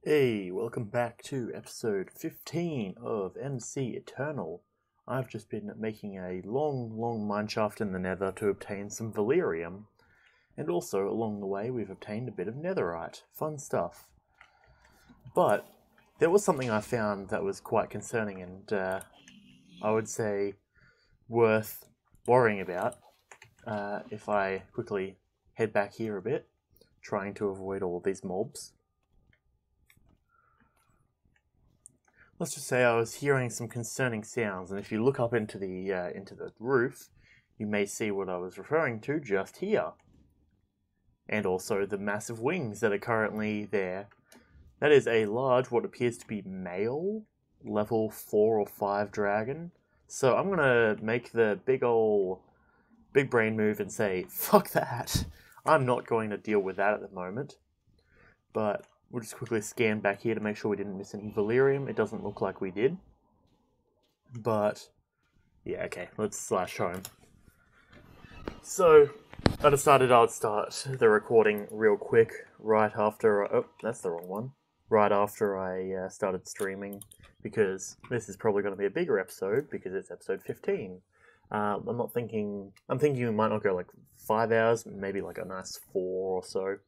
Hey, welcome back to episode 15 of MC Eternal. I've just been making a long mineshaft in the nether to obtain some Valyrium. And also, along the way, we've obtained a bit of netherite. Fun stuff. But, there was something I found that was quite concerning and, I would say, worth worrying about. If I quickly head back here a bit, trying to avoid all of these mobs. Let's just say I was hearing some concerning sounds, and if you look up into the roof, you may see what I was referring to just here. And also the massive wings that are currently there. That is a large, what appears to be male, level 4 or 5 dragon. So I'm gonna make the big brain move and say, fuck that. I'm not going to deal with that at the moment. But we'll just quickly scan back here to make sure we didn't miss any Valyrium. It doesn't look like we did. But, yeah, okay, let's slash home. So, I decided I would start the recording real quick right after... Oh, that's the wrong one. Right after I started streaming, because this is probably going to be a bigger episode, because it's episode 15. I'm thinking it might not go like 5 hours, maybe like a nice 4 or so.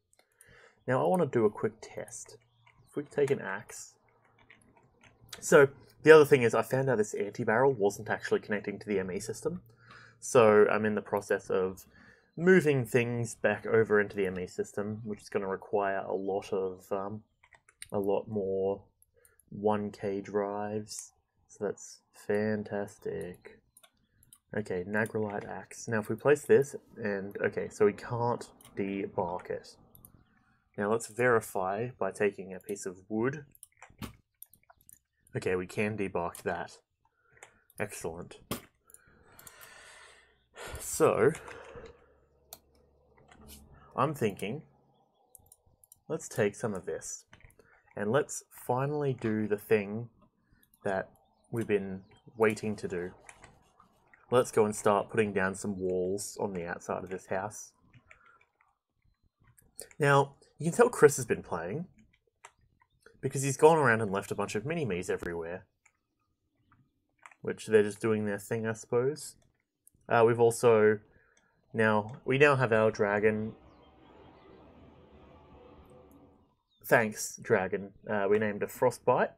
Now I want to do a quick test. If we take an axe. So, the other thing is I found out this anti-barrel wasn't actually connecting to the ME system. So I'm in the process of moving things back over into the ME system, which is going to require a lot more 1K drives. So that's fantastic. Okay, Nagrelite axe. Now if we place this, and okay, so we can't debark it. Now let's verify by taking a piece of wood. Okay, we can debark that. Excellent. So, I'm thinking, let's take some of this, and let's finally do the thing that we've been waiting to do. Let's go and start putting down some walls on the outside of this house. Now, you can tell Chris has been playing, because he's gone around and left a bunch of mini-me's everywhere. Which they're just doing their thing, I suppose. We've also... we now have our dragon. Thanks, dragon. We named her Frostbite,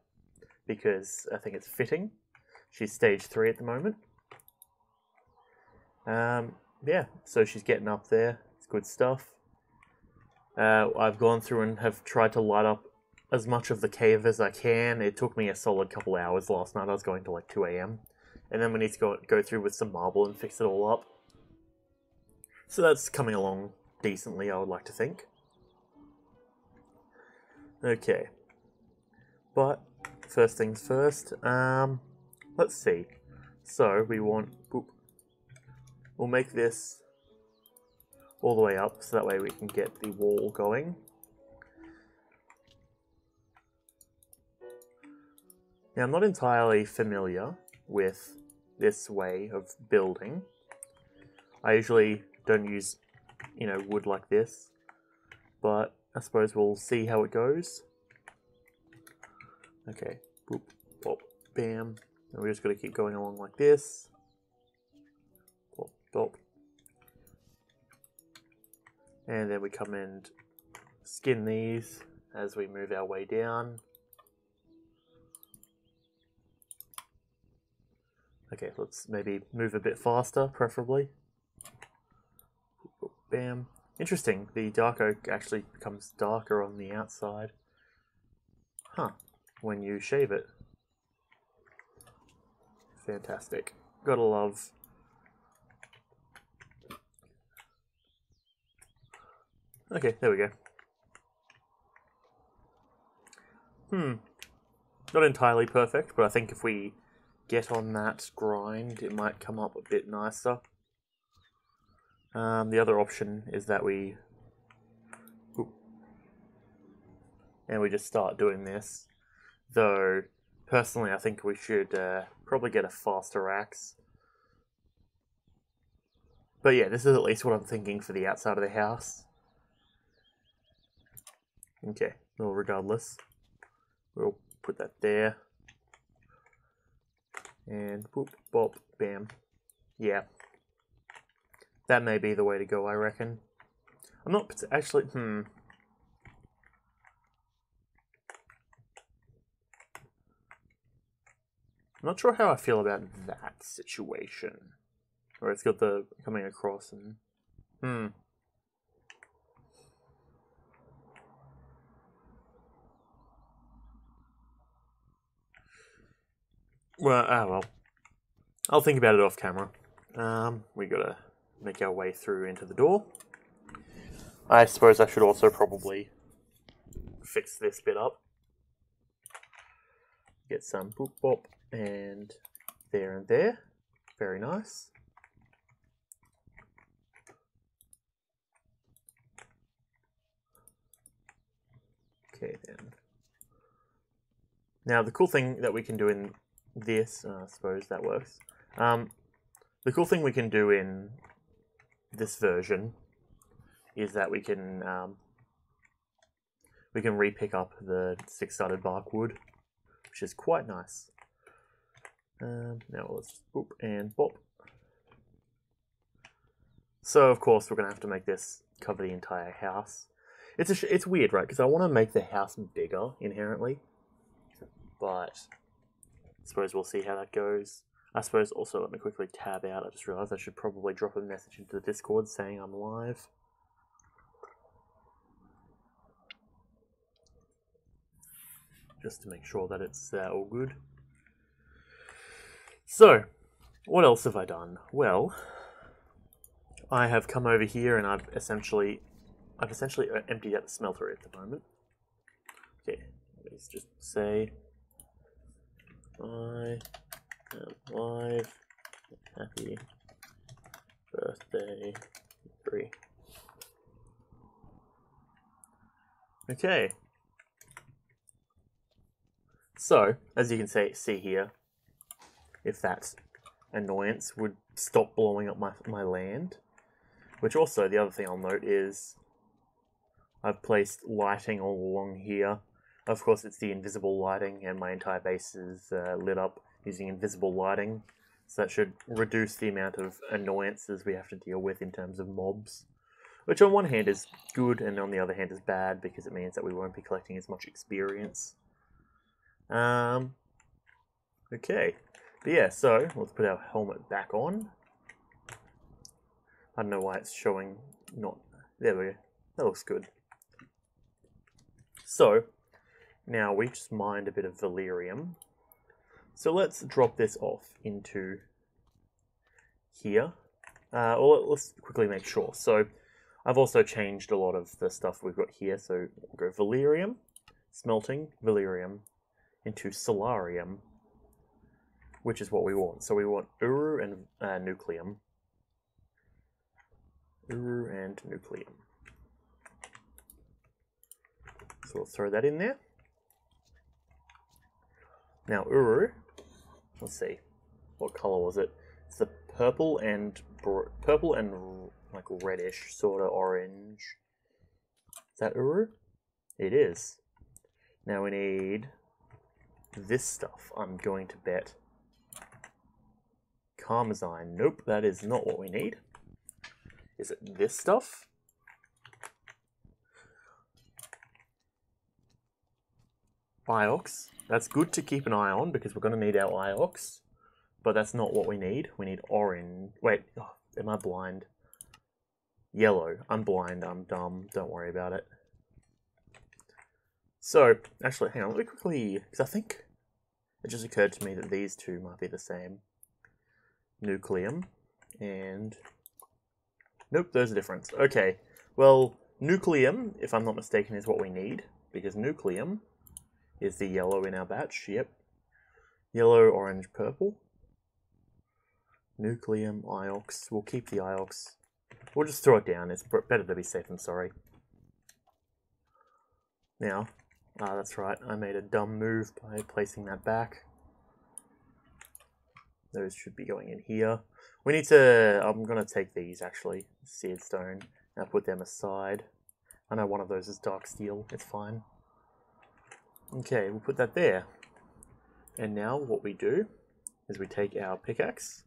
because I think it's fitting. She's stage 3 at the moment. Yeah, so she's getting up there. It's good stuff. I've gone through and have tried to light up as much of the cave as I can. It took me a solid couple hours last night. I was going to like 2 AM. And then we need to go through with some marble and fix it all up. So that's coming along decently, I would like to think. Okay. But, first things first, let's see. So, we want... We'll make this all the way up, so that way we can get the wall going. Now, I'm not entirely familiar with this way of building. I usually don't use, wood like this, but I suppose we'll see how it goes. Okay, boop, pop, bam, and we're just going to keep going along like this. Pop, pop. And then we come and skin these as we move our way down. Okay, let's maybe move a bit faster, preferably. Bam. Interesting, the dark oak actually becomes darker on the outside. Huh, when you shave it. Fantastic. Gotta love... Okay, there we go. Not entirely perfect, but I think if we get on that grind, it might come up a bit nicer. The other option is that we just start doing this. Though, personally, I think we should probably get a faster axe. But yeah, this is at least what I'm thinking for the outside of the house. Okay, well, regardless. We'll put that there. And boop, bop, bam. Yeah. That may be the way to go, I reckon. I'm not actually, I'm not sure how I feel about that situation. Where it's got the coming across and... Well, I'll think about it off camera. We gotta make our way through into the door. I suppose I should also probably fix this bit up. Get some boop bop and there. Very nice. Okay then. Now the cool thing that we can do in this, I suppose that works. The cool thing we can do in this version is that we can re-pick up the 6-sided bark wood, which is quite nice. Now let's boop and bop. So of course we're gonna have to make this cover the entire house. It's weird, right? Because I want to make the house bigger inherently, but I suppose we'll see how that goes. I suppose also let me quickly tab out. I just realised I should probably drop a message into the Discord saying I'm live. Just to make sure that it's all good. So, what else have I done? Well, I have come over here and I've essentially emptied out the smelter at the moment. Okay, let's just say I am live. Happy birthday, 3. Okay. So, as you can see here, if that annoyance would stop blowing up my land, which also, the other thing I'll note is I've placed lighting all along here. Of course, it's the invisible lighting, and my entire base is lit up using invisible lighting. So that should reduce the amount of annoyances we have to deal with in terms of mobs. Which on one hand is good, and on the other hand is bad, because it means that we won't be collecting as much experience. Okay. But yeah, so let's put our helmet back on. I don't know why it's showing not... There we go. That looks good. So, now we just mined a bit of Valyrium. So let's drop this off into here. Or let's quickly make sure. So, I've also changed a lot of the stuff we've got here. So, we'll go Valyrium, smelting, Valyrium, into Solarium, which is what we want. So we want Uru and Nucleum. Uru and Nucleum. So we'll throw that in there. Now Uru, let's see, what color was it? It's the purple and like reddish, sort of orange. Is that Uru? It is. Now we need this stuff. I'm going to bet Carmazine. Nope, that is not what we need. Is it this stuff? Iox. That's good to keep an eye on because we're going to need our Iox. But that's not what we need. We need orange. Wait, oh, am I blind? Yellow. I'm blind. I'm dumb. Don't worry about it. So, actually, hang on. Let me quickly... Because I think it just occurred to me that these two might be the same. Nucleum and... Nope, those are different. Okay, well, Nucleum, if I'm not mistaken, is what we need. Because Nucleum is the yellow in our batch. Yep. Yellow, orange, purple. Nucleum, Iox. We'll keep the Iox. We'll just throw it down. It's better to be safe than sorry. Now, that's right. I made a dumb move by placing that back. Those should be going in here. We need to... I'm going to take these, actually. Seared stone. And put them aside. I know one of those is dark steel. It's fine. Okay, we'll put that there. And now what we do is we take our pickaxe,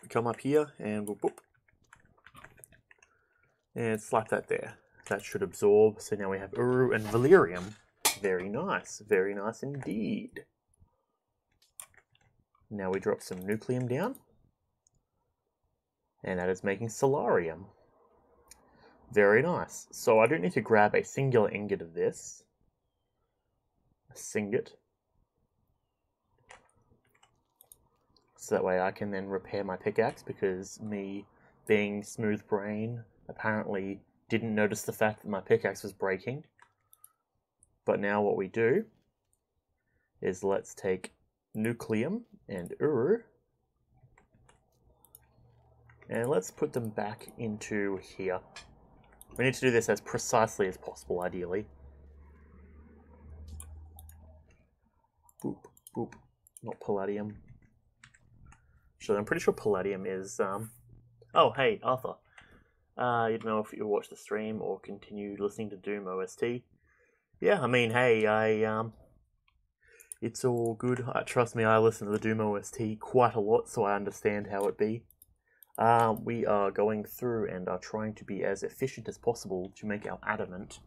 we come up here and we'll boop, and slap that there. That should absorb. So now we have Uru and Valerium. Very nice indeed. Now we drop some nucleum down, and that is making solarium. Very nice. So I don't need to grab a singular ingot of this. A singot. So that way I can then repair my pickaxe, because me being smooth brain apparently didn't notice the fact that my pickaxe was breaking. But now what we do is let's take nucleum and Uru, and let's put them back into here. We need to do this as precisely as possible, ideally. Boop, boop. Not palladium. Actually, I'm pretty sure palladium is... Oh, hey, Arthur. You don't know if you watch the stream or continue listening to Doom OST. Yeah, I mean, hey, it's all good. Trust me, I listen to the Doom OST quite a lot, so I understand how it be. We are going through and are trying to be as efficient as possible to make our adamant.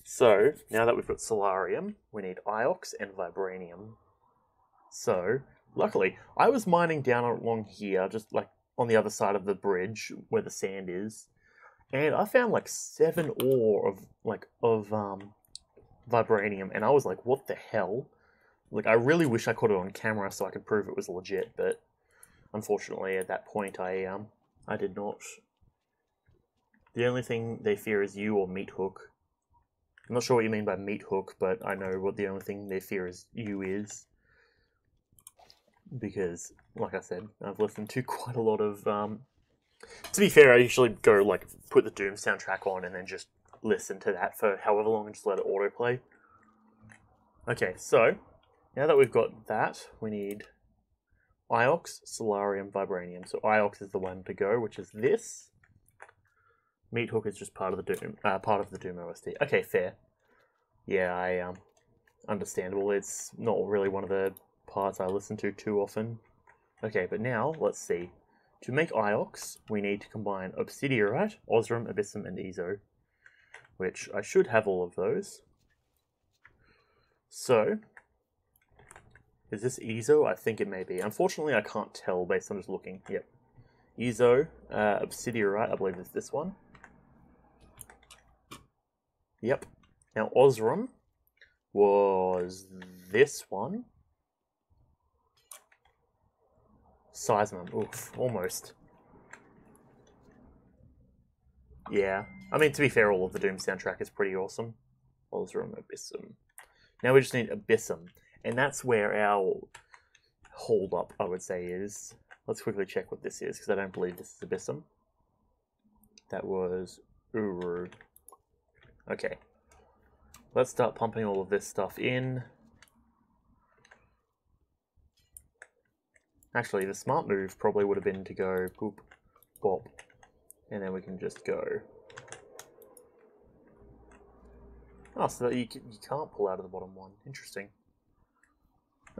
So, now that we've got solarium, we need iox and vibranium. So, luckily, I was mining down along here, just like on the other side of the bridge where the sand is, and I found like 7 ore of vibranium, and I was like, what the hell? Like, I really wish I caught it on camera so I could prove it was legit, but unfortunately at that point I did not. The only thing they fear is you or meat hook. I'm not sure what you mean by meat hook, but I know what the only thing they fear is you is. Because, like I said, I've listened to quite a lot of... to be fair, I usually go, like, put the Doom soundtrack on and then just listen to that for however long and just let it autoplay. Okay, so, now that we've got that, we need iox, solarium, vibranium. So iox is the one to go, which is this. Meat hook is just part of the Doom OST. Okay, fair. Yeah, understandable. It's not really one of the parts I listen to too often. Okay, but now, let's see. To make iox, we need to combine obsidiorite, osram, abyssum, and ezo. Which, I should have all of those. So, is this ezo? I think it may be. Unfortunately, I can't tell based on just looking. Yep. Ezo, obsidiorite, I believe it's this one. Yep. Now, osram was this one. Seismum, oof, almost. Yeah, I mean, to be fair, all of the Doom soundtrack is pretty awesome. Osram, abyssum. Now we just need abyssum, and that's where our hold up, I would say, is. Let's quickly check what this is, because I don't believe this is abyssum. That was Uru. Okay. Let's start pumping all of this stuff in. Actually, the smart move probably would have been to go boop, bop, and then we can just go. Oh, so that you can't pull out of the bottom one. Interesting.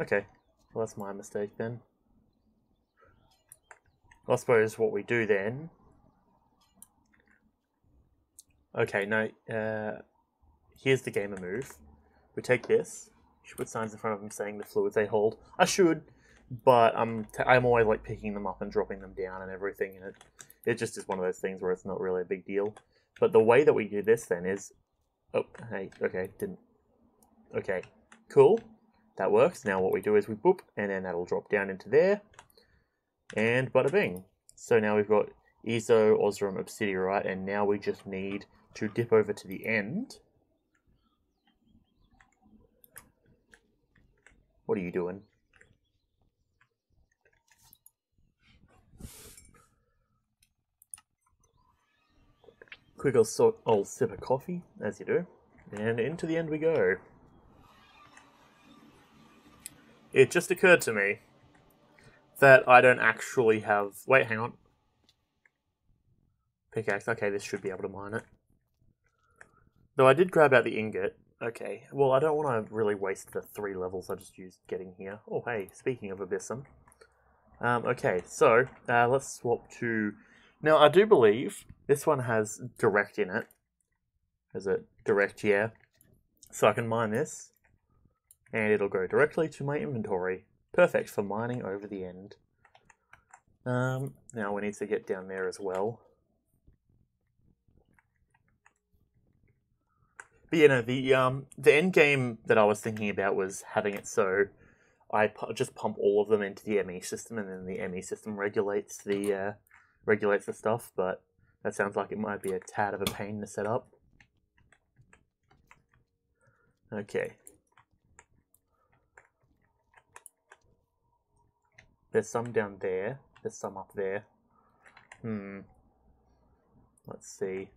Okay, well that's my mistake then. I suppose what we do then... Okay, no, here's the gamer move. We take this, you should put signs in front of them saying the fluids they hold. I should, but I'm always like picking them up and dropping them down and everything, and it just is one of those things where it's not really a big deal. But the way that we do this then is... Oh, hey, okay, didn't... Okay, cool. That works. Now what we do is we boop, and then that'll drop down into there. And bada bing. So now we've got ezo, osram, obsidiorite, and now we just need to dip over to the end. What are you doing? Quick old sip of coffee, as you do, and into the end we go. It just occurred to me that I don't actually have... Wait, hang on. Pickaxe, okay, this should be able to mine it. Though I did grab out the ingot, Okay, well, I don't want to really waste the 3 levels I just used getting here. Oh, hey, speaking of Abyssum. Okay, so let's swap to... Now, I do believe this one has direct in it. Has it direct, yeah. So I can mine this, and it'll go directly to my inventory. Perfect for mining over the end. Now we need to get down there as well. But you know, the end game that I was thinking about was having it so I just pump all of them into the ME system, and then the ME system regulates the stuff. But that sounds like it might be a tad of a pain to set up. Okay. There's some down there. There's some up there. Let's see.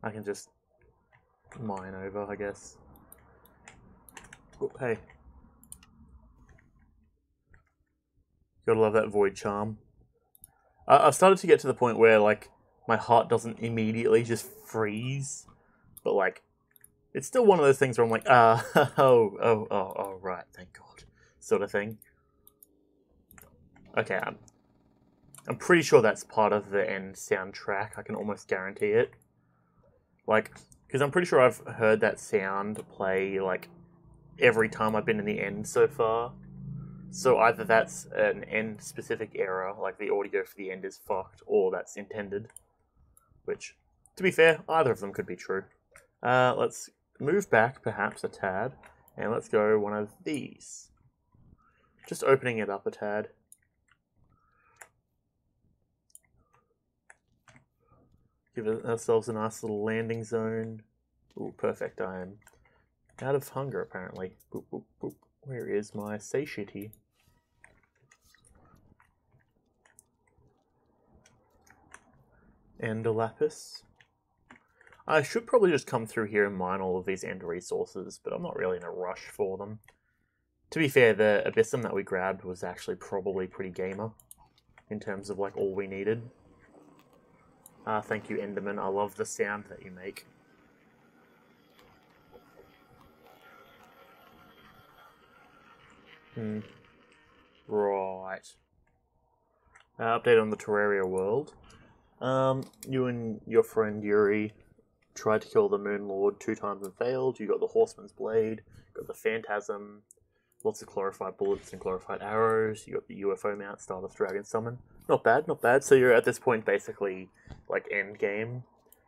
I can just mine over, I guess. Oh, hey. Gotta love that void charm. I've started to get to the point where, like, my heart doesn't immediately just freeze. But, like, it's still one of those things where I'm like, oh, right, thank God. Sort of thing. Okay, I'm pretty sure that's part of the end soundtrack. I can almost guarantee it. Like, because I'm pretty sure I've heard that sound play, like, every time I've been in the end so far. So either that's an end-specific error, like the audio for the end is fucked, or that's intended. Which, to be fair, either of them could be true. Let's move back, perhaps, a tad, and let's go one of these. Just opening it up a tad. Give ourselves a nice little landing zone. Ooh, perfect, I am out of hunger, apparently. Boop, boop, boop. Where is my satiety? And a lapis. I should probably just come through here and mine all of these end resources, but I'm not really in a rush for them. To be fair, the Abyssum that we grabbed was actually probably pretty gamer in terms of like all we needed. Thank you, Enderman. I love the sound that you make. Right. Update on the Terraria world. You and your friend Yuri tried to kill the Moon Lord 2 times and failed. You got the Horseman's Blade, got the Phantasm, lots of glorified bullets and glorified arrows. You got the UFO mount, Stardust Dragon Summon. Not bad, not bad. So you're at this point basically like end game.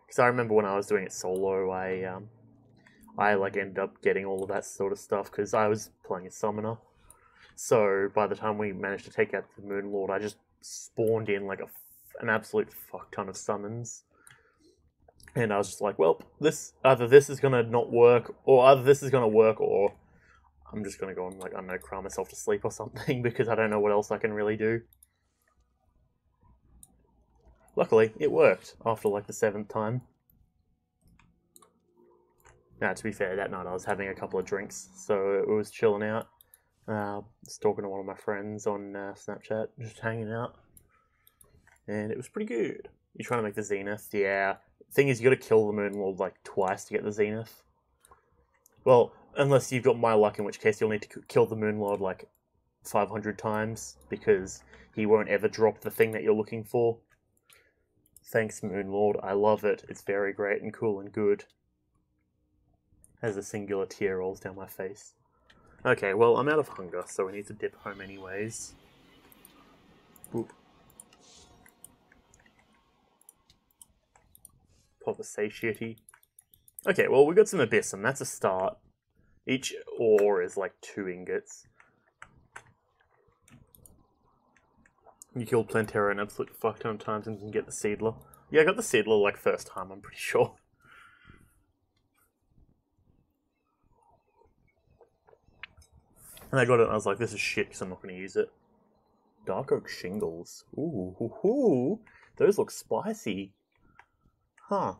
Because I remember when I was doing it solo, I like ended up getting all of that sort of stuff because I was playing a summoner. So by the time we managed to take out the Moon Lord, I just spawned in like an absolute fuck ton of summons. And I was just like, well, either this is gonna not work, or either this is gonna work, or I'm just gonna go and like, I don't know, cry myself to sleep or something because I don't know what else I can really do. Luckily, it worked after like the 7th time. Now, to be fair, that night I was having a couple of drinks, so it was chilling out. Was talking to one of my friends on Snapchat, just hanging out. And it was pretty good. You're trying to make the Zenith, yeah. Thing is, you gotta kill the Moon Lord like twice to get the Zenith. Well, unless you've got my luck, in which case you'll need to kill the Moon Lord like 500 times, because he won't ever drop the thing that you're looking for. Thanks, Moon Lord. I love it. It's very great and cool and good. As a singular tear rolls down my face. Okay, well, I'm out of hunger, so we need to dip home anyways. Boop. Pop a satiety. Okay, well, we got some Abyssum. That's a start. Each ore is like 2 ingots. You killed Plantera an absolute fuck ton of times and can get the Seedler. Yeah, I got the Seedler like first time, I'm pretty sure. And I got it and I was like, this is shit because I'm not going to use it. Dark Oak Shingles. Ooh, those look spicy. Huh.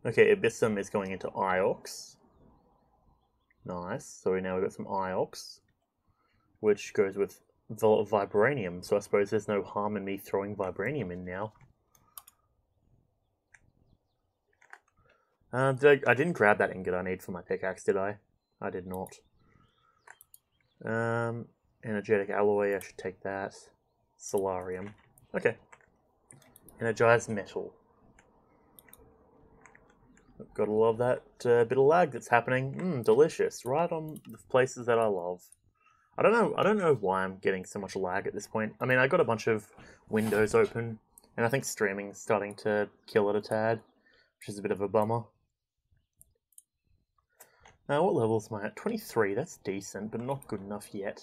Okay, Abyssum is going into Iox. Nice. So now we've got some Iox, which goes with Vibranium. So I suppose there's no harm in me throwing Vibranium in now. I didn't grab that ingot I need for my pickaxe, did I? I did not. Energetic alloy, I should take that. Solarium. Okay. Energized metal. Gotta love that bit of lag that's happening. Delicious. Right on the places that I love. I don't know why I'm getting so much lag at this point. I mean, I got a bunch of windows open, and I think streaming's starting to kill it a tad, which is a bit of a bummer. Now, what levels am I at? 23. That's decent, but not good enough yet.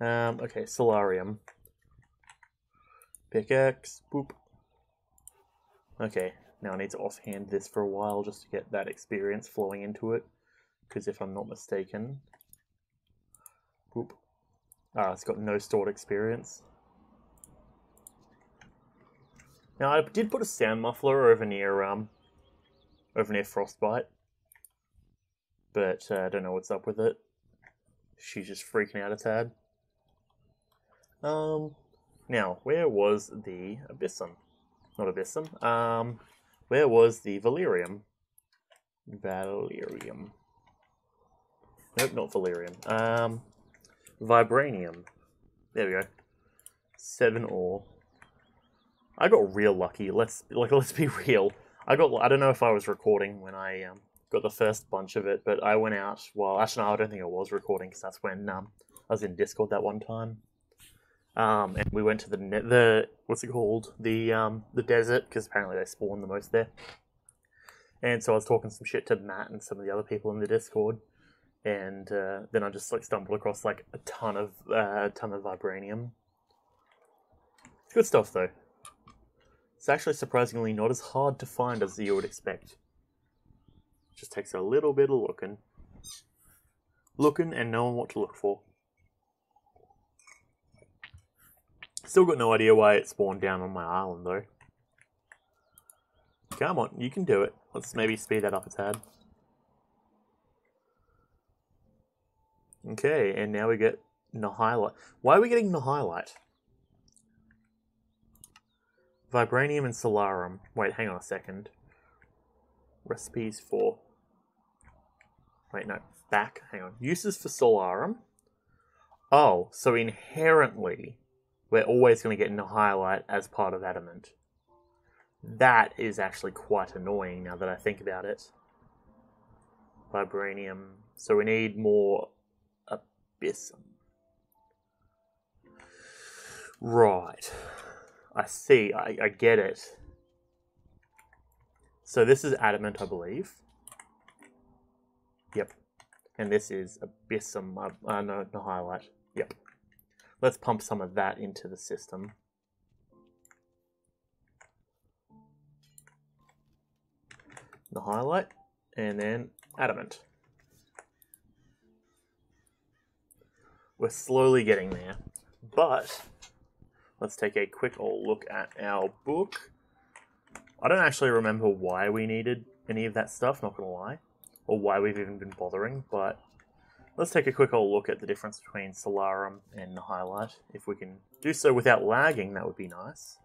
Okay, Solarium. Pickaxe. Boop. Okay, now I need to offhand this for a while just to get that experience flowing into it. Because if I'm not mistaken... Boop. Ah, it's got no stored experience. Now, I did put a sound muffler over near Frostbite. But I don't know what's up with it. She's just freaking out a tad. Now, where was the Abyssum? Not Abyssum. Where was the Valerium? Valerium. Nope, not Valerium. Vibranium. There we go. 7 ore. I got real lucky. Let's be real. I don't know if I was recording when I got the first bunch of it, but I went out. Well, actually, no, I don't think I was recording because that's when I was in Discord that one time. And we went to the what's it called? The desert, because apparently they spawn the most there. And so I was talking some shit to Matt and some of the other people in the Discord, and then I just stumbled across a ton of vibranium. It's good stuff though. It's actually surprisingly not as hard to find as you would expect. It just takes a little bit of looking and knowing what to look for. Still got no idea why it spawned down on my island though. Come on, you can do it. Let's maybe speed that up a tad. Okay, and now we get Nihilite. Why are we getting Nihilite? Vibranium and Solarium. Wait, hang on a second. Recipes for... Wait, no. Back. Hang on. Uses for Solarium. Oh, so inherently, we're always going to get Nihilite as part of Adamant. That is actually quite annoying now that I think about it. Vibranium. So we need more Abyssum. Right. I see. I get it. So this is Adamant, I believe. Yep. And this is Abyssum. No, Nihilite. Yep. Let's pump some of that into the system. Nihilite. And then Adamant. We're slowly getting there. But let's take a quick old look at our book. I don't actually remember why we needed any of that stuff, not gonna lie. Or why we've even been bothering, but let's take a quick old look at the difference between Solarium and Nihilite. If we can do so without lagging, that would be nice.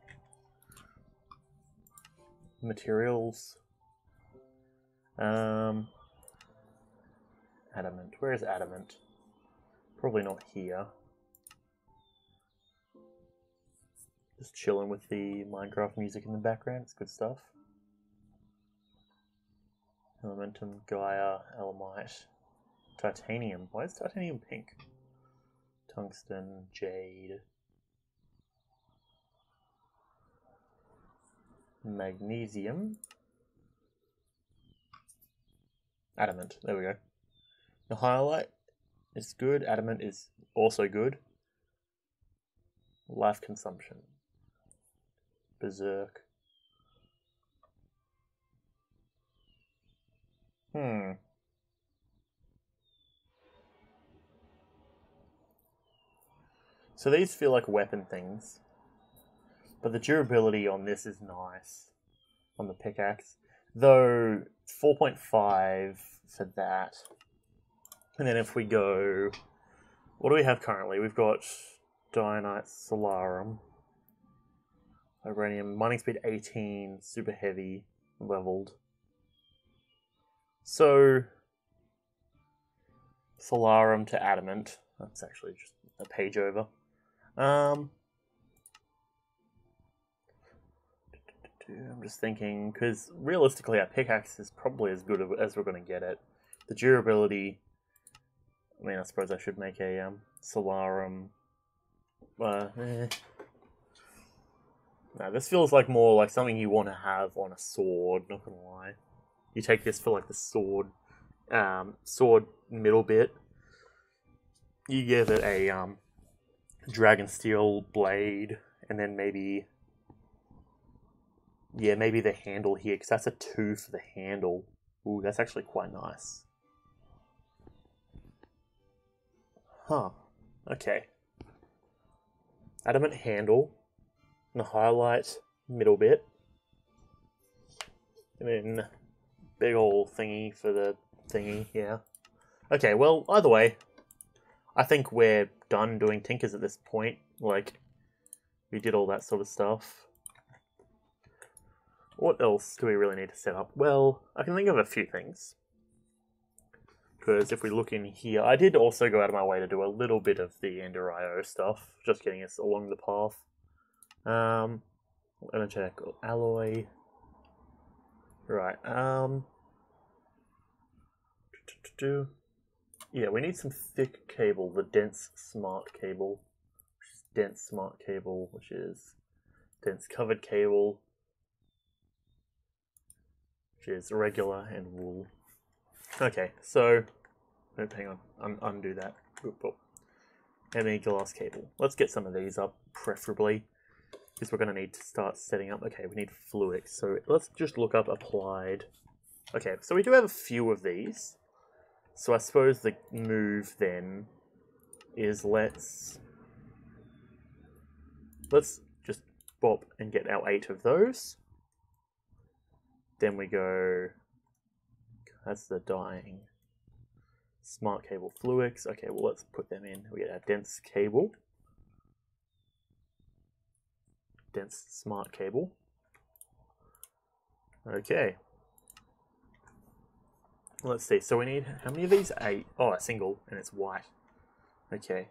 Materials. Adamant. Where is Adamant? Probably not here. Just chilling with the Minecraft music in the background. It's good stuff. Elementum, Gaia, Elamite, Titanium. Why is Titanium pink? Tungsten, Jade, Magnesium, Adamant. There we go. Nihilite is good. Adamant is also good. Life consumption. Berserk. So these feel like weapon things. But the durability on this is nice. On the pickaxe. Though, 4.5 for that. And then if we go... What do we have currently? We've got Dionite, Solarium, Vibranium, mining speed 18, super heavy, leveled. So, Solarum to Adamant. That's actually just a page over. I'm just thinking, because realistically our pickaxe is probably as good as we're going to get it. The durability, I mean, I suppose I should make a Solarum. No, this feels like more like something you want to have on a sword, not gonna lie. You take this for like the sword middle bit. You give it a dragon steel blade, and then maybe the handle here, because that's a 2 for the handle. Ooh, that's actually quite nice. Huh. Okay. Adamant handle, and a highlight middle bit, and then big ol' thingy for the thingy, yeah. Okay, well, either way, I think we're done doing tinkers at this point. Like, we did all that sort of stuff. What else do we really need to set up? Well, I can think of a few things. Because if we look in here, I did also go out of my way to do a little bit of the Ender IO stuff, just getting us along the path. I'm gonna check alloy. Right, yeah, we need some thick cable, the dense smart cable, which is dense smart cable, which is dense covered cable, which is regular and wool. Okay, so, hang on, undo that. And then glass cable. Let's get some of these up, preferably, because we're going to need to start setting up. Okay, we need fluix, so let's just look up applied. Okay, so we do have a few of these. So I suppose the move then is let's just bop and get our 8 of those. Then we go, that's the dyeing. Smart cable fluix. Okay, well let's put them in. We get our dense cable. Dense smart cable. Okay. Let's see, so we need, how many of these? 8. Oh, a single, and it's white. Okay.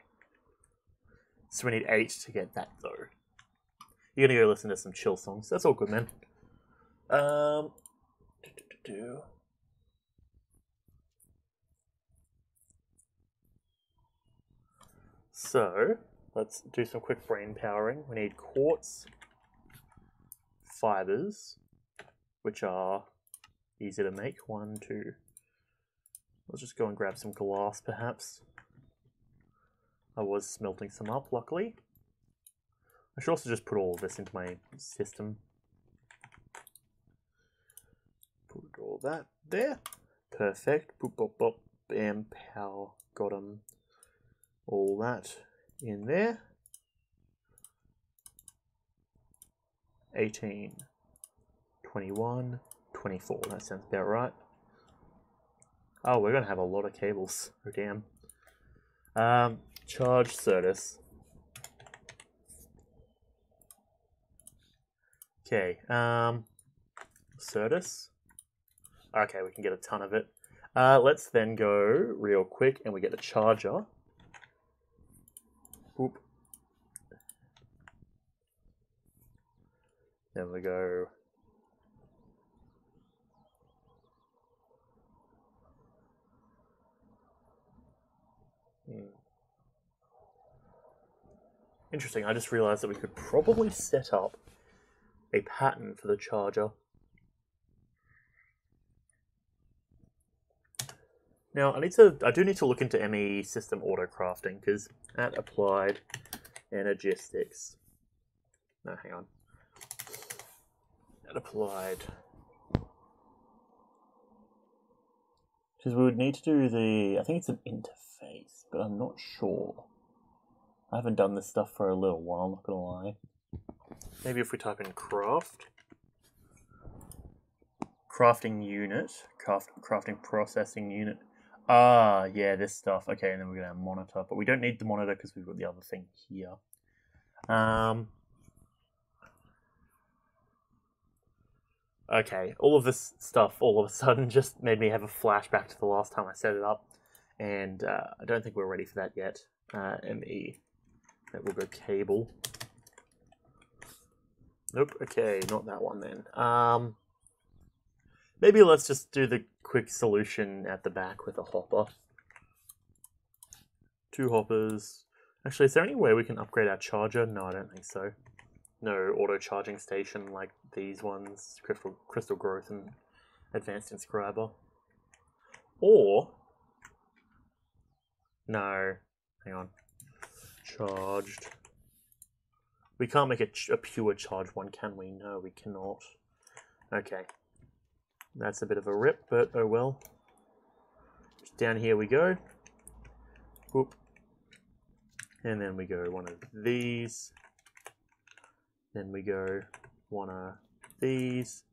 So we need 8 to get that, though. You're gonna go listen to some chill songs. That's all good, man. So, let's do some quick brain powering. We need quartz, fibers, which are easy to make. 1, 2. Let's just go and grab some glass, perhaps. I was smelting some up, luckily. I should also just put all of this into my system. Put all that there. Perfect. Boop, bop, bop. Bam, pow. Got 'em. All that in there. 18, 21, 24. That sounds about right. Oh, we're going to have a lot of cables. Oh, damn. Charge Certus. Okay, Certus. Okay, we can get a ton of it. Let's then go real quick and we get the charger. Oop. Then we go. Interesting, I just realized that we could probably set up a pattern for the charger. Now, I do need to look into ME system auto crafting, because at applied energistics. No, hang on. At applied. Because we would need to do the, I think it's an interface, but I'm not sure. I haven't done this stuff for a little while, not gonna lie. Maybe if we type in craft. Crafting unit. Crafting processing unit. Ah, yeah, this stuff. Okay, and then we're gonna have monitor. But we don't need the monitor because we've got the other thing here. Okay, all of this stuff all of a sudden just made me have a flashback to the last time I set it up, and I don't think we're ready for that yet. ME. That will go cable. Nope, okay, not that one then. Maybe let's just do the quick solution at the back with a hopper. 2 hoppers. Actually, is there any way we can upgrade our charger? No, I don't think so. No auto charging station like these ones, crystal growth and advanced inscriber. Or no, hang on, charged. We can't make a pure charged one, can we? No, we cannot. Okay, that's a bit of a rip, but oh well. Just down here we go. Whoop. And then we go one of these. Then we go one of these.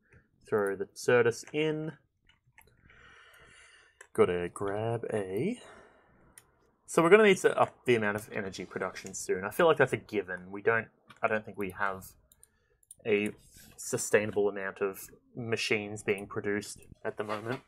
Throw the Certus in. Gotta grab a... So we're gonna need to up the amount of energy production soon. I feel like that's a given. I don't think we have a sustainable amount of machines being produced at the moment.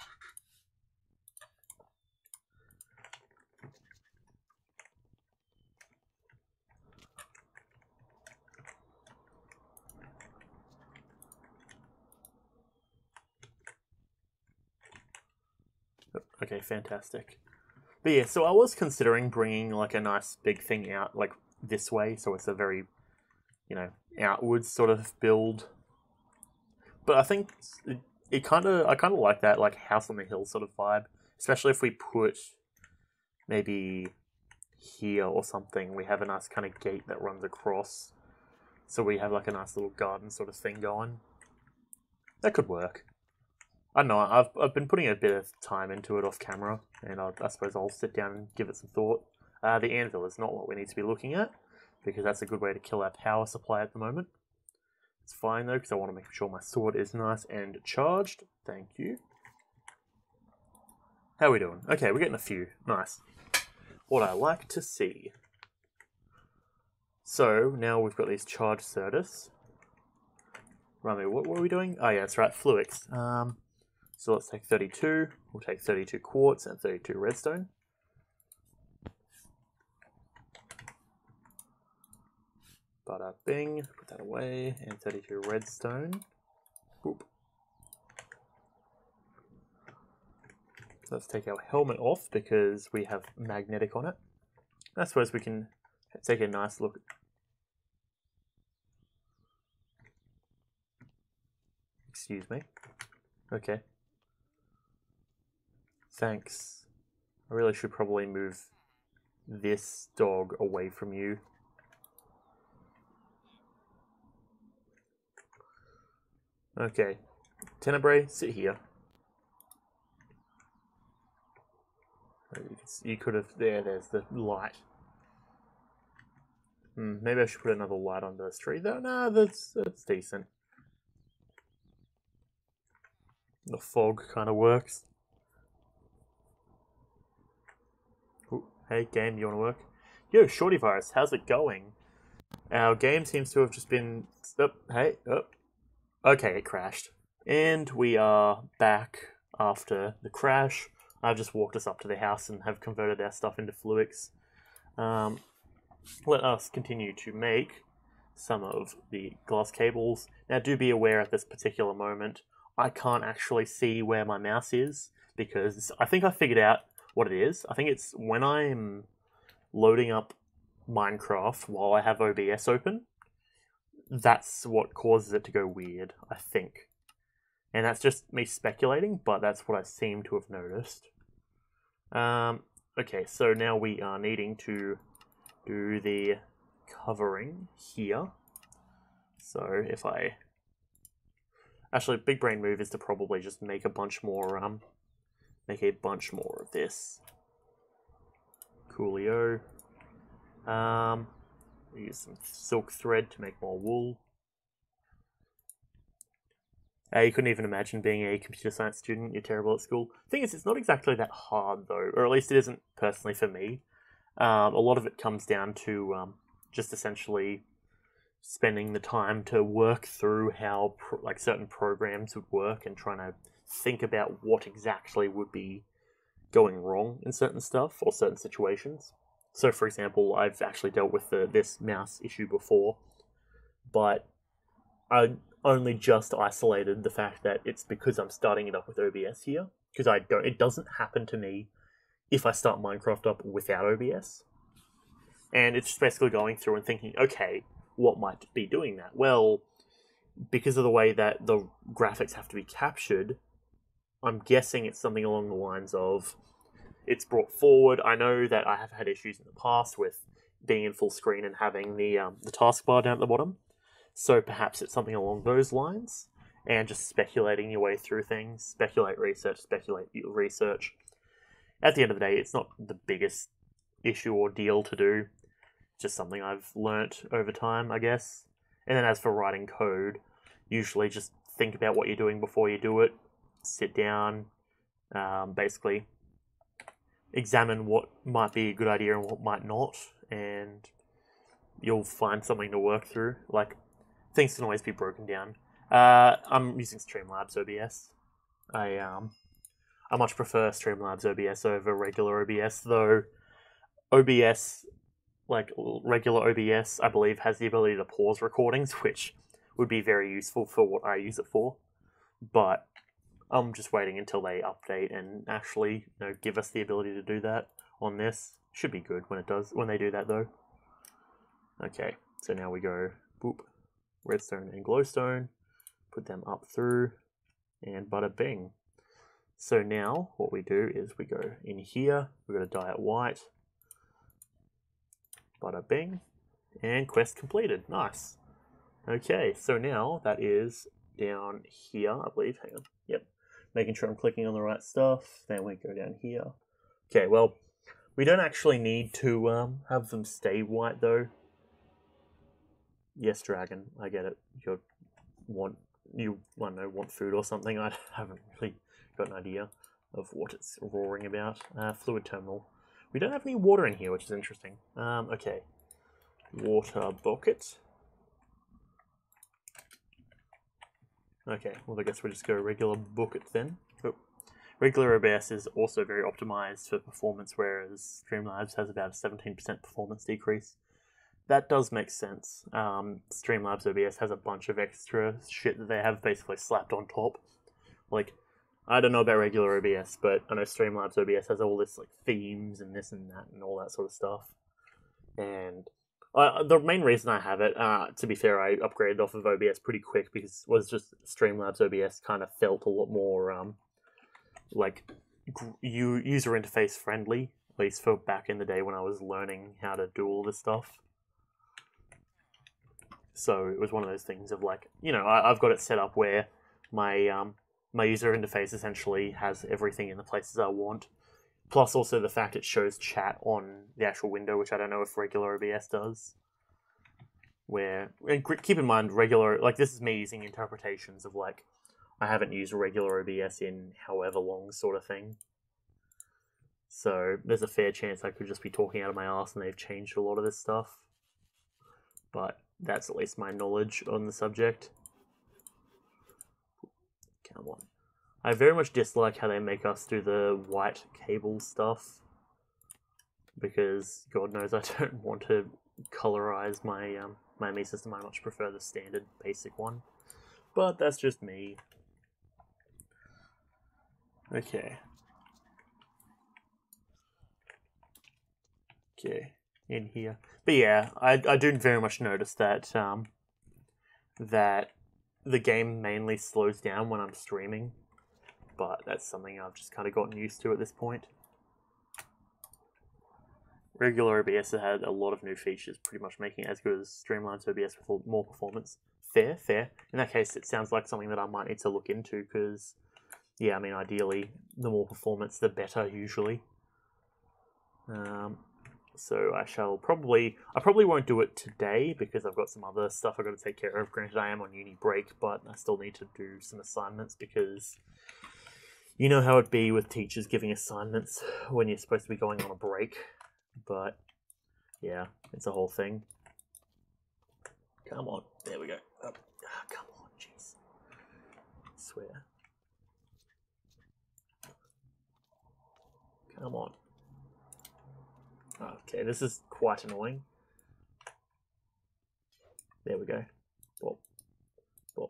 Okay, fantastic. But yeah, so I was considering bringing like a nice big thing out like this way, so it's a very, you know, outwards sort of build. But I think I kind of like that like house on the hill sort of vibe, especially if we put maybe here or something. We have a nice kind of gate that runs across, so we have like a nice little garden sort of thing going. That could work. I don't know, I've been putting a bit of time into it off camera, and I suppose I'll sit down and give it some thought. The anvil is not what we need to be looking at, because that's a good way to kill our power supply at the moment. It's fine though, because I want to make sure my sword is nice and charged. Thank you. How are we doing? Okay, we're getting a few. Nice. What I like to see. So, now we've got these charged Certus. Remind me, what were we doing? Oh yeah, that's right, Fluix. So let's take 32. We'll take 32 quartz and 32 redstone. Bada bing, put that away, and 32 redstone. Boop. So let's take our helmet off because we have magnetic on it. I suppose we can take a nice look. Excuse me. Okay. Thanks. I really should probably move this dog away from you. Okay. Tenebrae, sit here. You could have... There's the light. Maybe I should put another light under this tree though. No, that's decent. The fog kind of works. Ooh, hey, game, you want to work? Yo, Shorty Virus, how's it going? Our game seems to have just been... Okay, it crashed. And we are back after the crash. I've just walked us up to the house and have converted our stuff into Fluix. Let us continue to make some of the glass cables. Now, do be aware at this particular moment, I can't actually see where my mouse is, because I think I figured out what it is. I think it's when I'm loading up Minecraft while I have OBS open, that's what causes it to go weird, I think. And that's just me speculating, but that's what I seem to have noticed. Okay, so now we are needing to do the covering here. So if I... Actually, big brain move is to probably just make a bunch more, of this. Coolio. We use some silk thread to make more wool. You couldn't even imagine being a computer science student. You're terrible at school. Thing is, it's not exactly that hard, though. Or at least it isn't personally for me. A lot of it comes down to just essentially spending the time to work through how like certain programs would work and trying to think about what exactly would be going wrong in certain stuff or certain situations. So, for example, I've actually dealt with this mouse issue before, but I only just isolated the fact that it's because I'm starting it up with OBS here. Because it doesn't happen to me if I start Minecraft up without OBS. And it's just basically going through and thinking, okay, what might be doing that? Well, because of the way that the graphics have to be captured, I'm guessing it's something along the lines of it's brought forward. I know that I have had issues in the past with being in full screen and having the taskbar down at the bottom. So perhaps it's something along those lines, and just speculating your way through things. Speculate, research, speculate, research. At the end of the day, it's not the biggest issue or deal to do. Just something I've learnt over time, I guess. And then as for writing code, usually just think about what you're doing before you do it. Sit down, basically examine what might be a good idea and what might not, and you'll find something to work through. Like, things can always be broken down. I'm using Streamlabs OBS. I much prefer Streamlabs OBS over regular OBS, though OBS, like regular OBS, I believe has the ability to pause recordings, which would be very useful for what I use it for. But I'm just waiting until they update and actually, give us the ability to do that on this. Should be good when they do that, though. Okay, so now we go boop, redstone and glowstone, put them up through, and bada bing. So now what we do is we go in here, we're going to dye it white, bada bing, and quest completed. Nice. Okay, so now that is down here, I believe. Hang on. Yep. Making sure I'm clicking on the right stuff. Then we go down here. Okay, well, we don't actually need to have them stay white, though. Yes, dragon, I get it. You want food or something. I haven't really got an idea of what it's roaring about. Fluid terminal. We don't have any water in here, which is interesting. Okay. Water bucket. Okay, well, I guess we'll just go regular bucket then. Oh. Regular OBS is also very optimized for performance, whereas Streamlabs has about a 17% performance decrease. That does make sense. Streamlabs OBS has a bunch of extra shit that they have basically slapped on top. Like, I don't know about regular OBS, but I know Streamlabs OBS has all this, like, themes and this and that and all that sort of stuff. And the main reason I have it, to be fair, I upgraded off of OBS pretty quick because it was just Streamlabs OBS kind of felt a lot more, user interface friendly, at least for back in the day when I was learning how to do all this stuff. So it was one of those things of like, I've got it set up where my my user interface essentially has everything in the places I want. Plus also the fact it shows chat on the actual window, which I don't know if regular OBS does. And keep in mind, this is me using interpretations of like, I haven't used regular OBS in however long sort of thing. So there's a fair chance I could just be talking out of my ass and they've changed a lot of this stuff. But that's at least my knowledge on the subject. Come on. I very much dislike how they make us do the white cable stuff. Because God knows I don't want to colorize my my ME system. I much prefer the standard basic one. But that's just me. Okay. Okay. In here. But yeah, I do very much notice that that the game mainly slows down when I'm streaming, but that's something I've just kind of gotten used to at this point. Regular OBS has had a lot of new features, pretty much making it as good as Streamlabs OBS with more performance. Fair. In that case, it sounds like something that I might need to look into, because, yeah, I mean, ideally, the more performance, the better, usually. So I probably won't do it today because I've got some other stuff I've got to take care of. Granted, I am on uni break, but I still need to do some assignments because you know how it be with teachers giving assignments when you're supposed to be going on a break. But yeah, it's a whole thing. Come on. There we go. Up. Oh, come on, jeez. I swear. Come on. Okay, this is quite annoying. There we go. Bob. Bob.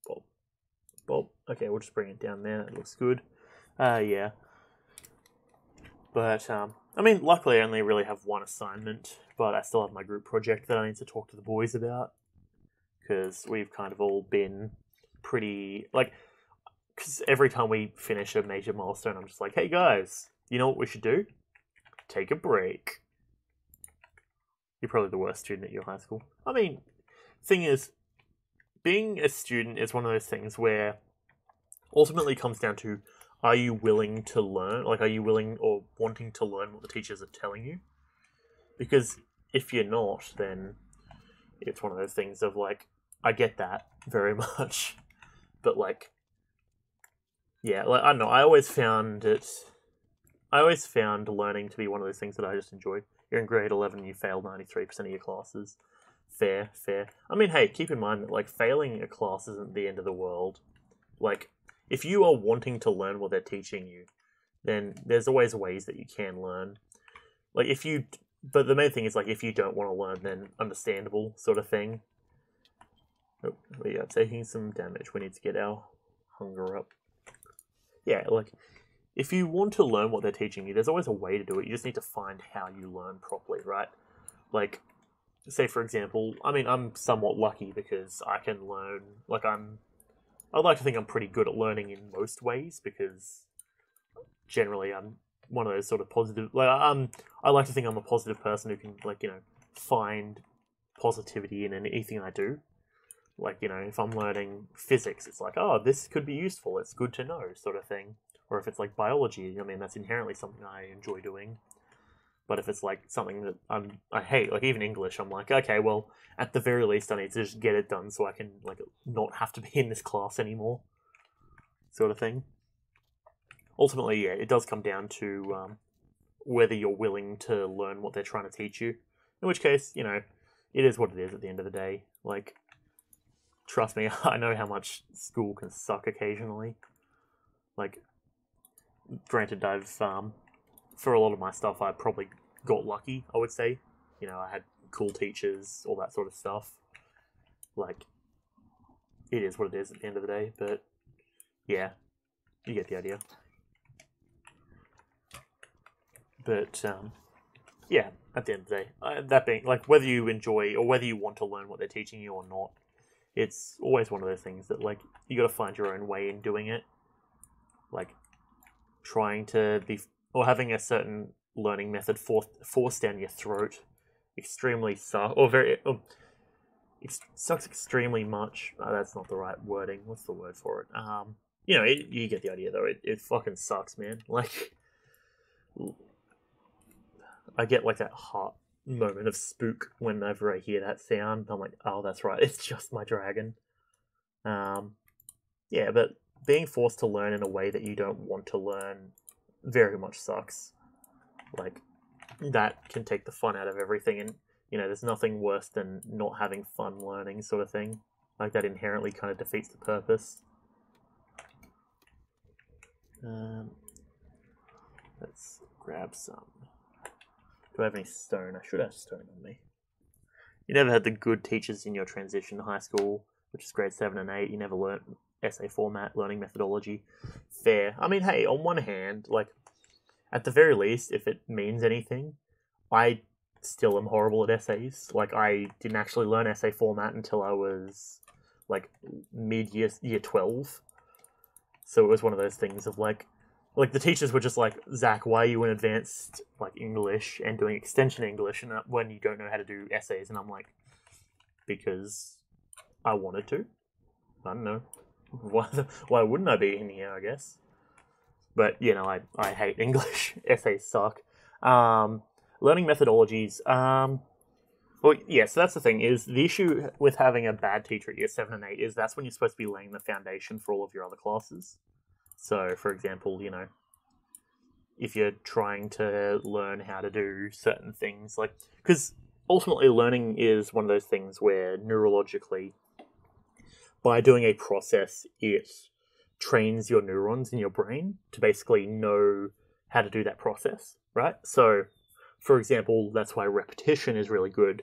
Bob. Bob. Okay, we'll just bring it down there. That looks good. Yeah. But, I mean, luckily I only really have one assignment, but I still have my group project that I need to talk to the boys about. Because we've kind of all been pretty, like, because every time we finish a major milestone, I'm just like, hey guys, you know what we should do? Take a break. You're probably the worst student at your high school. I mean, thing is, being a student is one of those things where ultimately comes down to, are you willing to learn? Like, are you willing or wanting to learn what the teachers are telling you? Because if you're not, then it's one of those things of, like, I get that very much. But, like, yeah, like, I don't know, I always found learning to be one of those things that I just enjoyed. You're in grade 11 and you failed 93% of your classes. Fair. I mean, hey, keep in mind that, like, failing a class isn't the end of the world. Like, if you are wanting to learn what they're teaching you, then there's always ways that you can learn. Like, but the main thing is, like, if you don't want to learn, then understandable sort of thing. Oh, we are taking some damage. We need to get our hunger up. Yeah, like, if you want to learn what they're teaching you, there's always a way to do it. You just need to find how you learn properly, right? Like, say, for example, I mean, I'm somewhat lucky because I can learn, like, I'd like to think I'm pretty good at learning in most ways because generally I'm one of those sort of positive, like, I like to think I'm a positive person who can, like, you know, find positivity in anything I do. Like, you know, if I'm learning physics, it's like, oh, this could be useful, it's good to know, sort of thing. Or if it's like biology, I mean, that's inherently something I enjoy doing. But if it's like something that I hate, like even English, I'm like, okay, well, at the very least, I need to just get it done so I can, like, not have to be in this class anymore, sort of thing. Ultimately, yeah, it does come down to whether you're willing to learn what they're trying to teach you. In which case, you know, it is what it is at the end of the day. Like, trust me, I know how much school can suck occasionally. Like, granted, I've for a lot of my stuff, I probably got lucky, I would say. You know, I had cool teachers, all that sort of stuff. Like, it is what it is at the end of the day, but yeah, you get the idea. But, yeah, at the end of the day, that being, like, whether you enjoy or whether you want to learn what they're teaching you or not, it's always one of those things that, like, you gotta find your own way in doing it. Like, trying to be, or having a certain learning method forced down your throat extremely sucks, or very, it sucks extremely much. That's not the right wording. What's the word for it? You know, you get the idea though. It fucking sucks, man. Like, I get like that heart moment of spook whenever I hear that sound. I'm like, oh, that's right. It's just my dragon. Yeah, but being forced to learn in a way that you don't want to learn very much sucks. Like, that can take the fun out of everything, and, you know, there's nothing worse than not having fun learning, sort of thing. Like, that inherently kind of defeats the purpose. Let's grab some. Do I have any stone? I should have stone on me. You never had the good teachers in your transition to high school, which is grade 7 and 8. You never learnt essay format, learning methodology. Fair. I mean, hey, on one hand, like, at the very least, if it means anything, I still am horrible at essays. Like, I didn't actually learn essay format until I was, like, mid-year, year 12. So it was one of those things of, like, the teachers were just like, Zach, why are you in advanced, like, English and doing extension English and when you don't know how to do essays? And I'm like, because I wanted to. I don't know. Why wouldn't I be in here, I guess? But, you know, I hate English. Essays suck. Learning methodologies. Well, yeah, so that's the thing, is the issue with having a bad teacher at year 7 and 8 is that's when you're supposed to be laying the foundation for all of your other classes. So, for example, you know, if you're trying to learn how to do certain things, like, because ultimately learning is one of those things where neurologically, by doing a process, it trains your neurons in your brain to basically know how to do that process, right? So, for example, that's why repetition is really good.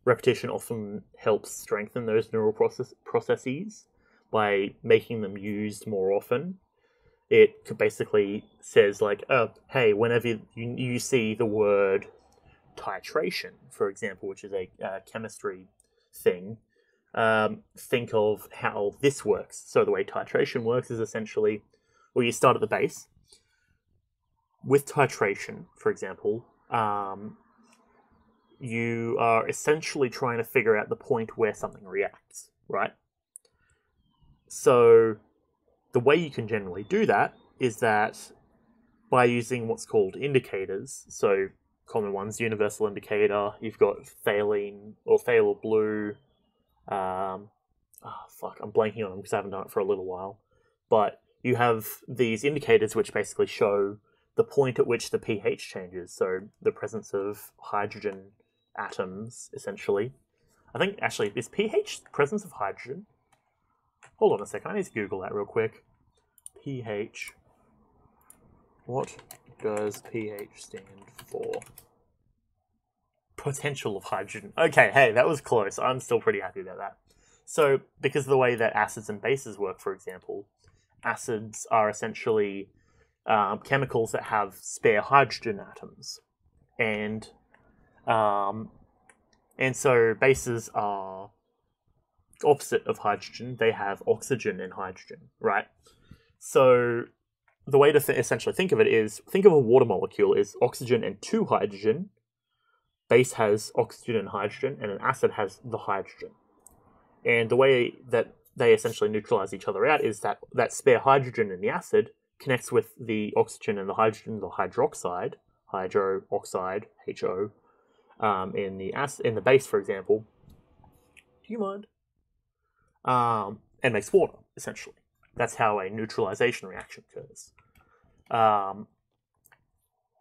Repetition often helps strengthen those neural processes by making them used more often. It basically says like, oh, hey, whenever you see the word titration, for example, which is a chemistry thing, think of how this works. So the way titration works is essentially, well, you start at the base. With titration, for example, you are essentially trying to figure out the point where something reacts, right? So the way you can generally do that is that by using what's called indicators. So common ones, universal indicator, you've got Thalene or Thale blue. I'm blanking on them because I haven't done it for a little while. But you have these indicators which basically show the point at which the pH changes, so the presence of hydrogen atoms, essentially. I think, actually, is pH the presence of hydrogen? Hold on a second, I need to Google that real quick. pH. What does pH stand for? Potential of hydrogen. Okay, hey, that was close. I'm still pretty happy about that. So, because of the way that acids and bases work, for example, acids are essentially chemicals that have spare hydrogen atoms, and so bases are opposite of hydrogen. They have oxygen and hydrogen, right? So the way to essentially think of it is, think of a water molecule as oxygen and 2 hydrogen. Base has oxygen and hydrogen, and an acid has the hydrogen. And the way that they essentially neutralize each other out is that that spare hydrogen in the acid connects with the oxygen and the hydrogen, the hydroxide, HO, in the base, for example. Do you mind? And makes water, essentially. That's how a neutralization reaction occurs.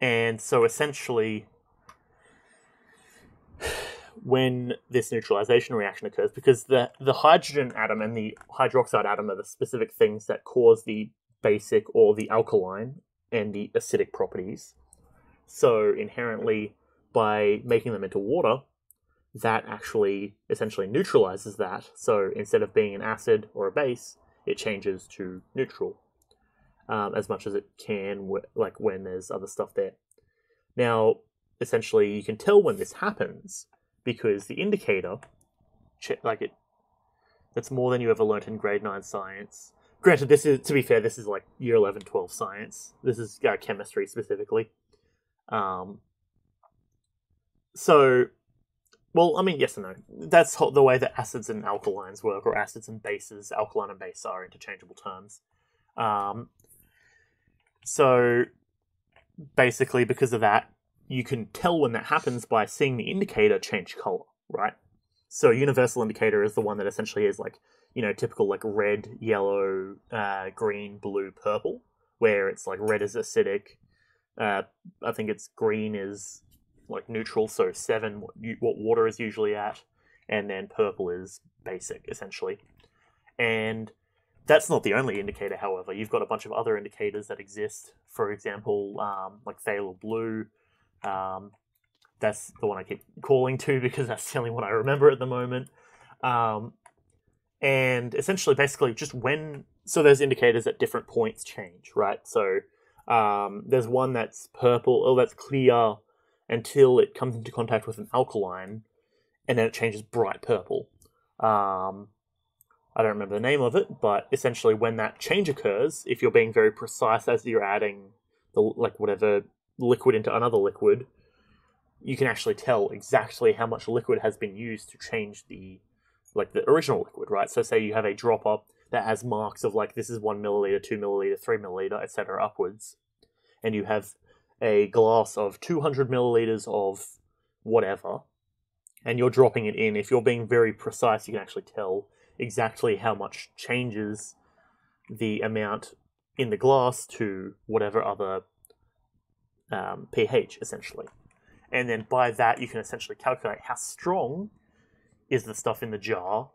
And so essentially, when this neutralization reaction occurs, because the hydrogen atom and the hydroxide atom are the specific things that cause the basic or the alkaline and the acidic properties. So inherently, by making them into water, that actually essentially neutralizes that. So instead of being an acid or a base, it changes to neutral, as much as it can, like when there's other stuff there. Now, essentially, you can tell when this happens because the indicator, that's more than you ever learnt in grade 9 science. Granted, this is, to be fair, this is like year 11, 12 science. This is chemistry specifically. Well, I mean, yes and no. That's the way that acids and alkalines work, or acids and bases. Alkaline and base are interchangeable terms. So basically, because of that, you can tell when that happens by seeing the indicator change color, right? So universal indicator is the one that essentially is like, typical like red, yellow, green, blue, purple, where it's like red is acidic. I think it's green is like neutral, so 7, what water is usually at, and then purple is basic, essentially. And that's not the only indicator, however. You've got a bunch of other indicators that exist. For example, like phthalo blue. That's the one I keep calling to because that's the only one I remember at the moment. And essentially, basically, so there's indicators at different points change, right? So there's one that's purple, that's clear, until it comes into contact with an alkaline, and then it changes bright purple. I don't remember the name of it, but essentially when that change occurs, if you're being very precise as you're adding whatever liquid into another liquid, you can actually tell exactly how much liquid has been used to change the original liquid, right? So say you have a dropper that has marks of this is 1 milliliter, 2 milliliter, 3 milliliter, etc. upwards, and you have a glass of 200 milliliters of whatever, and you're dropping it in. If you're being very precise, you can actually tell exactly how much changes the amount in the glass to whatever other pH, essentially. And then by that, you can essentially calculate how strong is the stuff in the jar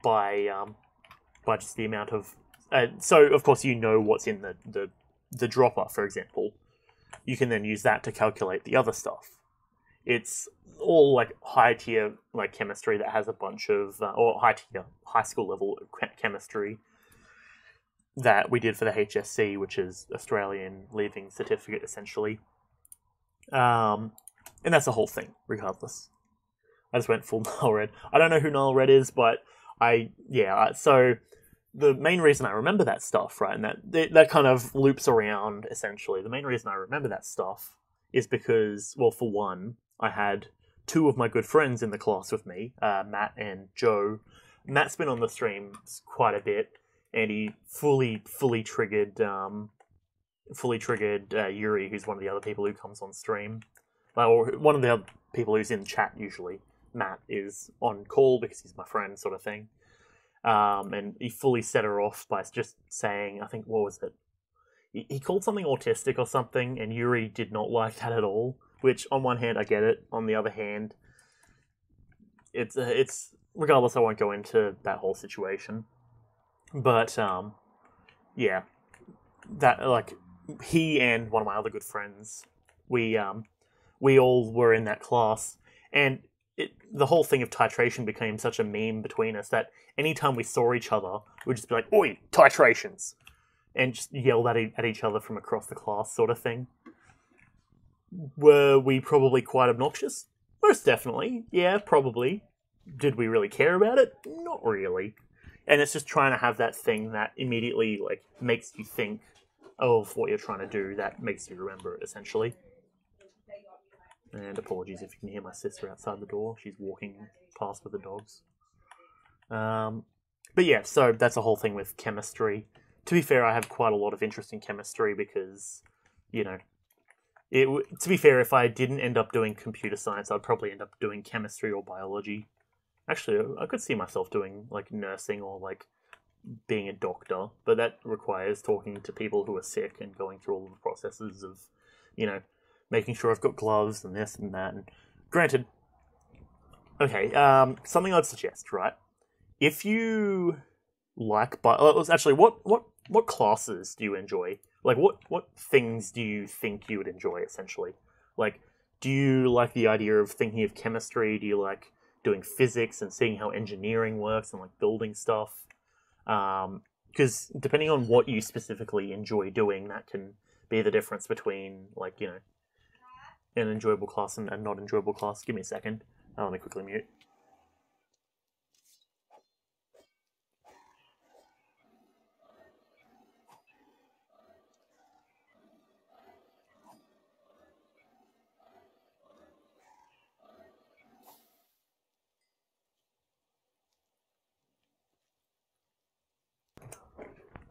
by just the amount of... so, of course, you know what's in the dropper, for example. You can then use that to calculate the other stuff. It's all like high-tier like chemistry that has a bunch of... or high-tier, high-school level chemistry that we did for the HSC, which is Australian Leaving Certificate, essentially. And that's the whole thing, regardless. I just went full Nile Red. I don't know who Nile Red is, but so the main reason I remember that stuff, right, and that kind of loops around, essentially. The main reason I remember that stuff is because, well, for one, I had two of my good friends in the class with me, Matt and Joe. Matt's been on the streams quite a bit, and he fully triggered Yuri, who's one of the other people who comes on stream, or one of the other people who's in chat usually. Matt is on call because he's my friend, sort of thing. And he fully set her off by just saying, I think, what was it? He called something autistic or something, and Yuri did not like that at all. Which, on one hand, I get it. On the other hand, it's regardless, I won't go into that whole situation. But yeah, that like he and one of my other good friends, we all were in that class, and the whole thing of titration became such a meme between us that anytime we saw each other, we'd just be like, "Oi, titrations!" and just yelled at each other from across the class, sort of thing. Were we probably quite obnoxious? Most definitely. Yeah, probably. Did we really care about it? Not really. And it's just trying to have that thing that immediately like makes you think of what you're trying to do, that makes you remember it, essentially. And apologies if you can hear my sister outside the door. She's walking past with the dogs. But yeah, so that's the whole thing with chemistry. To be fair, I have quite a lot of interest in chemistry because, you know, to be fair, if I didn't end up doing computer science, I'd probably end up doing chemistry or biology. Actually, I could see myself doing like nursing or like being a doctor, but that requires talking to people who are sick and going through all of the processes of, you know, making sure I've got gloves and this and that. And granted, okay, something I'd suggest, right? If you like, actually, what classes do you enjoy? Like, what things do you think you would enjoy, essentially? Like, do you like the idea of thinking of chemistry? Do you like doing physics and seeing how engineering works and like building stuff? Because depending on what you specifically enjoy doing, that can be the difference between, like, you know, an enjoyable class and a not enjoyable class. Give me a second. Let me quickly mute.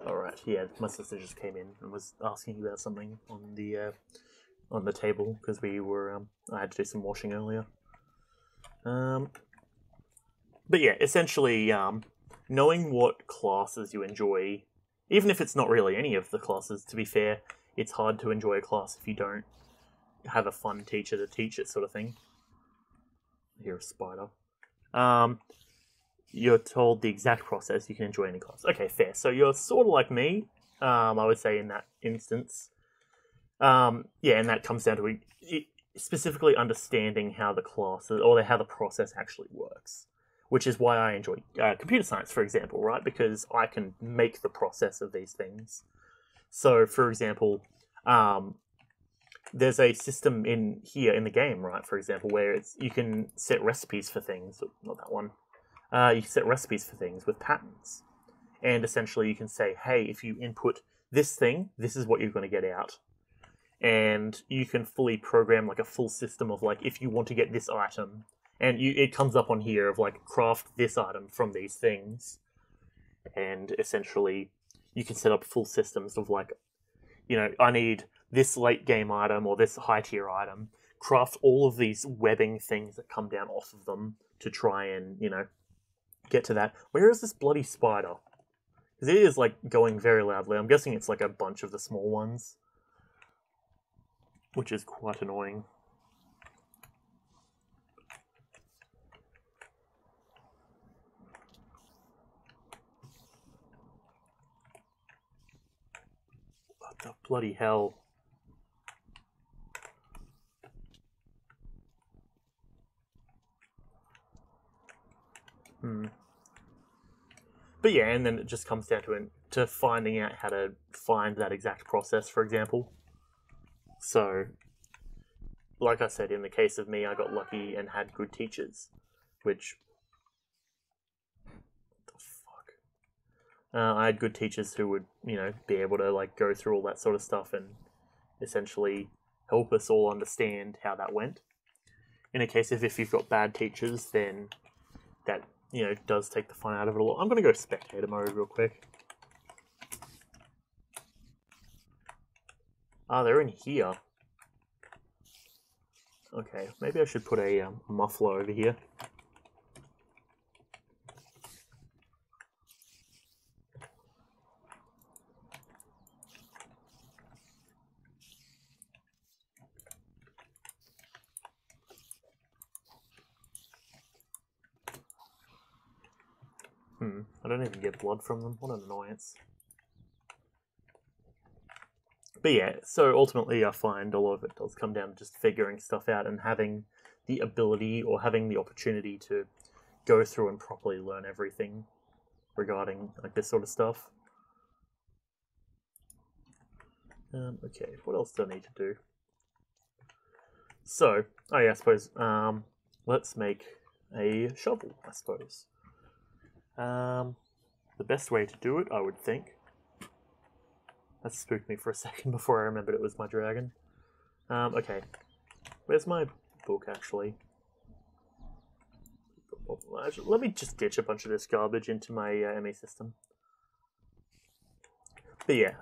Alright, yeah, my sister just came in and was asking about something on the table, because we were, I had to do some washing earlier. But yeah, essentially, knowing what classes you enjoy, even if it's not really any of the classes, to be fair, it's hard to enjoy a class if you don't have a fun teacher to teach it, sort of thing. I hear a spider. You're told the exact process, you can enjoy any class. Okay, fair. So you're sort of like me, I would say, in that instance. Yeah, and that comes down to specifically understanding how the classes, or how the process actually works. Which is why I enjoy computer science, for example, right? Because I can make the process of these things. So, for example, there's a system in here in the game, right? For example, where you can set recipes for things. Not that one. You can set recipes for things with patterns. And essentially you can say, hey, if you input this thing, this is what you're going to get out. And you can fully program like a full system of like, if you want to get this item, and it comes up on here of like, craft this item from these things. And essentially you can set up full systems of like, you know, I need this late game item or this high tier item, craft all of these webbing things that come down off of them to try and, you know, get to that. Where is this bloody spider? Because it is like going very loudly. I'm guessing it's like a bunch of the small ones, which is quite annoying. the bloody hell? But yeah, and then it just comes down to finding out how to find that exact process, for example. So, like I said, in the case of me, I got lucky and had good teachers, which... What the fuck? I had good teachers who would, be able to, like, go through all that sort of stuff and essentially help us all understand how that went. In a case of if you've got bad teachers, then that, does take the fun out of it a lot. I'm going to go spectator mode real quick. Ah, they're in here. Okay, maybe I should put a muffler over here. I don't even get blood from them. What an annoyance. But yeah, so ultimately I find a lot of it does come down to just figuring stuff out and having the ability or having the opportunity to go through and properly learn everything regarding like this sort of stuff. Okay, what else do I need to do? So, I suppose, let's make a shovel, I suppose. The best way to do it, I would think. That spooked me for a second before I remembered it was my dragon. Okay. Where's my book, actually? Let me just ditch a bunch of this garbage into my ME system. But yeah,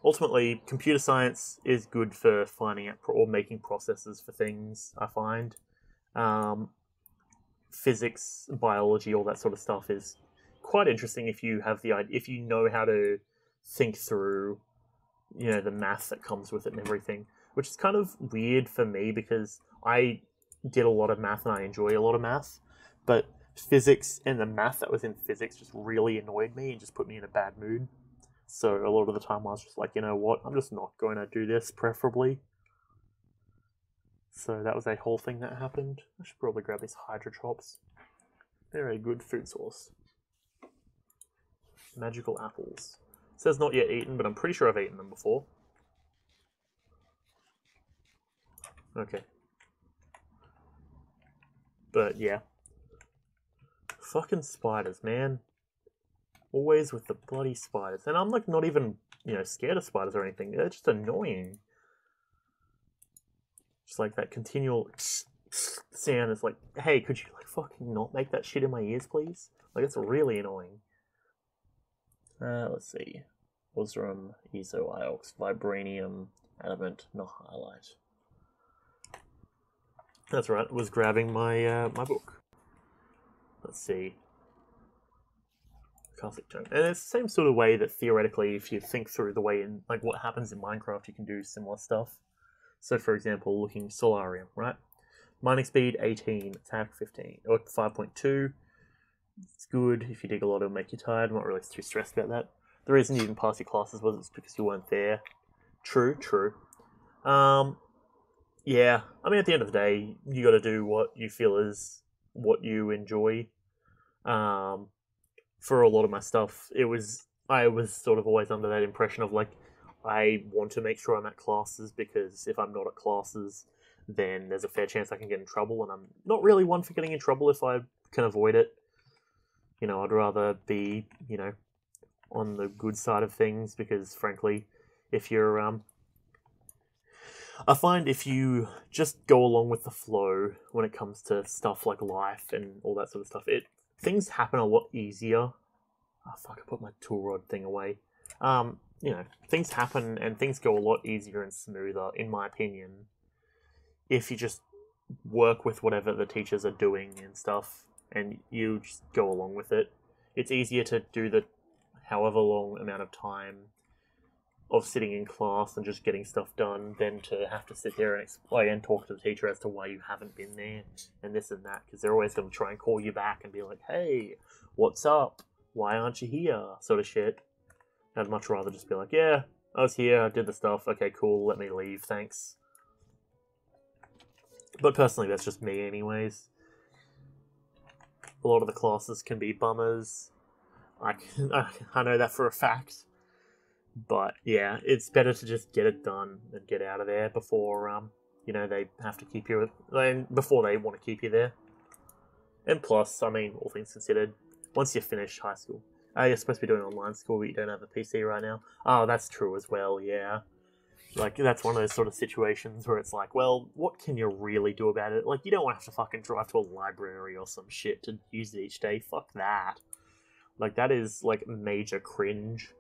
ultimately, computer science is good for finding out or making processes for things, I find. Physics, biology, all that sort of stuff is quite interesting if you have if you know how to think through, the math that comes with it and everything, which is kind of weird for me because I did a lot of math and I enjoy a lot of math, but physics and the math that was in physics just really annoyed me and just put me in a bad mood. So a lot of the time I was just like, you know what, I'm just not going to do this, preferably. So that was a whole thing that happened. I should probably grab these hydrotrops. They're a good food source. Magical apples. It says not yet eaten, but I'm pretty sure I've eaten them before. Okay. But yeah. Fucking spiders, man. Always with the bloody spiders. And I'm like not even, scared of spiders or anything. They're just annoying. Just like that continual sound is like, hey, could you like fucking not make that shit in my ears, please? Like, it's really annoying. Let's see. Osram, Ezo, Iox, Vibranium, Adamant, no highlight. That's right, was grabbing my my book. Let's see. Caustic Tongue. And it's the same sort of way that theoretically, if you think through the way in like what happens in Minecraft, you can do similar stuff. So for example, looking Solarium, right? Mining speed 18, attack 15, or 5.2. It's good. If you dig a lot, it'll make you tired. I'm not really too stressed about that. The reason you didn't pass your classes was because you weren't there. True. Yeah. I mean, at the end of the day, you got to do what you feel is what you enjoy. For a lot of my stuff, I was sort of always under that impression of like, I want to make sure I'm at classes because if I'm not at classes, then there's a fair chance I can get in trouble, and I'm not really one for getting in trouble if I can avoid it. I'd rather be, on the good side of things because, frankly, if you're, I find if you just go along with the flow when it comes to stuff like life and all that sort of stuff, things happen a lot easier. Oh, fuck, I put my tool rod thing away. Things happen and things go a lot easier and smoother, in my opinion, if you just work with whatever the teachers are doing and stuff, and you just go along with it. It's easier to do the however long amount of time of sitting in class and just getting stuff done than to have to sit there and explain and talk to the teacher as to why you haven't been there and this and that, because they're always going to try and call you back and be like, hey, what's up? Why aren't you here? Sort of shit. I'd much rather just be like, yeah, I was here, I did the stuff, okay, cool, let me leave, thanks. But personally, that's just me anyways. A lot of the classes can be bummers. I know that for a fact. But yeah, it's better to just get it done and get out of there before, you know, they have to keep you, before they want to keep you there. And plus, I mean, all things considered, once you finish high school, you're supposed to be doing online school, but you don't have a PC right now. Oh, that's true as well, yeah. Like, that's one of those sort of situations where it's like, well, what can you really do about it? Like, you don't want to have to fucking drive to a library or some shit to use it each day. Fuck that. Like, that is, like, major cringe.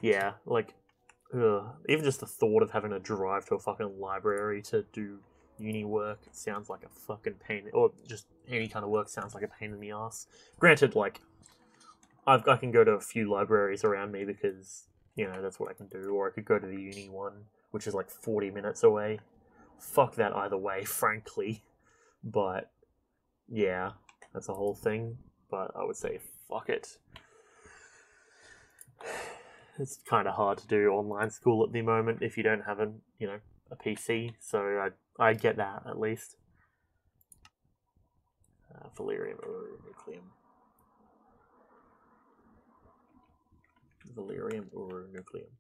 Yeah, like, even just the thought of having to drive to a fucking library to do uni work sounds like a fucking pain, or just any kind of work sounds like a pain in the ass. Granted, like, I can go to a few libraries around me because, you know, that's what I can do, or I could go to the uni one, which is like 40 minutes away. Fuck that either way, frankly. But, yeah, that's a whole thing. But I would say, fuck it. It's kind of hard to do online school at the moment if you don't have a PC. So I get that at least. Valerium or nucleum. Valerium or nucleum.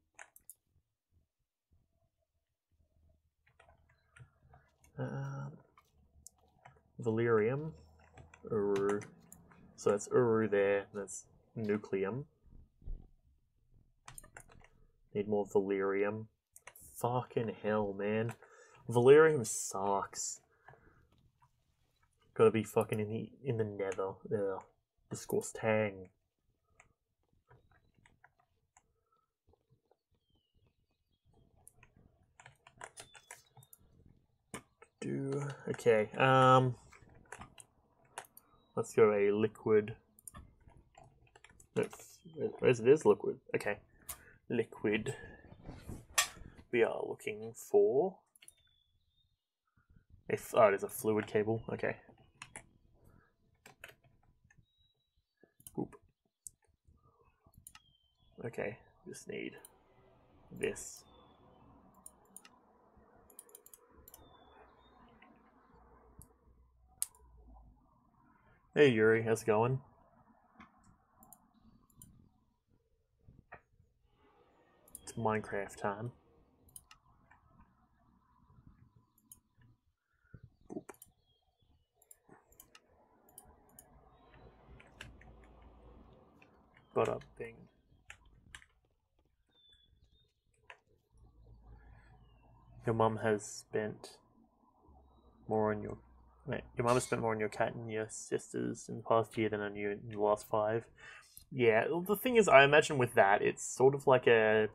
Valerium. Uru. So that's Uru there. That's nucleum. Need more Valerium. Fucking hell, man. Valerium sucks. Gotta be fucking in the nether. Ugh. Discourse tang. Okay, let's go a liquid. Where's it is liquid? Okay. Liquid. We are looking for it is a fluid cable. Okay. Oop. Okay, just need this. Hey Yuri, how's it going? It's Minecraft time. Boop. But up thing. Your mum has spent more on your mum has spent more on your cat and your sisters in the past year than on you in the last 5. Yeah, the thing is, I imagine with that, it's sort of like a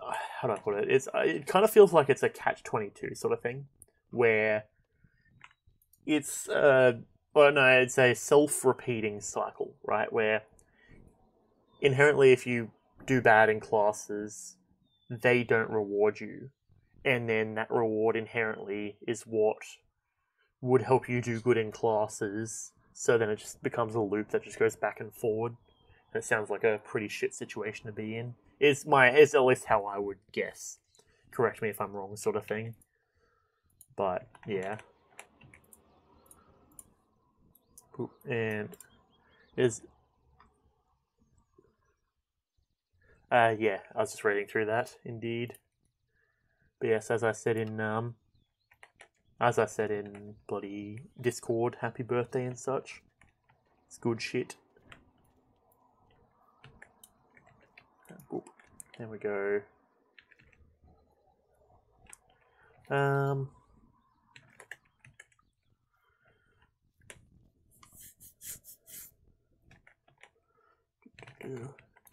how do I put it? It kind of feels like it's a catch-22 sort of thing, where it's it's a self-repeating cycle, right? Where inherently, if you do bad in classes, they don't reward you, and then that reward inherently is what would help you do good in classes. So then it just becomes a loop that just goes back and forward. And it sounds like a pretty shit situation to be in. Is at least how I would guess. Correct me if I'm wrong, sort of thing. But yeah. And is yeah, I was just reading through that, indeed. But yes, as I said in bloody Discord, happy birthday and such. It's good shit. Boop. There we go.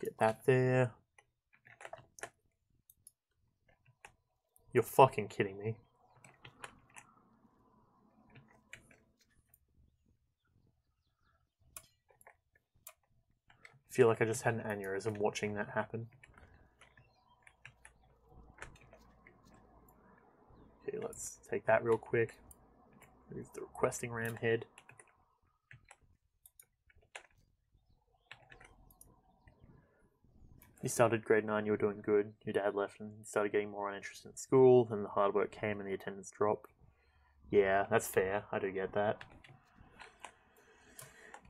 Get that there. You're fucking kidding me. I feel like I just had an aneurysm watching that happen. Okay, let's take that real quick. Move the requesting ram head. you started grade 9, you were doing good, your dad left and you started getting more uninterested in school, then the hard work came and the attendance dropped. Yeah, that's fair, I do get that.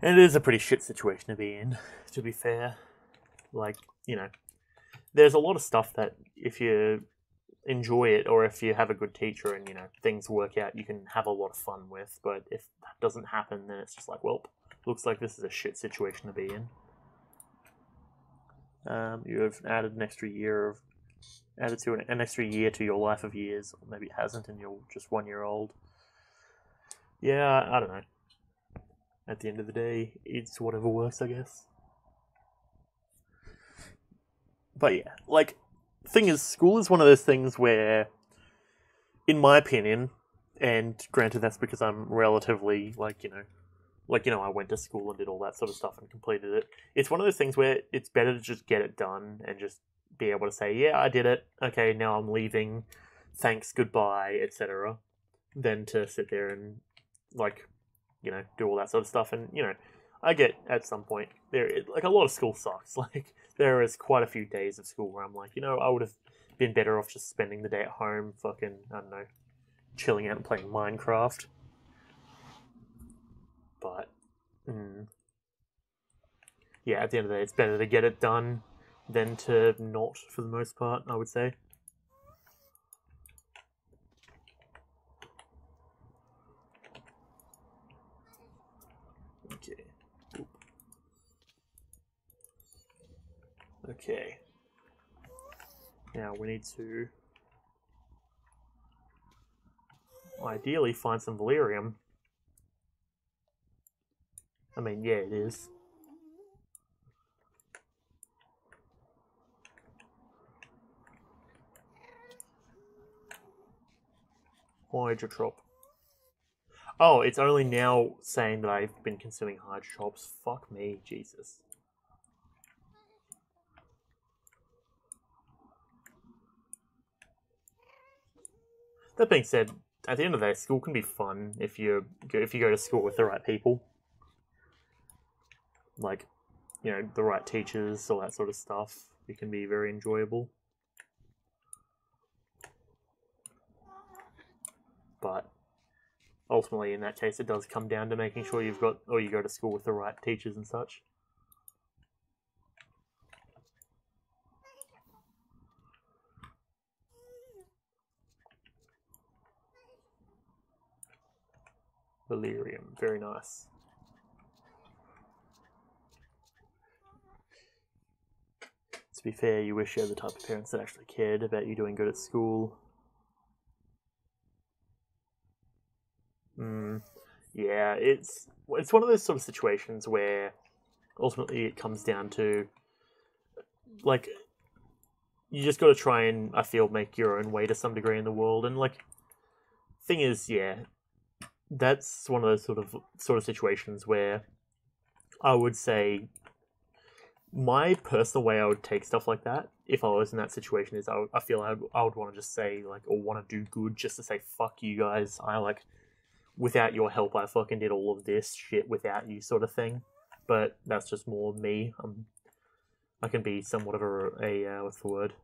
And it is a pretty shit situation to be in, to be fair. Like, you know, there's a lot of stuff that if you enjoy it or if you have a good teacher and, you know, things work out, you can have a lot of fun with, but if that doesn't happen, then it's just like, well, looks like this is a shit situation to be in. You have added an extra year to your life of years, or maybe it hasn't and you're just 1 year old. Yeah, I don't know. At the end of the day, it's whatever works, I guess. But yeah, like, thing is, school is one of those things where, in my opinion, and granted that's because I'm relatively, I went to school and did all that sort of stuff and completed it. It's one of those things where it's better to just get it done and just be able to say, yeah, I did it. Okay, now I'm leaving. Thanks, goodbye, etc. Than to sit there and, do all that sort of stuff. And, I get at some point, a lot of school sucks. Like, there is quite a few days of school where I'm like, I would have been better off just spending the day at home, I don't know, chilling out and playing Minecraft. But, yeah, at the end of the day, it's better to get it done than to not, for the most part, I would say. Okay. Oop. Okay. Now we need to ideally find some Valerium. I mean, yeah, it is. Hydrotrop. Oh, it's only now saying that I've been consuming hydrotrops. Fuck me, Jesus. That being said, at the end of the day, school can be fun if you go to school with the right people. Like, the right teachers, all that sort of stuff. It can be very enjoyable. But ultimately, in that case, it does come down to making sure you go to school with the right teachers and such. Valerium, very nice. To be fair, you wish you had the type of parents that actually cared about you doing good at school. Yeah, it's one of those sort of situations where ultimately it comes down to, like, you just got to try and, I feel, make your own way to some degree in the world. And, thing is, yeah, that's one of those sort of situations where I would say my personal way I would take stuff like that, if I was in that situation, is I feel I would want to just say, or want to do good, just to say, fuck you guys, without your help, I fucking did all of this shit without you, sort of thing. But that's just more me. I can be somewhat of a what's the word?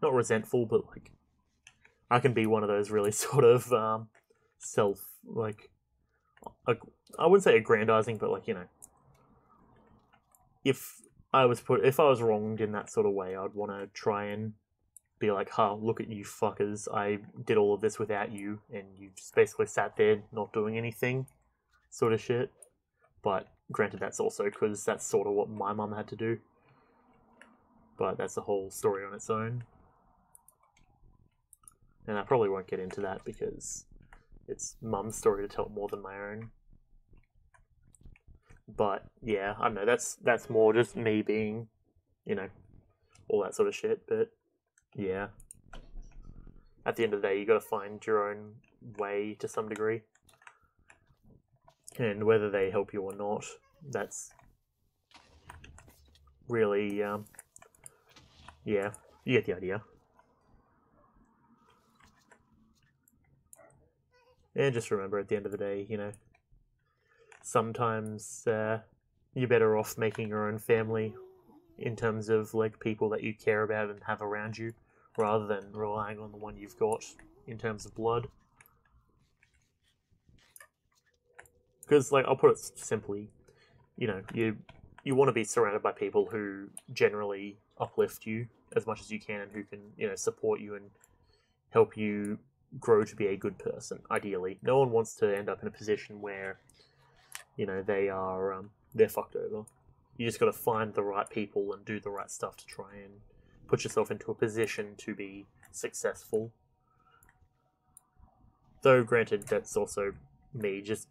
Not resentful, but I can be one of those really sort of self I wouldn't say aggrandizing, but if I was wronged in that sort of way, I'd want to try and be like, look at you fuckers, I did all of this without you, and you just basically sat there not doing anything, sort of shit. But granted, that's also because that's sort of what my mum had to do. But that's a whole story on its own. And I probably won't get into that because it's mum's story to tell more than my own. But yeah, I don't know, that's more just me being, all that sort of shit, but yeah. At the end of the day, you got to find your own way to some degree. And whether they help you or not, that's really, yeah, you get the idea. And just remember, at the end of the day, sometimes you're better off making your own family in terms of like people that you care about and have around you, rather than relying on the one you've got in terms of blood. Because, like, I'll put it simply, you know, you want to be surrounded by people who generally uplift you as much as you can, and who can, you know, support you and help you grow to be a good person. Ideally, no one wants to end up in a position where, you know, they're fucked over. You just got to find the right people and do the right stuff to try and put yourself into a position to be successful. Though, granted, that's also me just...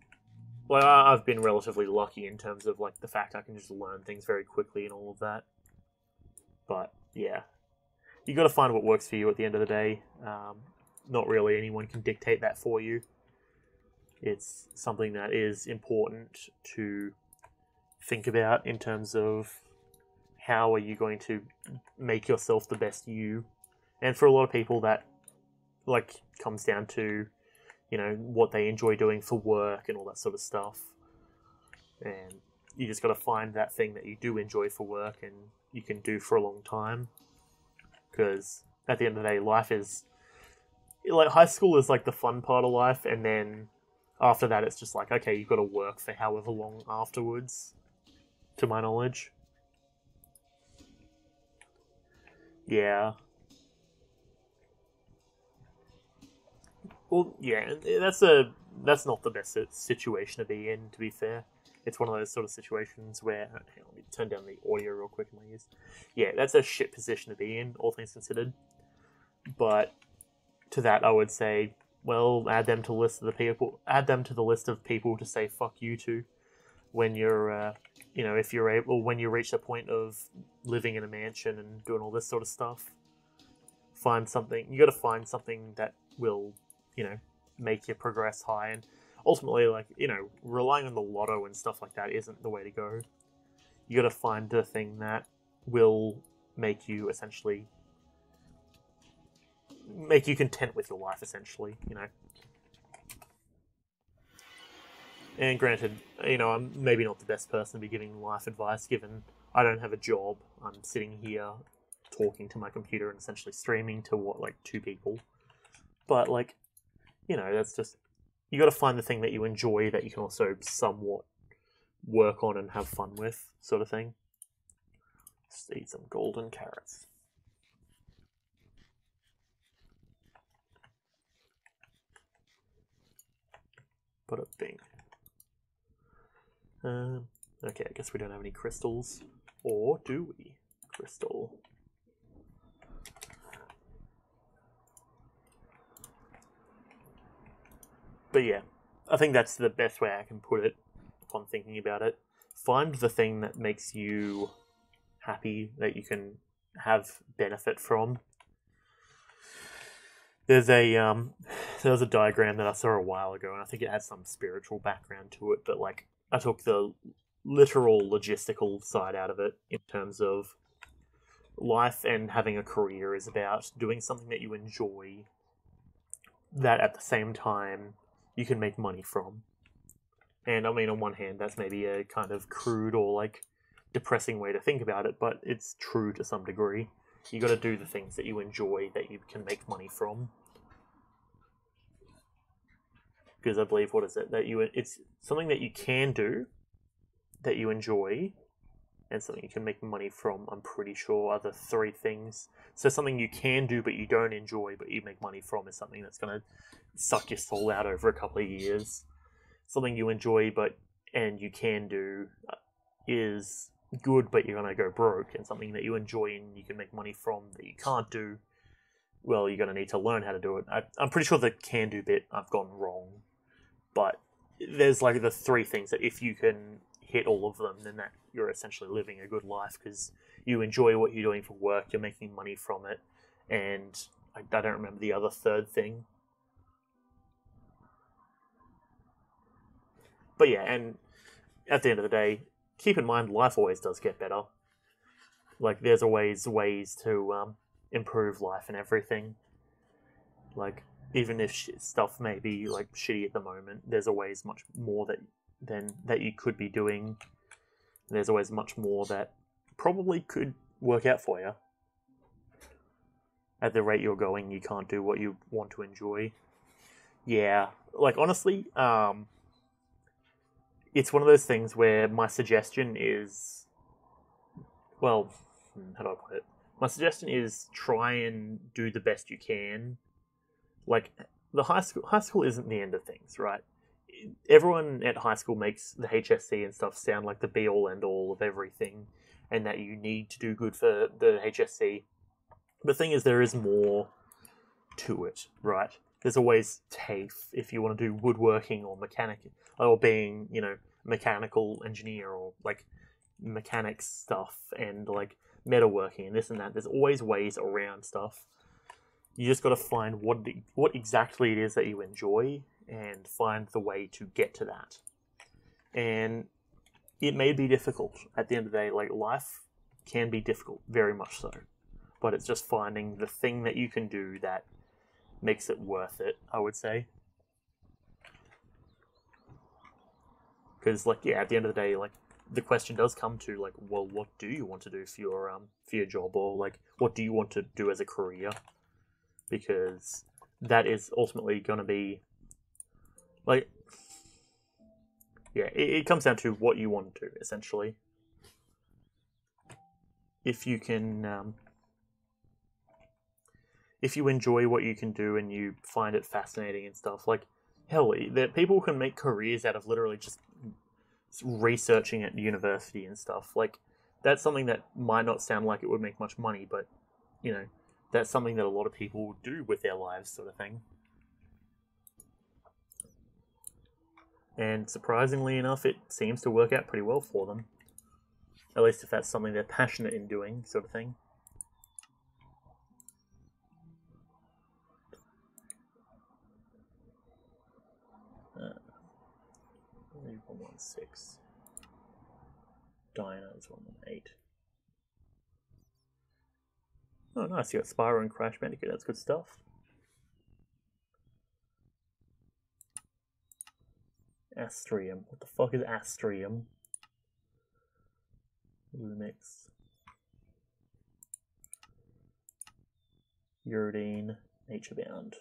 Well, I've been relatively lucky in terms of, like, the fact I can just learn things very quickly and all of that. But, yeah. You got to find what works for you at the end of the day. Not really anyone can dictate that for you. It's something that is important to think about in terms of how are you going to make yourself the best you. And for a lot of people, that, like, comes down to, you know, what they enjoy doing for work and all that sort of stuff. And you just got to find that thing that you do enjoy for work and you can do for a long time. Because at the end of the day, life is... Like, high school is, like, the fun part of life, and then after that it's just like, okay, you've got to work for however long afterwards, to my knowledge. Yeah. Well, yeah, that's not the best situation to be in, to be fair. It's one of those sort of situations where... Hang on, let me turn down the audio real quick in my ears. Yeah, that's a shit position to be in, all things considered. But to that, I would say, well, add them to the list of people to say fuck you to when you're, you know, if you're able, when you reach the point of living in a mansion and doing all this sort of stuff. You got to find something that will, you know, make you progress high. And ultimately, like, you know, relying on the lotto and stuff like that isn't the way to go. You got to find the thing that will make you essentially... make you content with your life, essentially, you know. And granted, you know, I'm maybe not the best person to be giving life advice, given I don't have a job. I'm sitting here talking to my computer and essentially streaming to, like 2 people. But, like, you know, that's just... You got to find the thing that you enjoy that you can also somewhat work on and have fun with, sort of thing. Let's eat some golden carrots. Bada bing. Okay, I guess we don't have any crystals. Or do we? Crystal. But yeah, I think that's the best way I can put it upon thinking about it. Find the thing that makes you happy, that you can have benefit from. There's a diagram that I saw a while ago, and I think it has some spiritual background to it, but, like, I took the literal logistical side out of it in terms of life and having a career is about doing something that you enjoy, that at the same time you can make money from. And I mean, on one hand, that's maybe a kind of crude or, like, depressing way to think about it, but it's true to some degree. You got to do the things that you enjoy that you can make money from. Because I believe, what is it? It's something that you can do, that you enjoy, and something you can make money from, I'm pretty sure, are the 3 things. So something you can do but you don't enjoy but you make money from is something that's going to suck your soul out over a couple of years. Something you enjoy and you can do is good but you're going to go broke. And something that you enjoy and you can make money from that you can't do, well, you're going to need to learn how to do it. I'm pretty sure the can do bit I've gone wrong. But there's, like, the 3 things that if you can hit all of them, then that you're essentially living a good life, because you enjoy what you're doing for work, you're making money from it, and I don't remember the other 3rd thing. But yeah, and at the end of the day, keep in mind, life always does get better. Like, there's always ways to improve life and everything. Like, even if stuff may be, like, shitty at the moment, there's always much more that you could be doing. There's always much more that probably could work out for you. At the rate you're going, you can't do what you want to enjoy. Yeah, like honestly, it's one of those things where my suggestion is, well, how do I put it? My suggestion is try and do the best you can. Like, the high school isn't the end of things, right? Everyone at high school makes the HSC and stuff sound like the be-all, end-all of everything, and that you need to do good for the HSC. The thing is, there is more to it, right? There's always TAFE if you want to do woodworking or mechanic, or being, mechanical engineer, or like mechanics stuff, and like metalworking and this and that. There's always ways around stuff. You just got to find what exactly it is that you enjoy and find the way to get to that. And it may be difficult at the end of the day. Like, life can be difficult, very much so. But it's just finding the thing that you can do that makes it worth it, I would say. Because, like, yeah, at the end of the day, like, the question does come to, like, well, what do you want to do for your job, or like, what do you want to do as a career? Because that is ultimately going to be, like, yeah, it comes down to what you want to do, essentially. If you can, if you enjoy what you can do and you find it fascinating and stuff, like, hell, that people can make careers out of literally just researching at university and stuff. Like, that's something that might not sound like it would make much money, but, that's something that a lot of people do with their lives, sort of thing. And surprisingly enough, it seems to work out pretty well for them. At least if that's something they're passionate in doing, sort of thing. Uh, 116. Diner is 118. Oh, nice. You got Spyro and Crash Bandicoot. That's good stuff. Astrium. What the fuck is Astrium? Lumix. Uridine. Naturebound.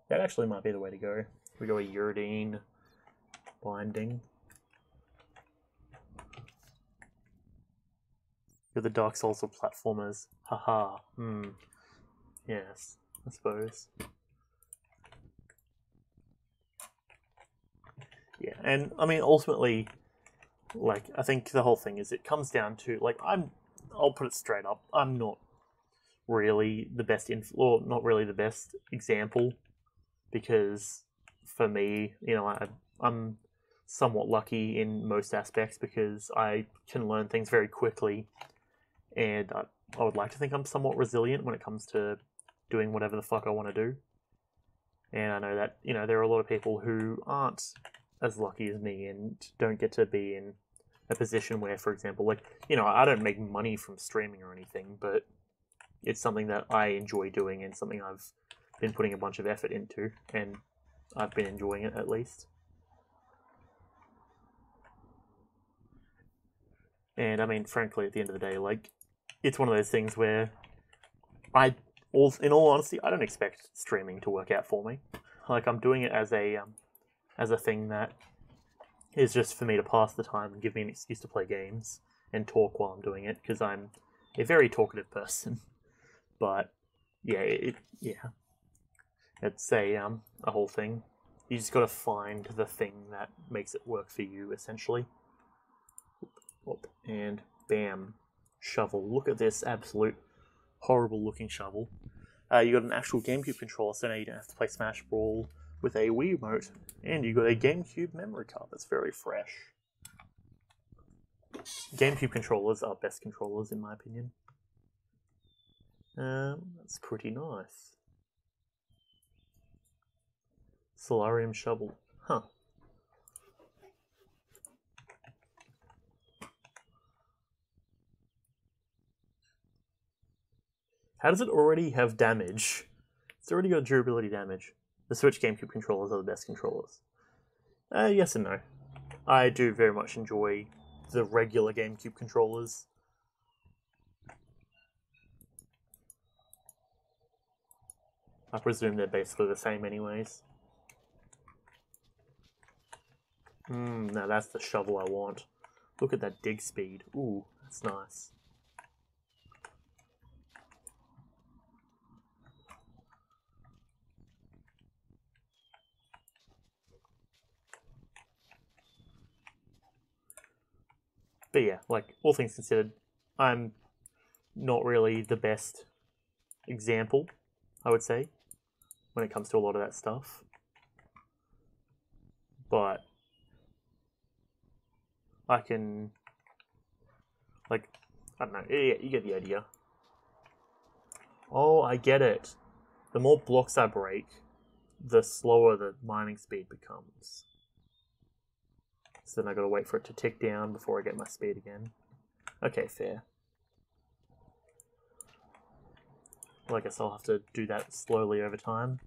That actually might be the way to go. We go a Uridine. Binding. You're the Dark Souls of platformers. Haha. Yes, I suppose. Yeah, and I mean, ultimately, like, I think the whole thing is it comes down to, like, I'll put it straight up, I'm not really the best or not really the best example, because for me, I'm somewhat lucky in most aspects because I can learn things very quickly, and I would like to think I'm somewhat resilient when it comes to doing whatever the fuck I want to do. And I know that, there are a lot of people who aren't as lucky as me and don't get to be in a position where, for example, like, I don't make money from streaming or anything, but it's something that I enjoy doing and something I've been putting a bunch of effort into, and I've been enjoying it, at least. And I mean, frankly, at the end of the day, like, it's one of those things where in all honesty, I don't expect streaming to work out for me. Like, I'm doing it as a thing that is just for me to pass the time and give me an excuse to play games and talk while I'm doing it, because I'm a very talkative person. But yeah, it's a whole thing. You just got to find the thing that makes it work for you, essentially. And bam, shovel. Look at this absolute horrible looking shovel. You got an actual GameCube controller, so now you don't have to play Smash Brawl with a Wii remote, and you got a GameCube memory card that's very fresh. GameCube controllers are best controllers, in my opinion. That's pretty nice. Solarium shovel. Huh. How does it already have damage? It's already got durability damage. The Switch GameCube controllers are the best controllers. Yes and no. I do very much enjoy the regular GameCube controllers. I presume they're basically the same anyways. Now that's the shovel I want. Look at that dig speed. Ooh, that's nice. But yeah, like, all things considered, I'm not really the best example, I would say, when it comes to a lot of that stuff. But I can, like, I don't know, yeah, you get the idea. Oh, I get it. The more blocks I break, the slower the mining speed becomes. So then I gotta wait for it to tick down before I get my speed again. Okay, fair. Well, I guess I'll have to do that slowly over time.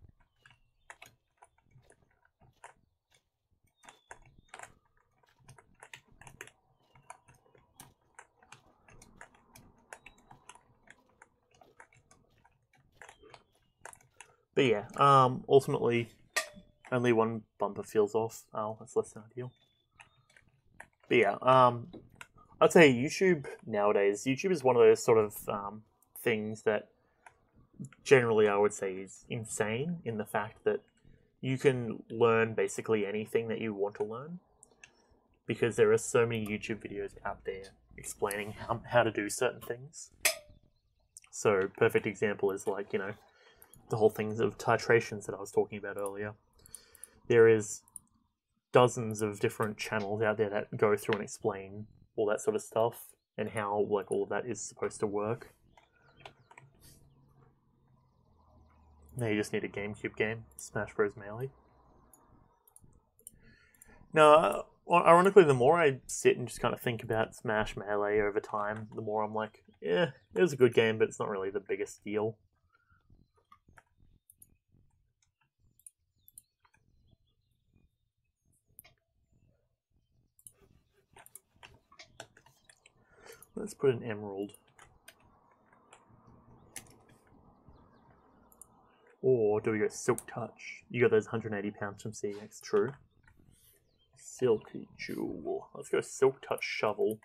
But yeah, ultimately, only one bumper feels off. Oh, that's less than ideal. But yeah, I'd say YouTube nowadays, YouTube is one of those sort of things that generally I would say is insane in the fact that you can learn basically anything that you want to learn because there are so many YouTube videos out there explaining how to do certain things. So, perfect example is like, you know, the whole things of titrations that I was talking about earlier. There is dozens of different channels out there that go through and explain all that sort of stuff and how like all of that is supposed to work. Now you just need a GameCube game, Smash Bros. Melee. Now, ironically, the more I sit and just kind of think about Smash Melee over time, the more I'm like, yeah, it was a good game, but it's not really the biggest deal. Let's put an emerald. Or do we go Silk Touch? You got those 180 pounds from CX, true. Silky Jewel. Let's go Silk Touch Shovel.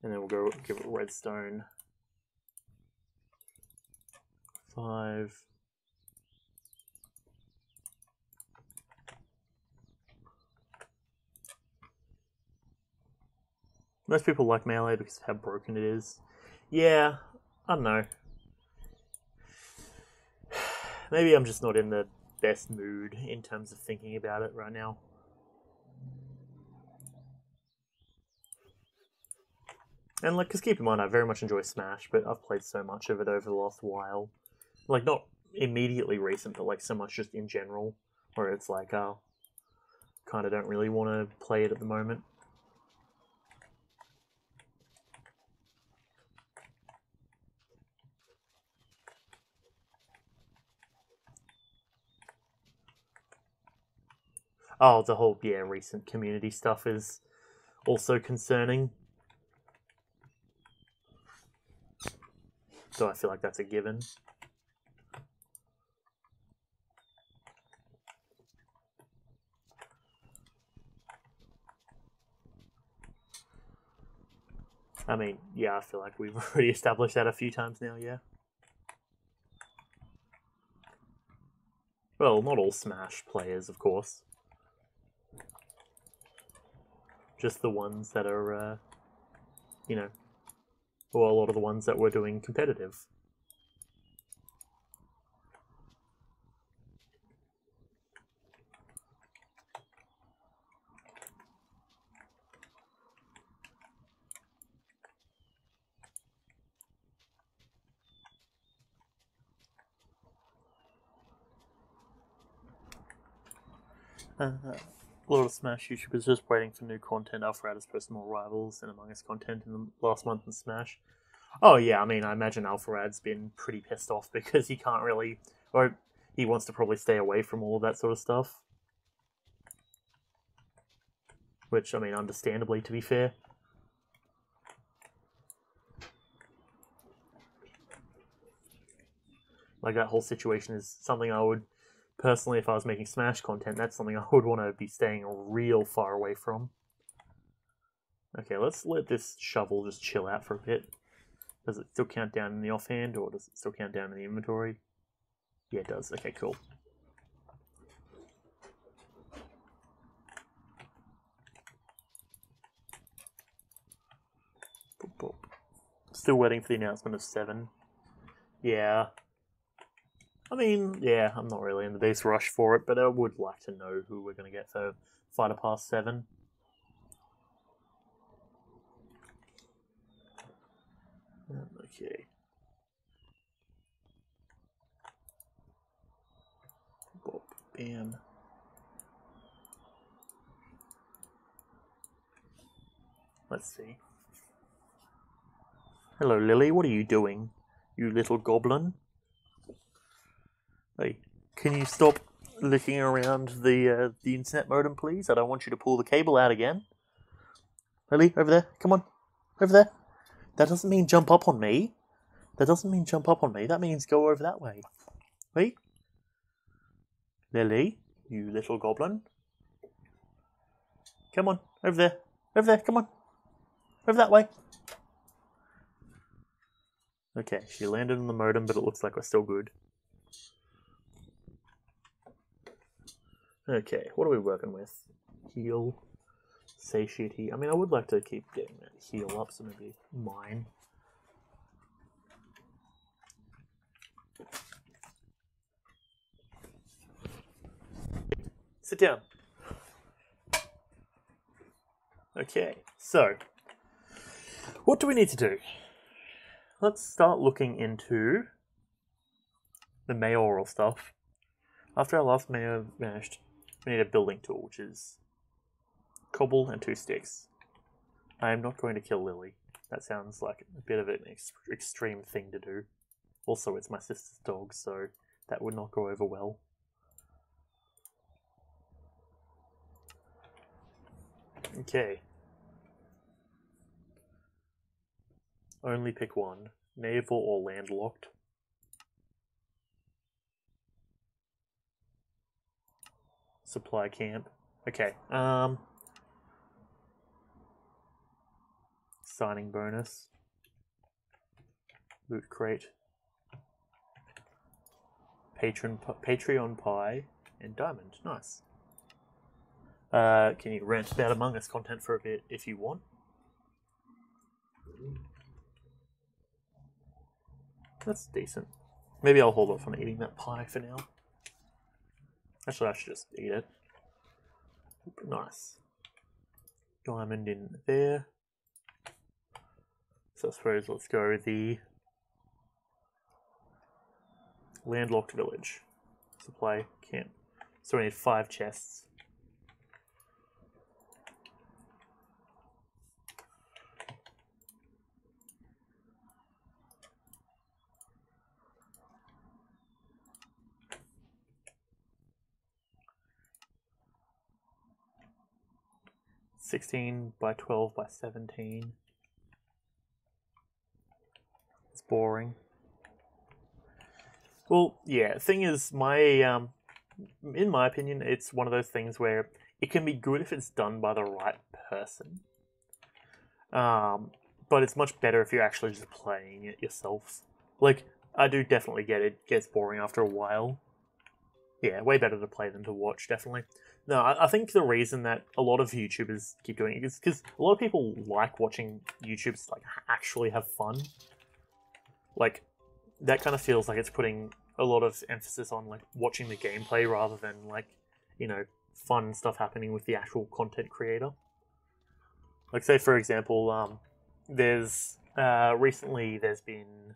And then we'll go give it Redstone. 5. Most people like Melee because of how broken it is. Yeah, I don't know. Maybe I'm just not in the best mood in terms of thinking about it right now. And like, because keep in mind, I very much enjoy Smash, but I've played so much of it over the last while. Like, not immediately recent, but like so much just in general, where it's like, oh, kind of don't really want to play it at the moment. Oh, the whole, yeah, recent community stuff is also concerning. So I feel like that's a given. I mean, yeah, I feel like we've already established that a few times now, yeah. Well, not all Smash players, of course. Just the ones that are, you know, or a lot of the ones that were doing competitive. A lot of Smash YouTubers just waiting for new content. Alpharad has posted more Rivals and Among Us content in the last month in Smash. Oh yeah, I mean, I imagine Alpharad's been pretty pissed off because he can't really, or he wants to probably stay away from all of that sort of stuff. Which, I mean, understandably, to be fair. Like, that whole situation is something I would, personally, if I was making Smash content, that's something I would want to be staying real far away from. Okay, let's let this shovel just chill out for a bit. Does it still count down in the offhand, or does it still count down in the inventory? Yeah, it does. Okay, cool. Boop, boop. Still waiting for the announcement of 7. Yeah. I mean, yeah, I'm not really in the biggest rush for it, but I would like to know who we're going to get for Fighter Pass 7. Okay. Boop, bam. Let's see. Hello, Lily. What are you doing? You little goblin? Hey, can you stop licking around the internet modem, please? I don't want you to pull the cable out again. Lily, over there. Come on. Over there. That doesn't mean jump up on me. That doesn't mean jump up on me. That means go over that way. Wait. Lily, you little goblin. Come on. Over there. Over there. Come on. Over that way. Okay, she landed on the modem, but it looks like we're still good. Okay, what are we working with? Heal. Satiety. I mean, I would like to keep getting that heal up, so maybe mine. Sit down. Okay, so what do we need to do? Let's start looking into the mayoral stuff. After our last mayor vanished, we need a building tool, which is cobble and 2 sticks. I am not going to kill Lily. That sounds like a bit of an extreme thing to do. Also, it's my sister's dog, so that would not go over well. Okay. Only pick one. Naval or landlocked. Supply camp. Okay. Signing bonus. Loot crate. Patreon pie and diamond. Nice. Can you rant about Among Us content for a bit if you want? That's decent. Maybe I'll hold off on eating that pie for now. Actually, I should just eat it. Nice. Diamond in there. So I suppose let's go the landlocked village. Supply camp. So we need 5 chests. $16 by 12 by 17. It's boring. Well, yeah. Thing is, in my opinion, it's one of those things where it can be good if it's done by the right person. But it's much better if you're actually just playing it yourself. Like, I do definitely get it gets boring after a while. Yeah, way better to play than to watch, definitely. No, I think the reason that a lot of YouTubers keep doing it is because a lot of people like watching YouTubers like actually have fun. Like, that kind of feels like it's putting a lot of emphasis on like watching the gameplay rather than like, you know, fun stuff happening with the actual content creator. Like, say for example, recently there's been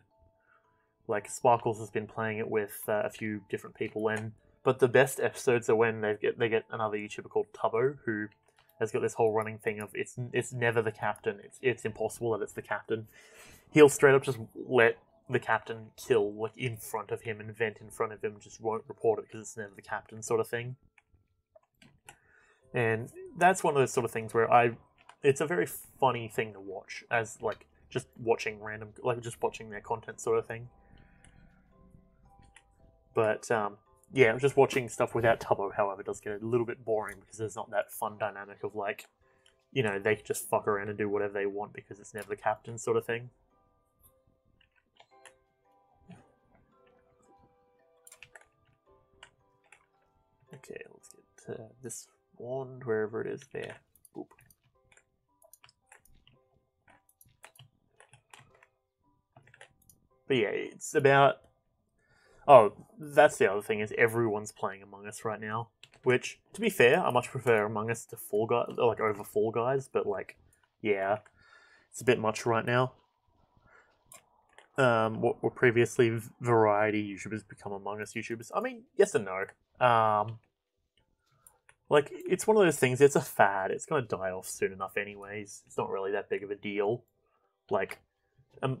like Sparkles has been playing it with a few different people, but the best episodes are when they get another YouTuber called Tubbo, who has got this whole running thing of it's never the captain. It's impossible that it's the captain. He'll straight up just let the captain kill like in front of him and vent in front of him, just won't report it because it's never the captain sort of thing. And that's one of those sort of things where it's a very funny thing to watch, as like just watching just watching their content sort of thing. But yeah, just watching stuff without Tubbo, however, does get a little bit boring because there's not that fun dynamic of like, you know, they can just fuck around and do whatever they want because it's never the captain sort of thing. Okay, let's get this wand wherever it is there. Boop. But yeah, it's about... Oh, that's the other thing, is everyone's playing Among Us right now. Which, to be fair, I much prefer Among Us to Fall Guys, like over Fall Guys, but like, yeah, it's a bit much right now. What were previously variety YouTubers become Among Us YouTubers? I mean, yes and no. Like, it's one of those things, it's a fad, it's gonna die off soon enough anyways. It's not really that big of a deal. Like,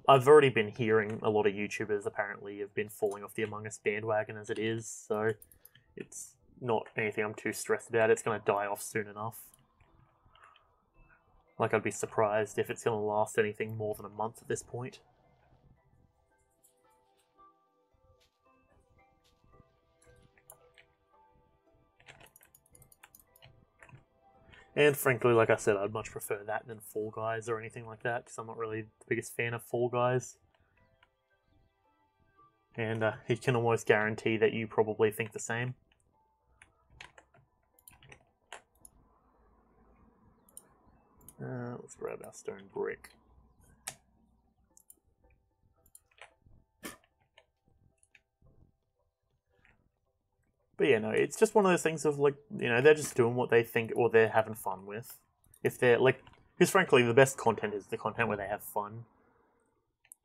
I've already been hearing a lot of YouTubers apparently have been falling off the Among Us bandwagon as it is, so it's not anything I'm too stressed about. It's going to die off soon enough. Like, I'd be surprised if it's going to last anything more than a month at this point. And frankly, like I said, I'd much prefer that than Fall Guys or anything like that, because I'm not really the biggest fan of Fall Guys. And he can almost guarantee that you probably think the same. Let's grab our stone brick. But yeah, no, it's just one of those things of like, you know, they're just doing what they think or they're having fun with. If they're like, because frankly, the best content is the content where they have fun.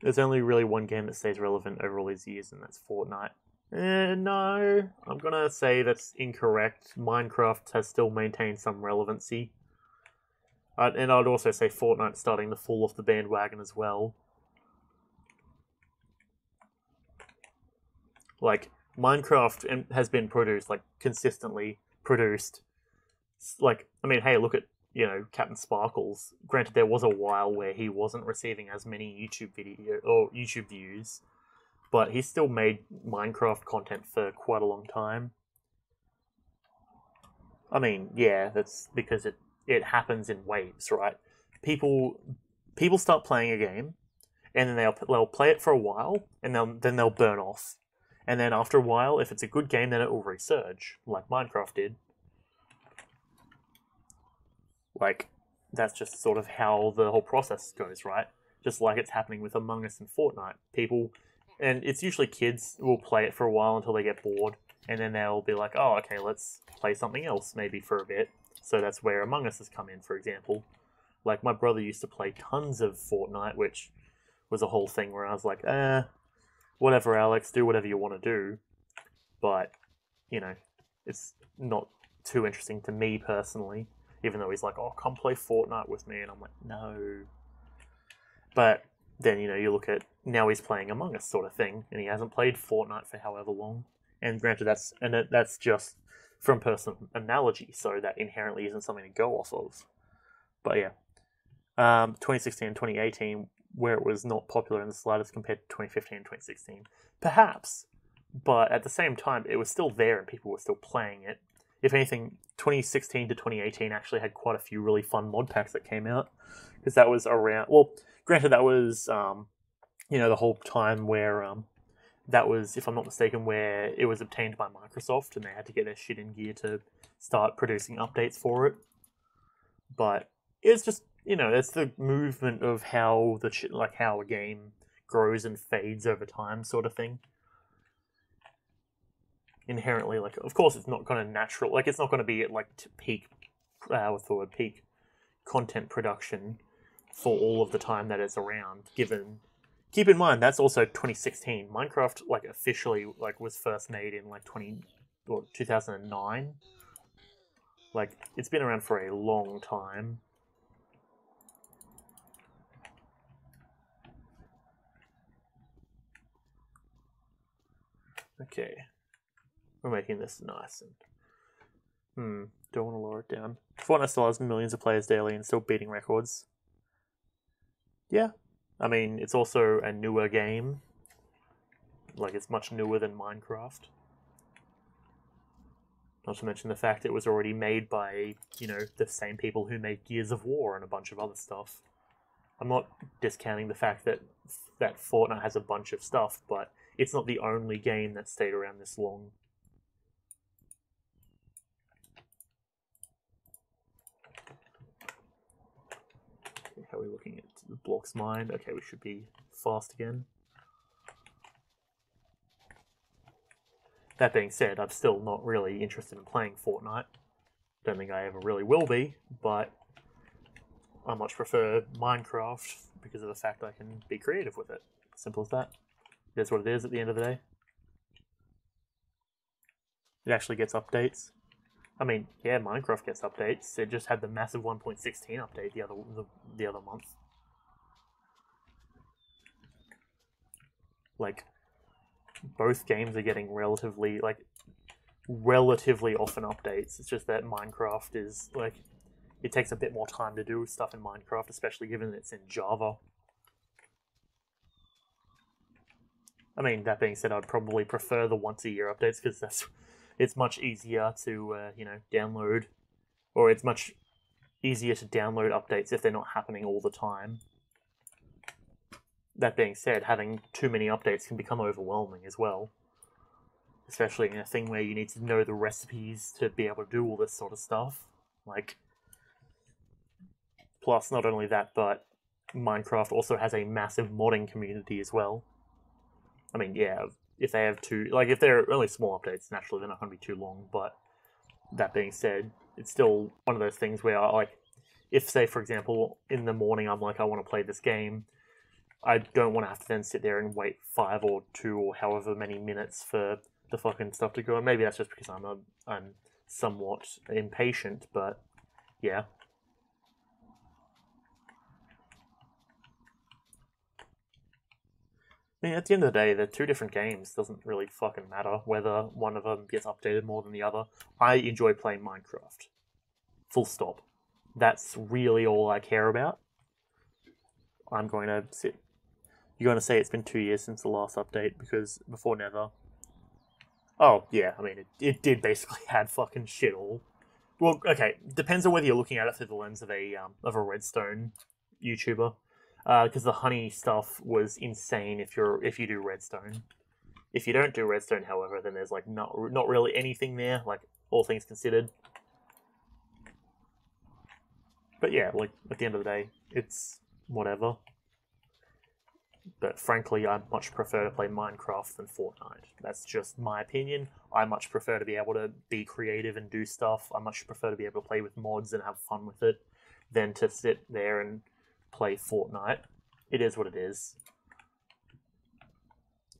There's only really one game that stays relevant over all these years, and that's Fortnite. No, I'm gonna say that's incorrect. Minecraft has still maintained some relevancy. And I'd also say Fortnite's starting to fall off the bandwagon as well. Like, Minecraft has been produced, like, consistently produced. Like, I mean, hey, look at, you know, Captain Sparkles. Granted, there was a while where he wasn't receiving as many YouTube views, but he still made Minecraft content for quite a long time. I mean, yeah, that's because it happens in waves, right? People start playing a game, and then they'll play it for a while, and then they'll burn off. And then after a while, if it's a good game, then it will resurge, like Minecraft did. Like, that's just sort of how the whole process goes, right? Just like it's happening with Among Us and Fortnite. People, and it's usually kids, will play it for a while until they get bored, and then they'll be like, oh, okay, let's play something else maybe for a bit. So that's where Among Us has come in, for example. Like, my brother used to play tons of Fortnite, which was a whole thing where I was like, whatever, Alex, do whatever you want to do. But, you know, it's not too interesting to me personally, even though he's like, oh, come play Fortnite with me. And I'm like, no. But then, you know, you look at, now he's playing Among Us sort of thing, and he hasn't played Fortnite for however long. And granted, that's just from personal analogy, so that inherently isn't something to go off of. But yeah, 2016 and 2018, where it was not popular in the slightest compared to 2015 and 2016. Perhaps, but at the same time, it was still there and people were still playing it. If anything, 2016 to 2018 actually had quite a few really fun mod packs that came out, because that was around, well, granted that was, you know, the whole time where, that was, if I'm not mistaken, where it was obtained by Microsoft and they had to get their shit in gear to start producing updates for it. But it's just, you know, it's the movement of how how a game grows and fades over time, sort of thing. Inherently, like, of course, it's not going to it's not going to be at like peak, what's the word, peak content production for all of the time that it's around. Given, keep in mind that's also 2016. Minecraft like officially like was first made in like 2009. Like, it's been around for a long time. Okay. We're making this nice and... Don't want to lower it down. Fortnite still has millions of players daily and still beating records. Yeah. I mean, it's also a newer game. Like, it's much newer than Minecraft. Not to mention the fact it was already made by, you know, the same people who made Gears of War and a bunch of other stuff. I'm not discounting the fact that Fortnite has a bunch of stuff, but it's not the only game that stayed around this long. Okay, how are we looking at the blocks mined? Okay, we should be fast again. That being said, I'm still not really interested in playing Fortnite. Don't think I ever really will be, but I much prefer Minecraft because of the fact I can be creative with it. Simple as that. That's what it is at the end of the day. It actually gets updates. I mean, yeah, Minecraft gets updates. It just had the massive 1.16 update the other month. Like, both games are getting relatively often updates. It's just that Minecraft is like, it takes a bit more time to do stuff in Minecraft, especially given that it's in Java. I mean, that being said, I'd probably prefer the once-a-year updates because it's much easier to download, or it's much easier to download updates if they're not happening all the time. That being said, having too many updates can become overwhelming as well. Especially in a thing where you need to know the recipes to be able to do all this sort of stuff. Like, plus, not only that, but Minecraft also has a massive modding community as well. I mean, yeah, if they have if they're only small updates, naturally they're not going to be too long, but that being said, it's still one of those things where, if, say, for example, in the morning I'm like, I want to play this game, I don't want to have to then sit there and wait 5 or 2 or however many minutes for the fucking stuff to go. And maybe that's just because I'm somewhat impatient, but yeah. I mean, at the end of the day, they're two different games. Doesn't really fucking matter whether one of them gets updated more than the other. I enjoy playing Minecraft. Full stop. That's really all I care about. I'm going to sit. You're going to say it's been 2 years since the last update because before Nether. Oh, yeah, I mean, it did basically had fucking shit all. Well, okay, depends on whether you're looking at it through the lens of a redstone YouTuber. Because the honey stuff was insane if you do redstone. If you don't do redstone, however, then there's not really anything there, all things considered. But yeah, at the end of the day, it's whatever. But frankly, I much prefer to play Minecraft than Fortnite. That's just my opinion. I much prefer to be able to be creative and do stuff. I much prefer to be able to play with mods and have fun with it than to sit there and play Fortnite. It is what it is.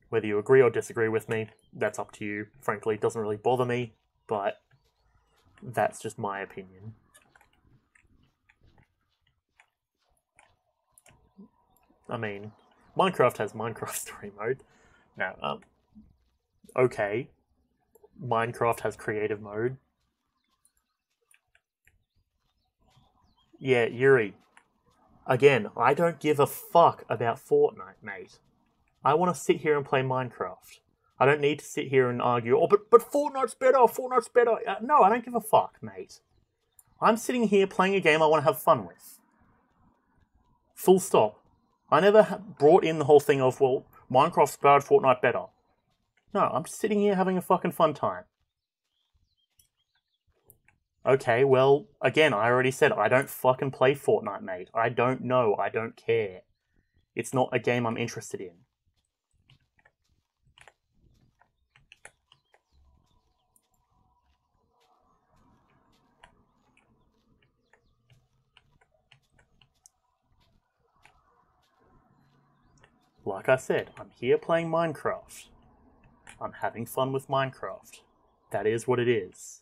Whether you agree or disagree with me, that's up to you. Frankly, it doesn't really bother me, but that's just my opinion. I mean, Minecraft has Minecraft story mode. Now, okay. Minecraft has creative mode. Yeah, Yuri. Again, I don't give a fuck about Fortnite, mate. I want to sit here and play Minecraft. I don't need to sit here and argue, oh, but Fortnite's better, Fortnite's better. No, I don't give a fuck, mate. I'm sitting here playing a game I want to have fun with. Full stop. I never brought in the whole thing of, well, Minecraft's bad, Fortnite better. No, I'm just sitting here having a fucking fun time. Okay, well, again, I already said I don't fucking play Fortnite, mate. I don't know. I don't care. It's not a game I'm interested in. Like I said, I'm here playing Minecraft. I'm having fun with Minecraft. That is what it is.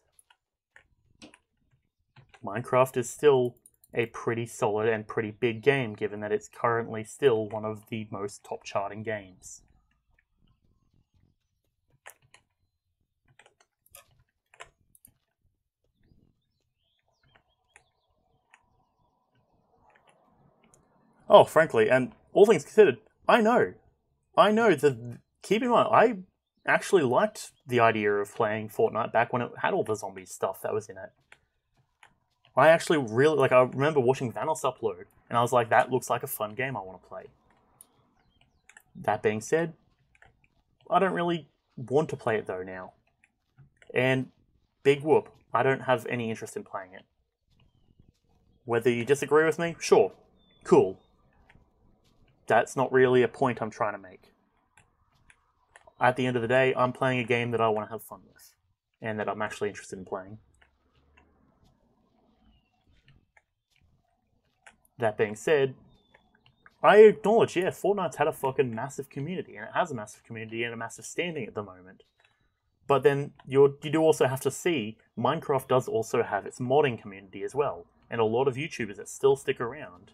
Minecraft is still a pretty solid and pretty big game, given that it's currently still one of the most top charting games. Oh, frankly, and all things considered, I know that. Keep in mind, I actually liked the idea of playing Fortnite back when it had all the zombie stuff that was in it. I actually really like. I remember watching Vanos upload, and I was like, "That looks like a fun game I want to play." That being said, I don't really want to play it though now, and big whoop, I don't have any interest in playing it. Whether you disagree with me, sure, cool. That's not really a point I'm trying to make. At the end of the day, I'm playing a game that I want to have fun with, and that I'm actually interested in playing. That being said, I acknowledge, yeah, Fortnite's had a fucking massive community, and it has a massive community and a massive standing at the moment. But then you do also have to see Minecraft does also have its modding community as well, and a lot of YouTubers that still stick around.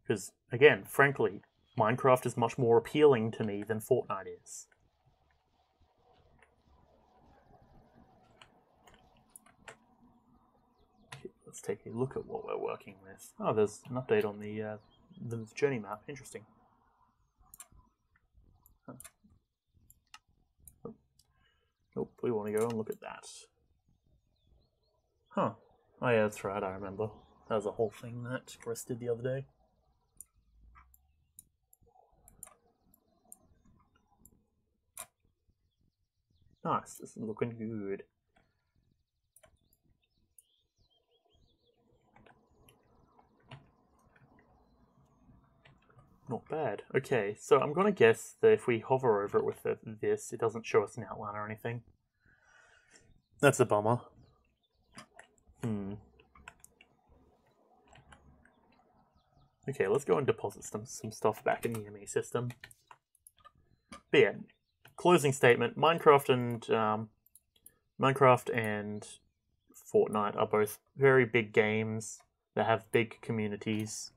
Because, again, frankly, Minecraft is much more appealing to me than Fortnite is. Let's take a look at what we're working with. Oh, there's an update on the journey map. Interesting. Huh. Nope, we want to go and look at that. Huh. Oh yeah, that's right, I remember. That was a whole thing that Chris did the other day. Nice, this is looking good. Not bad. Okay, so I'm going to guess that if we hover over it with this, it doesn't show us an outline or anything. That's a bummer. Okay, let's go and deposit some stuff back in the ME system. But yeah, closing statement: Minecraft and Fortnite are both very big games. They have big communities.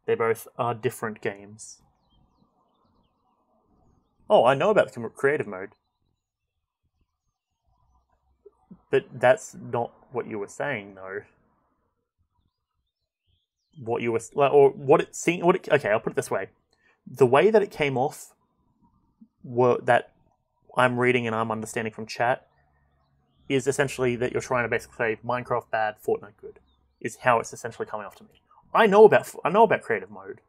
They both are different games. Oh, I know about the creative mode. But that's not what you were saying, though. What you were, or what it seemed. Okay, I'll put it this way: the way that it came off, that I'm reading and I'm understanding from chat, is essentially that you're trying to basically say Minecraft bad, Fortnite good. Is how it's essentially coming off to me. I know about creative mode.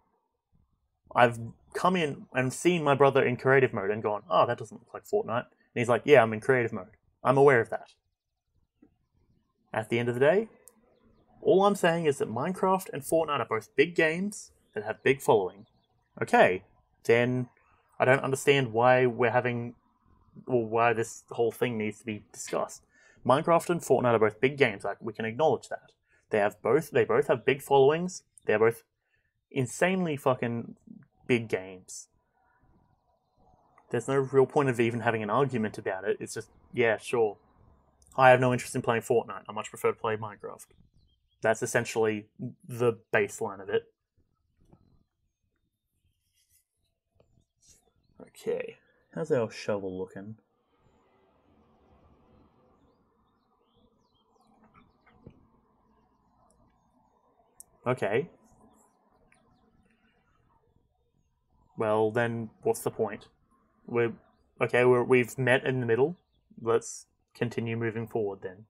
I've come in and seen my brother in creative mode and gone, oh, that doesn't look like Fortnite. And he's like, yeah, I'm in creative mode. I'm aware of that. At the end of the day, all I'm saying is that Minecraft and Fortnite are both big games that have big following. Okay, then I don't understand why we're having, or why this whole thing needs to be discussed. Minecraft and Fortnite are both big games. Like, we can acknowledge that. They both have big followings. They're both insanely fucking big games. There's no real point of even having an argument about it. It's just, yeah, sure. I have no interest in playing Fortnite. I much prefer to play Minecraft. That's essentially the baseline of it. Okay, how's our shovel looking? Okay. Well, then what's the point? We've met in the middle. Let's continue moving forward then.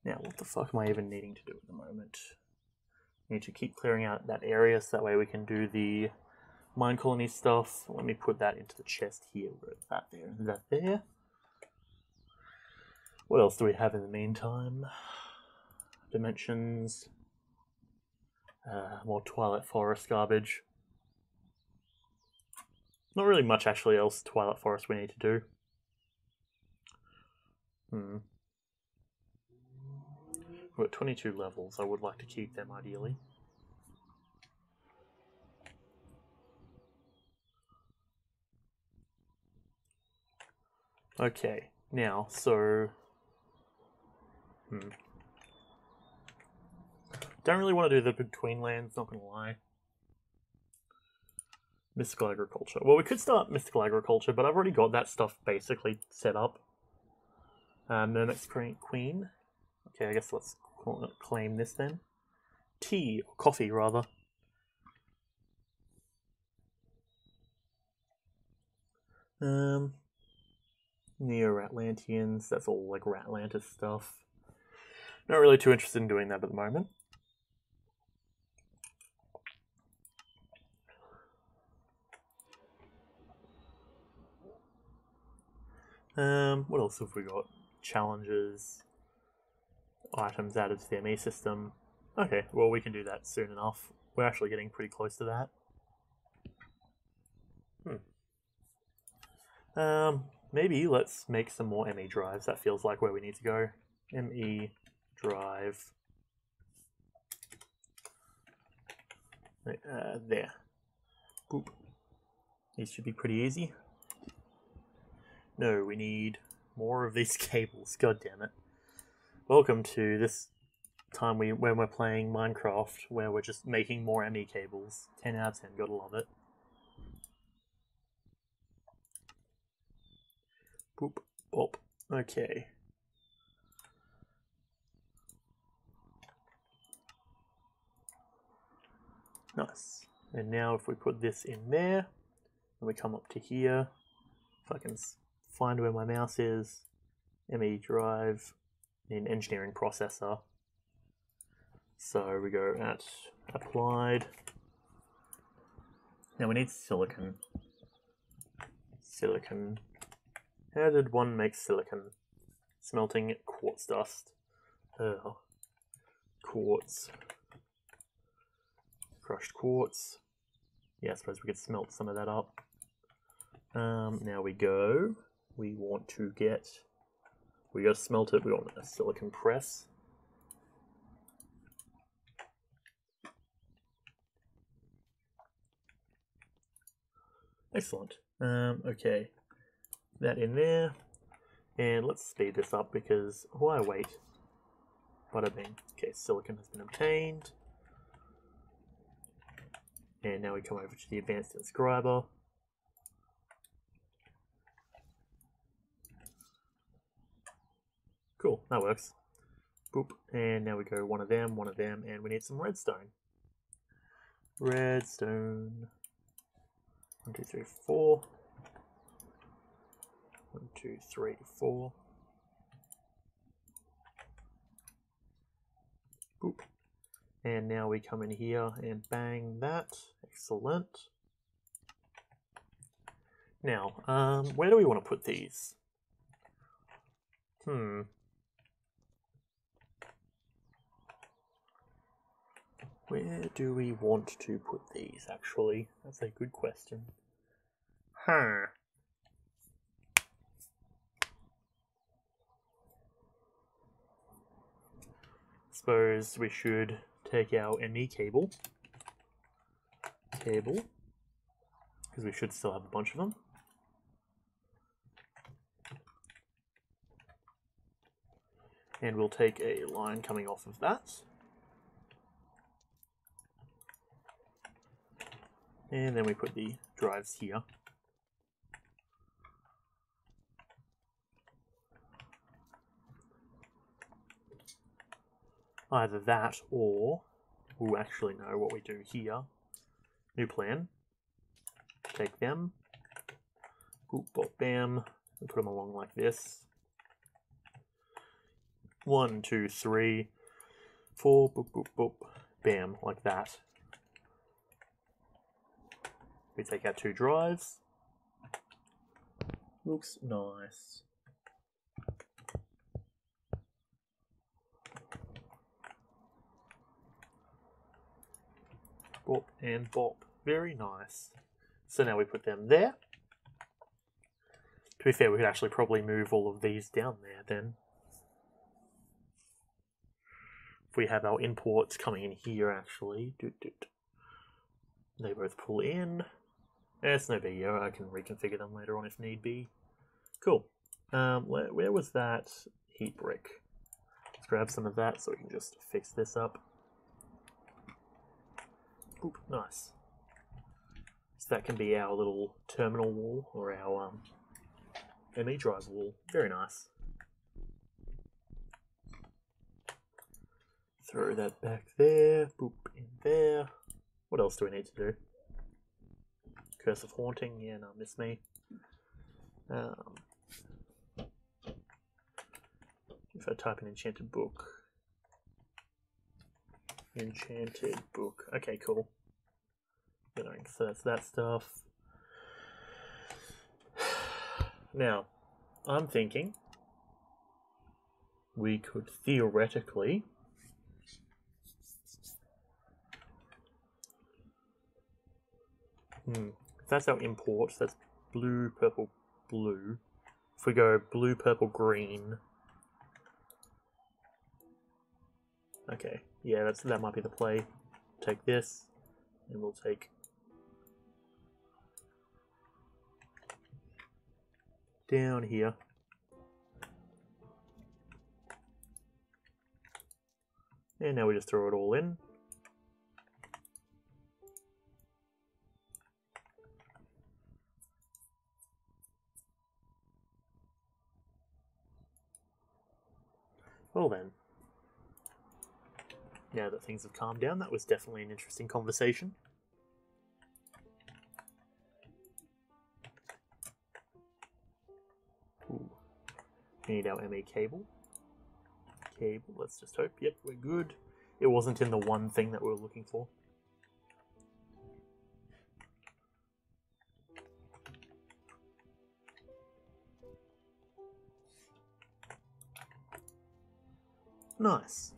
Now, what the fuck am I even needing to do at the moment? I need to keep clearing out that area so that way we can do the mine colony stuff. Let me put that into the chest here. That there, that there. What else do we have in the meantime? Dimensions. More Twilight Forest garbage. Not really much actually else Twilight Forest we need to do. We're at 22 levels. I would like to keep them ideally. Okay, now, so... Don't really want to do the between lands, not gonna lie. Mythical agriculture. Well, we could start mythical agriculture, but I've already got that stuff basically set up. Mermic's Queen. Okay, I guess let's claim this then. Tea, or coffee rather. Neo-Ratlanteans, that's all like Ratlantis stuff. Not really too interested in doing that at the moment. What else have we got? Challenges, items added to the ME system. Okay, well we can do that soon enough. We're actually getting pretty close to that. Maybe let's make some more ME drives. That feels like where we need to go. ME drive. There. Boop. These should be pretty easy. No, we need more of these cables. God damn it. Welcome to this time when we're playing Minecraft, where we're just making more ME cables. 10 out of 10, gotta love it. Boop, bop. Okay. Nice. And now if we put this in there, and we come up to here, if I can find where my mouse is, ME drive, in engineering processor. So we go at applied. Now we need silicon. Silicon. How did one make silicon? Smelting quartz dust. Oh. Quartz. Crushed quartz. Yeah, I suppose we could smelt some of that up. Now we go. We want to get... We gotta smelt it. We want a silicon press. Excellent. Okay. That in there. And let's speed this up because why wait? Bada bing. Okay, silicon has been obtained. And now we come over to the advanced inscriber. Cool, that works. Boop. And now we go one of them, and we need some redstone. Redstone. 1, 2, 3, 4. 1, 2, 3, 4. Boop. And now we come in here and bang that. Excellent. Now, where do we want to put these? Where do we want to put these, actually? That's a good question. Suppose we should take our ME cable, because we should still have a bunch of them. And we'll take a line coming off of that. And then we put the drives here. Either that or, we'll actually know what we do here. New plan. Take them. Boop, bop, bam. And put them along like this. 1, 2, 3, 4, boop, boop, boop, bam, like that. We take our 2 drives. Looks nice. Bop and bop. Very nice. So now we put them there. To be fair, we could actually probably move all of these down there then. If we have our imports coming in here, actually. They both pull in. It's no big deal. I can reconfigure them later on if need be. Cool. Where was that heat brick? Let's grab some of that so we can just fix this up. Boop. Nice. So that can be our little terminal wall or our ME drive wall. Very nice. Throw that back there. Boop, in there. What else do we need to do? Curse of Haunting. Yeah, no, miss me. If I type in Enchanted Book. Enchanted Book. Okay, cool. So that's that stuff. Now, I'm thinking we could theoretically if that's our import, that's blue, purple, blue. If we go blue, purple, green. Okay, yeah, that might be the play. Take this, and we'll take down here. And now we just throw it all in. Well then, now that things have calmed down, that was definitely an interesting conversation. Ooh. We need our ME cable. Let's just hope. Yep, we're good. It wasn't in the one thing that we were looking for. Nice.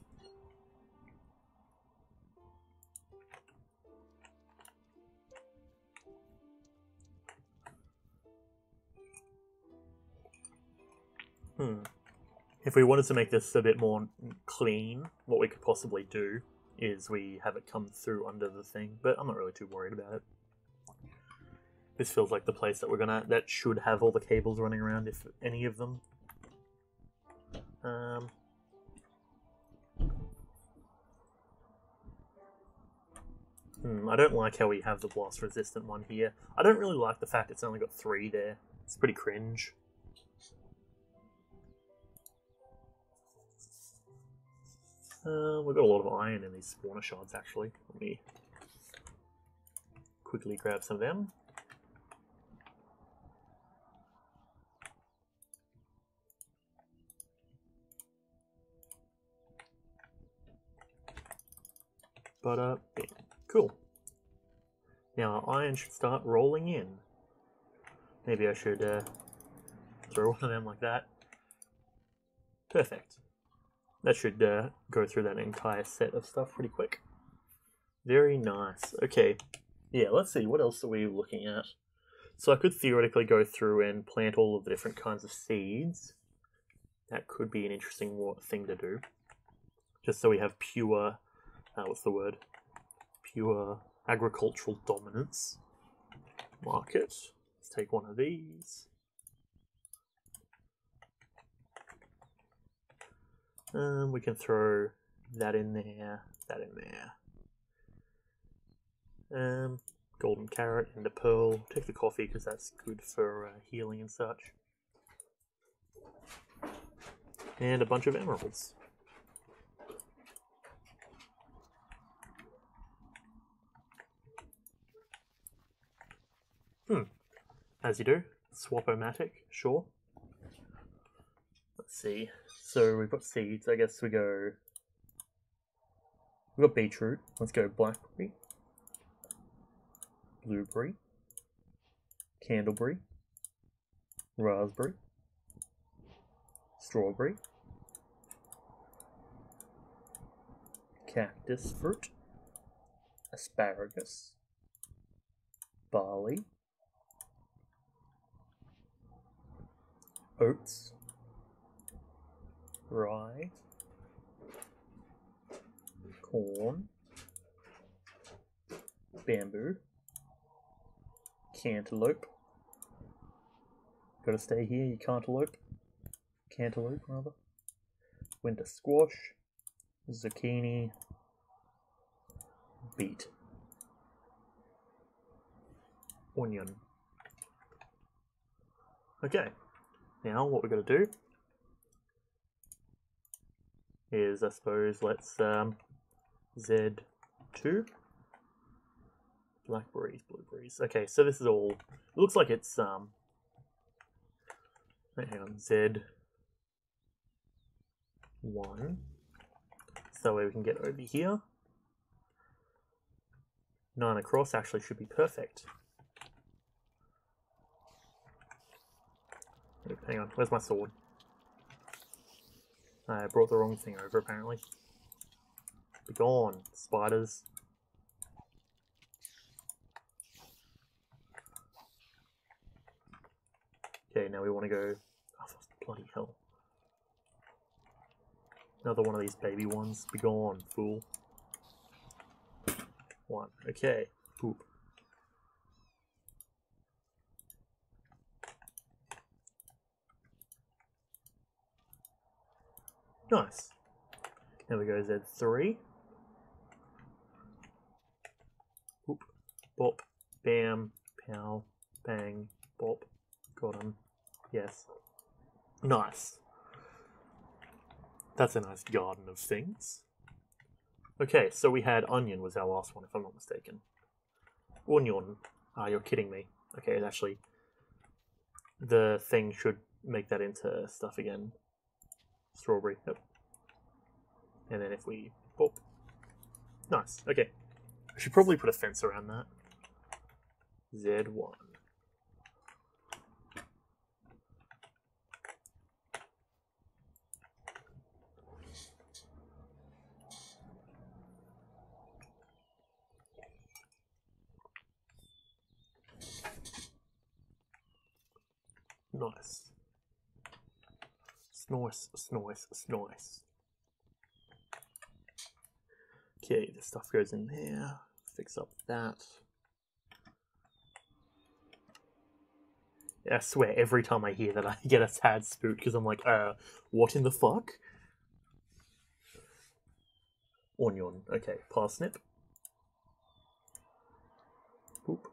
If we wanted to make this a bit more clean, what we could possibly do is we have it come through under the thing, but I'm not really too worried about it. This feels like the place that that should have all the cables running around, if any of them. I don't like how we have the blast resistant one here. I don't really like the fact it's only got 3 there. It's pretty cringe. We've got a lot of iron in these spawner shards, actually. Let me quickly grab some of them. Bam. Cool. Now our iron should start rolling in. Maybe I should throw one of them like that. Perfect. That should go through that entire set of stuff pretty quick. Very nice. Okay. Yeah, let's see. What else are we looking at? So I could theoretically go through and plant all of the different kinds of seeds. That could be an interesting thing to do. Just so we have pure, what's the word? Pure agricultural dominance. Market. Let's take one of these. We can throw that in there, that in there. Golden carrot and a pearl. Take the coffee because that's good for healing and such. And a bunch of emeralds. As you do. Swap-o-matic, sure. Let's see. So we've got seeds. I guess we've got beetroot. Let's go blackberry, blueberry, candleberry, raspberry, strawberry, cactus fruit, asparagus, barley, oats, rye, corn, bamboo, cantaloupe. Gotta stay here, you cantaloupe. Cantaloupe, rather. Winter squash, zucchini, beet. onion. Okay, now what we're going to do is, I suppose, let's Z2, blackberries, blueberries. Okay, so this is all, it looks like it's, hang on, Z1, so that way we can get over here. 9 across actually should be perfect. Oop, hang on, where's my sword? I brought the wrong thing over apparently. Be gone, spiders. Okay, now we want to go, oh bloody hell. Another one of these baby ones. Be gone, fool. 1, okay, poop. Nice. Now we go Z3. Oop. Bop. Bam. Pow. Bang. Bop. Got him. Yes. Nice. That's a nice garden of things. Okay, so we had onion was our last one, if I'm not mistaken. Onion. Ah, you're kidding me. Okay, actually, the thing should make that into stuff again. Strawberry. Yep. And then if we pop. Nice. Okay. I should probably put a fence around that. Z1. Nice. Snoise, snoise, snoise. Okay, the stuff goes in there. Fix up that. I swear, every time I hear that, I get a sad spook because I'm like, what in the fuck? Onion. Okay, parsnip. Poop.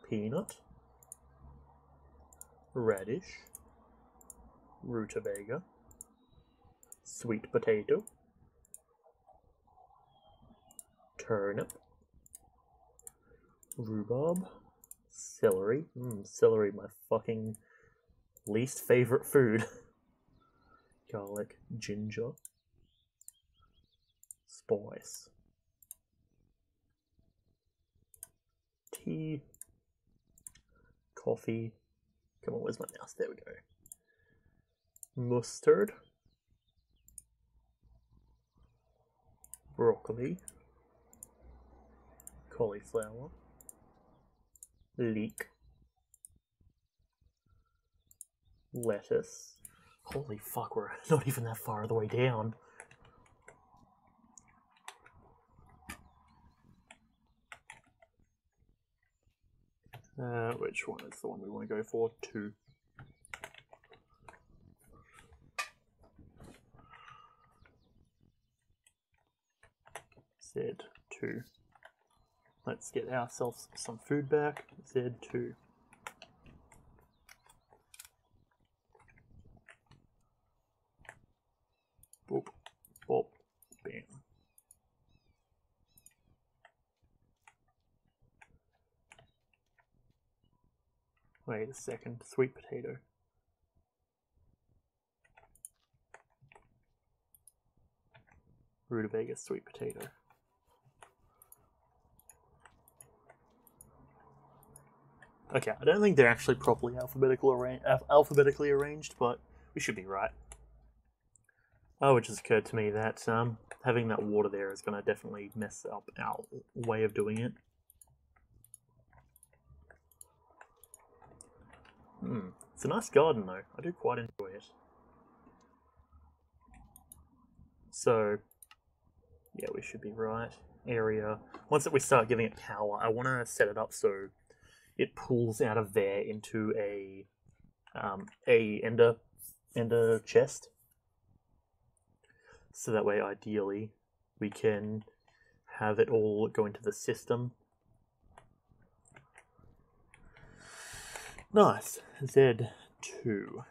Peanut. Radish. Rutabaga. Sweet potato. Turnip. Rhubarb. Celery. Celery, my fucking least favorite food. Garlic. Ginger. Spice. Tea. Coffee. Come on, where's my mouse? There we go. Mustard. Broccoli. Cauliflower. Leek. Lettuce. Holy fuck, we're not even that far the way down. Which one is the one we want to go for? 2. Z2. Let's get ourselves some food back. Z2. Boop, bop, bam. Wait a second, sweet potato. Rutabaga, sweet potato. Okay, I don't think they're actually properly alphabetically arranged, but we should be right. Oh, it just occurred to me that having that water there is going to definitely mess up our way of doing it. It's a nice garden though. I do quite enjoy it. So, yeah, we should be right. Area. Once that we start giving it power, I want to set it up so it pulls out of there into a ender chest. So that way, ideally, we can have it all go into the system. Nice. Z2.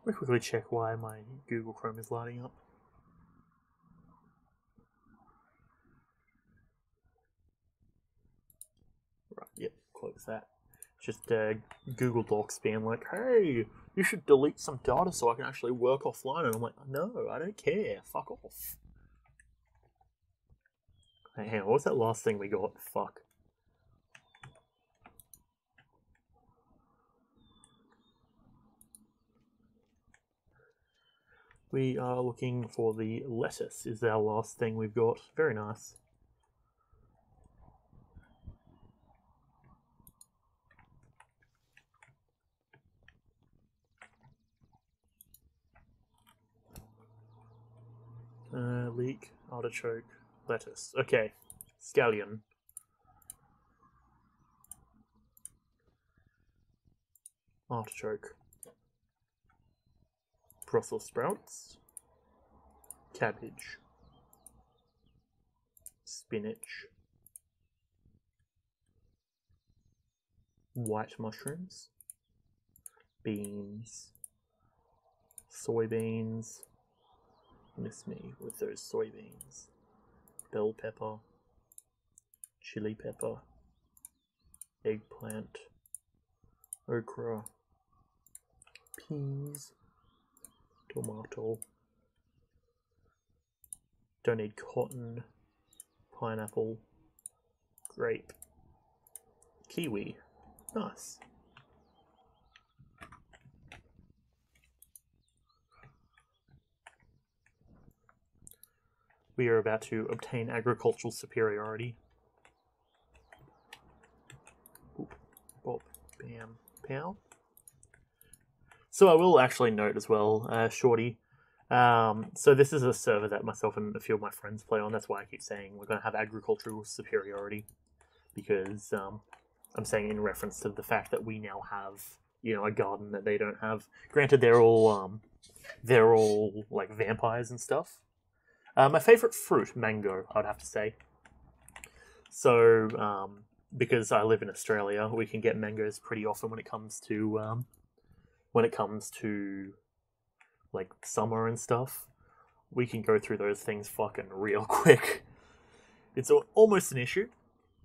Let me quickly check why my Google Chrome is lighting up. Right, yep, close that. Just Google Docs being like, hey, you should delete some data so I can actually work offline. And I'm like, no, I don't care. Fuck off. Hey, hang on, what was that last thing we got? Fuck. We are looking for the lettuce, is our last thing we've got. Very nice. Leek, artichoke, lettuce. Okay, scallion. Artichoke. Brussels sprouts. Cabbage. Spinach. White mushrooms. Beans. Soybeans. Miss me with those soybeans. Bell pepper. Chili pepper. Eggplant. Okra. Peas. Tomato. Don't need cotton. Pineapple. Grape. Kiwi. Nice. We are about to obtain agricultural superiority. Oop, bop, bam, pow. So I will actually note as well, Shorty. So this is a server that myself and a few of my friends play on. That's why I keep saying we're going to have agricultural superiority, because I'm saying in reference to the fact that we now have, you know, a garden that they don't have. Granted, they're all like vampires and stuff. My favorite fruit, mango, I'd have to say. So because I live in Australia, we can get mangoes pretty often when it comes to like summer and stuff. We can go through those things fucking real quick. It's almost an issue.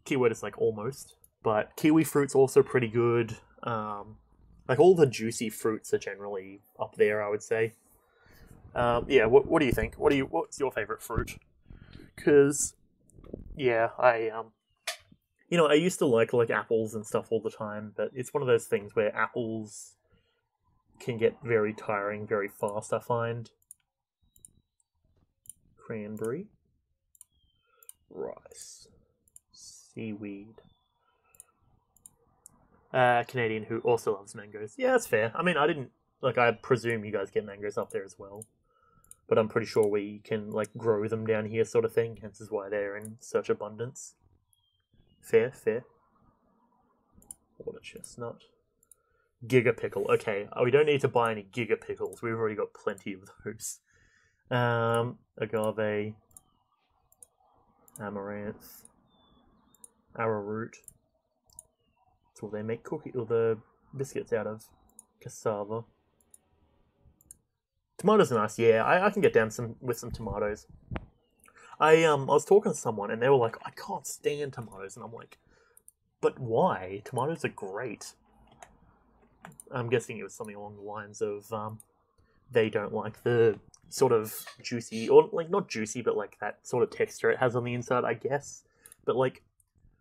Keyword is like almost, but kiwi fruit's also pretty good. Like all the juicy fruits are generally up there, I would say. Yeah, what do you think? What's your favorite fruit? Because yeah, I used to like apples and stuff all the time, but it's one of those things where apples can get very tiring very fast, I find. Cranberry. Rice. Seaweed. Canadian who also loves mangoes. Yeah, that's fair. I mean, I presume you guys get mangoes up there as well. But I'm pretty sure we can, like, grow them down here sort of thing. Hence is why they're in such abundance. Fair. Water chestnut. Giga pickle. Okay, we don't need to buy any giga pickles. We've already got plenty of those. Agave. Amaranth. Arrowroot. That's what they make the biscuits out of. Cassava. Tomatoes are nice, yeah. I can get down with some tomatoes. I was talking to someone and they were like, I can't stand tomatoes, and I'm like, but why? Tomatoes are great. I'm guessing it was something along the lines of they don't like the sort of juicy, or like not juicy, but like that sort of texture it has on the inside, I guess. But like,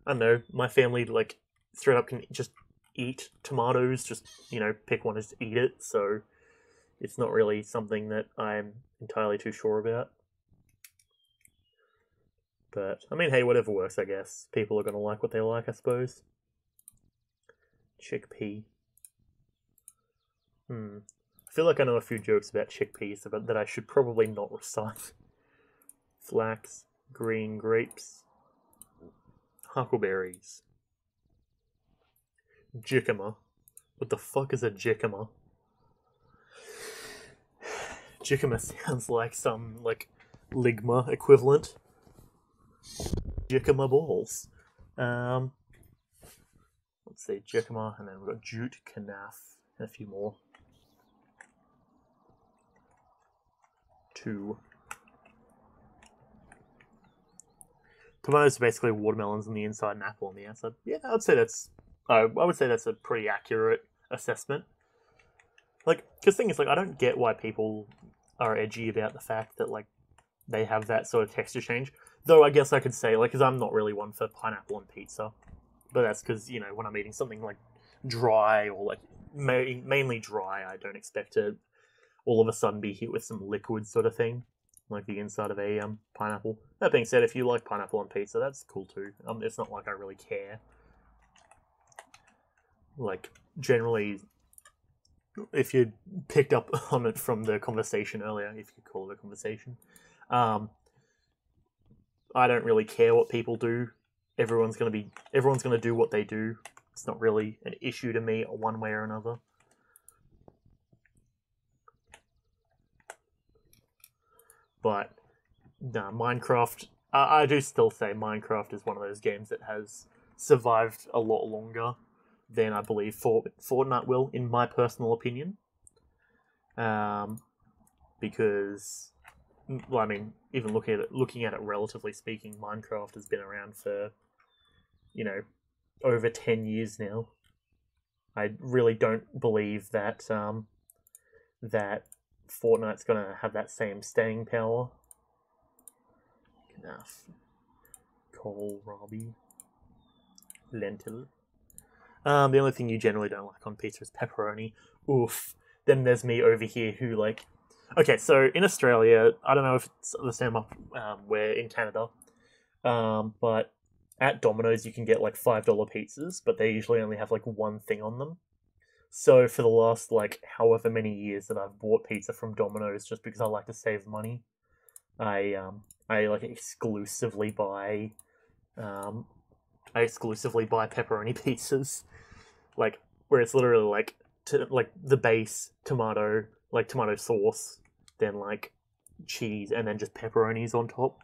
I don't know, my family like straight up can just eat tomatoes, just, you know, pick one and just eat it, so it's not really something that I'm entirely too sure about. But, I mean, hey, whatever works, I guess. People are going to like what they like, I suppose. Chickpea. I feel like I know a few jokes about chickpeas that I should probably not recite. Flax. Green grapes. Huckleberries. Jicama. What the fuck is a jicama? Jicama sounds like some, like, Ligma equivalent. Jicama balls. Let's see, jicama, and then we've got jute, canaf, and a few more. 2. Tomatoes are basically watermelons on the inside and apple on the outside. Yeah, I would say that's a pretty accurate assessment. Like, because the thing is, like, I don't get why people are edgy about the fact that, like, they have that sort of texture change. Though I guess I could say, like, because I'm not really one for pineapple on pizza. But that's because, you know, when I'm eating something, like, dry or, like, mainly dry, I don't expect to all of a sudden be hit with some liquid sort of thing. Like the inside of a pineapple. That being said, if you like pineapple on pizza, that's cool too. It's not like I really care. Like, generally, if you picked up on it from the conversation earlier, if you could call it a conversation, I don't really care what people do. Everyone's gonna do what they do. It's not really an issue to me one way or another. But no, Minecraft, I do still say Minecraft is one of those games that has survived a lot longer than I believe Fortnite will, in my personal opinion. Because, well, I mean, even looking at it relatively speaking, Minecraft has been around for, you know, over 10 years now. I really don't believe that that Fortnite's gonna have that same staying power. Enough. Kohlrabi. Lentil. The only thing you generally don't like on pizza is pepperoni. Oof. Then there's me over here who, like... Okay, so in Australia, I don't know if it's the same up where in Canada, but at Domino's you can get like $5 pizzas, but they usually only have like one thing on them. So for the last, like, however many years that I've bought pizza from Domino's just because I like to save money, I like exclusively buy pepperoni pizzas, like, where it's literally like the base tomato sauce, then like cheese, and then just pepperonis on top.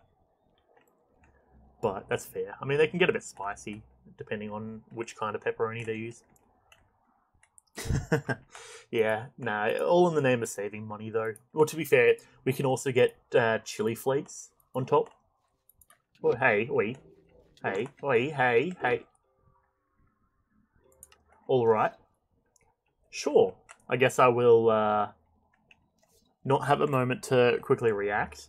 But that's fair. I mean, they can get a bit spicy depending on which kind of pepperoni they use. Yeah, nah, all in the name of saving money, though. Well, to be fair, we can also get chili flakes on top. Oh, hey, oi. Hey, oi, hey. Alright. Sure. I guess I will not have a moment to quickly react.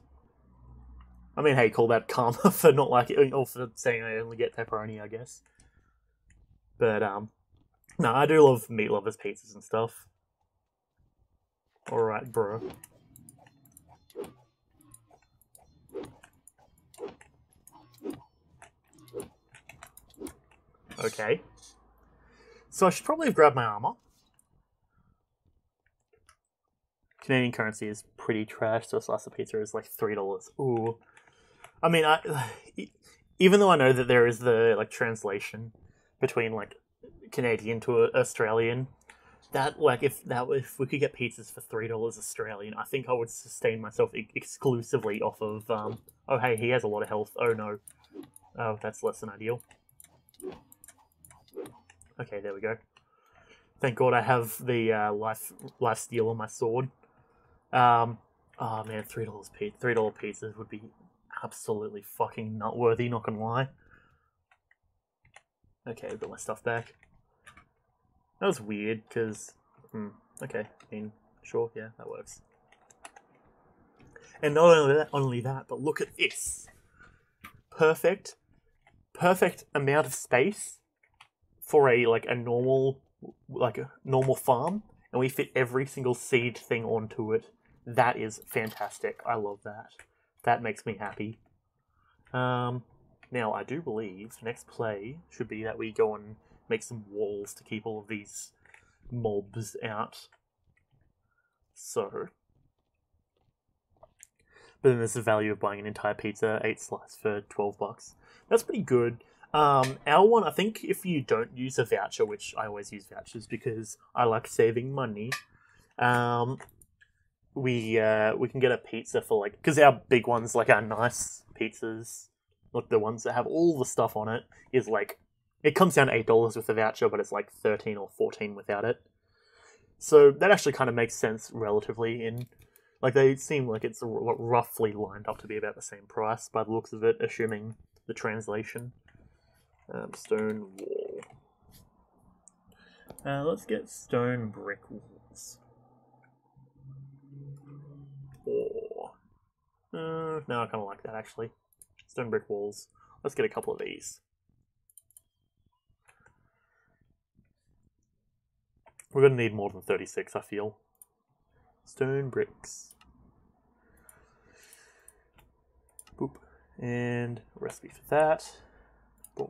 I mean, hey, call that karma for not liking, or for saying I only get pepperoni, I guess. But, no, I do love meat lovers pizzas and stuff. Alright, bro. Okay. So I should probably have grabbed my armor. Canadian currency is pretty trash, so a slice of pizza is like $3. Ooh. I mean, even though I know that there is the, like, translation between, like, Canadian to Australian, that, like, if we could get pizzas for $3 Australian, I think I would sustain myself exclusively off of oh, hey, he has a lot of health. Oh no. Oh, that's less than ideal. Okay, there we go. Thank God I have the life steal on my sword. Oh man, $3 pizzas would be absolutely fucking nutworthy, not gonna lie. Okay, I've got my stuff back. That was weird, because... okay, I mean, sure, yeah, that works. And not only that, but look at this. Perfect amount of space for a normal farm, and we fit every single seed thing onto it. That is fantastic. I love that. That makes me happy. Now, I do believe the next play should be that we go and make some walls to keep all of these mobs out. So. But then there's the value of buying an entire pizza, 8 slices for $12. That's pretty good. Our one, I think if you don't use a voucher, which I always use vouchers because I like saving money, we can get a pizza for like, because our big ones, like our nice pizzas, like the ones that have all the stuff on it, is like, it comes down to $8 with a voucher, but it's like 13 or 14 without it. So that actually kind of makes sense relatively. In like they seem like it's roughly lined up to be about the same price by the looks of it, assuming the translation. Stone wall. Let's get stone brick walls. Or no, I kind of like that actually. Stone brick walls. Let's get a couple of these. We're going to need more than 36, I feel. Stone bricks. Boop. And a recipe for that. Boop.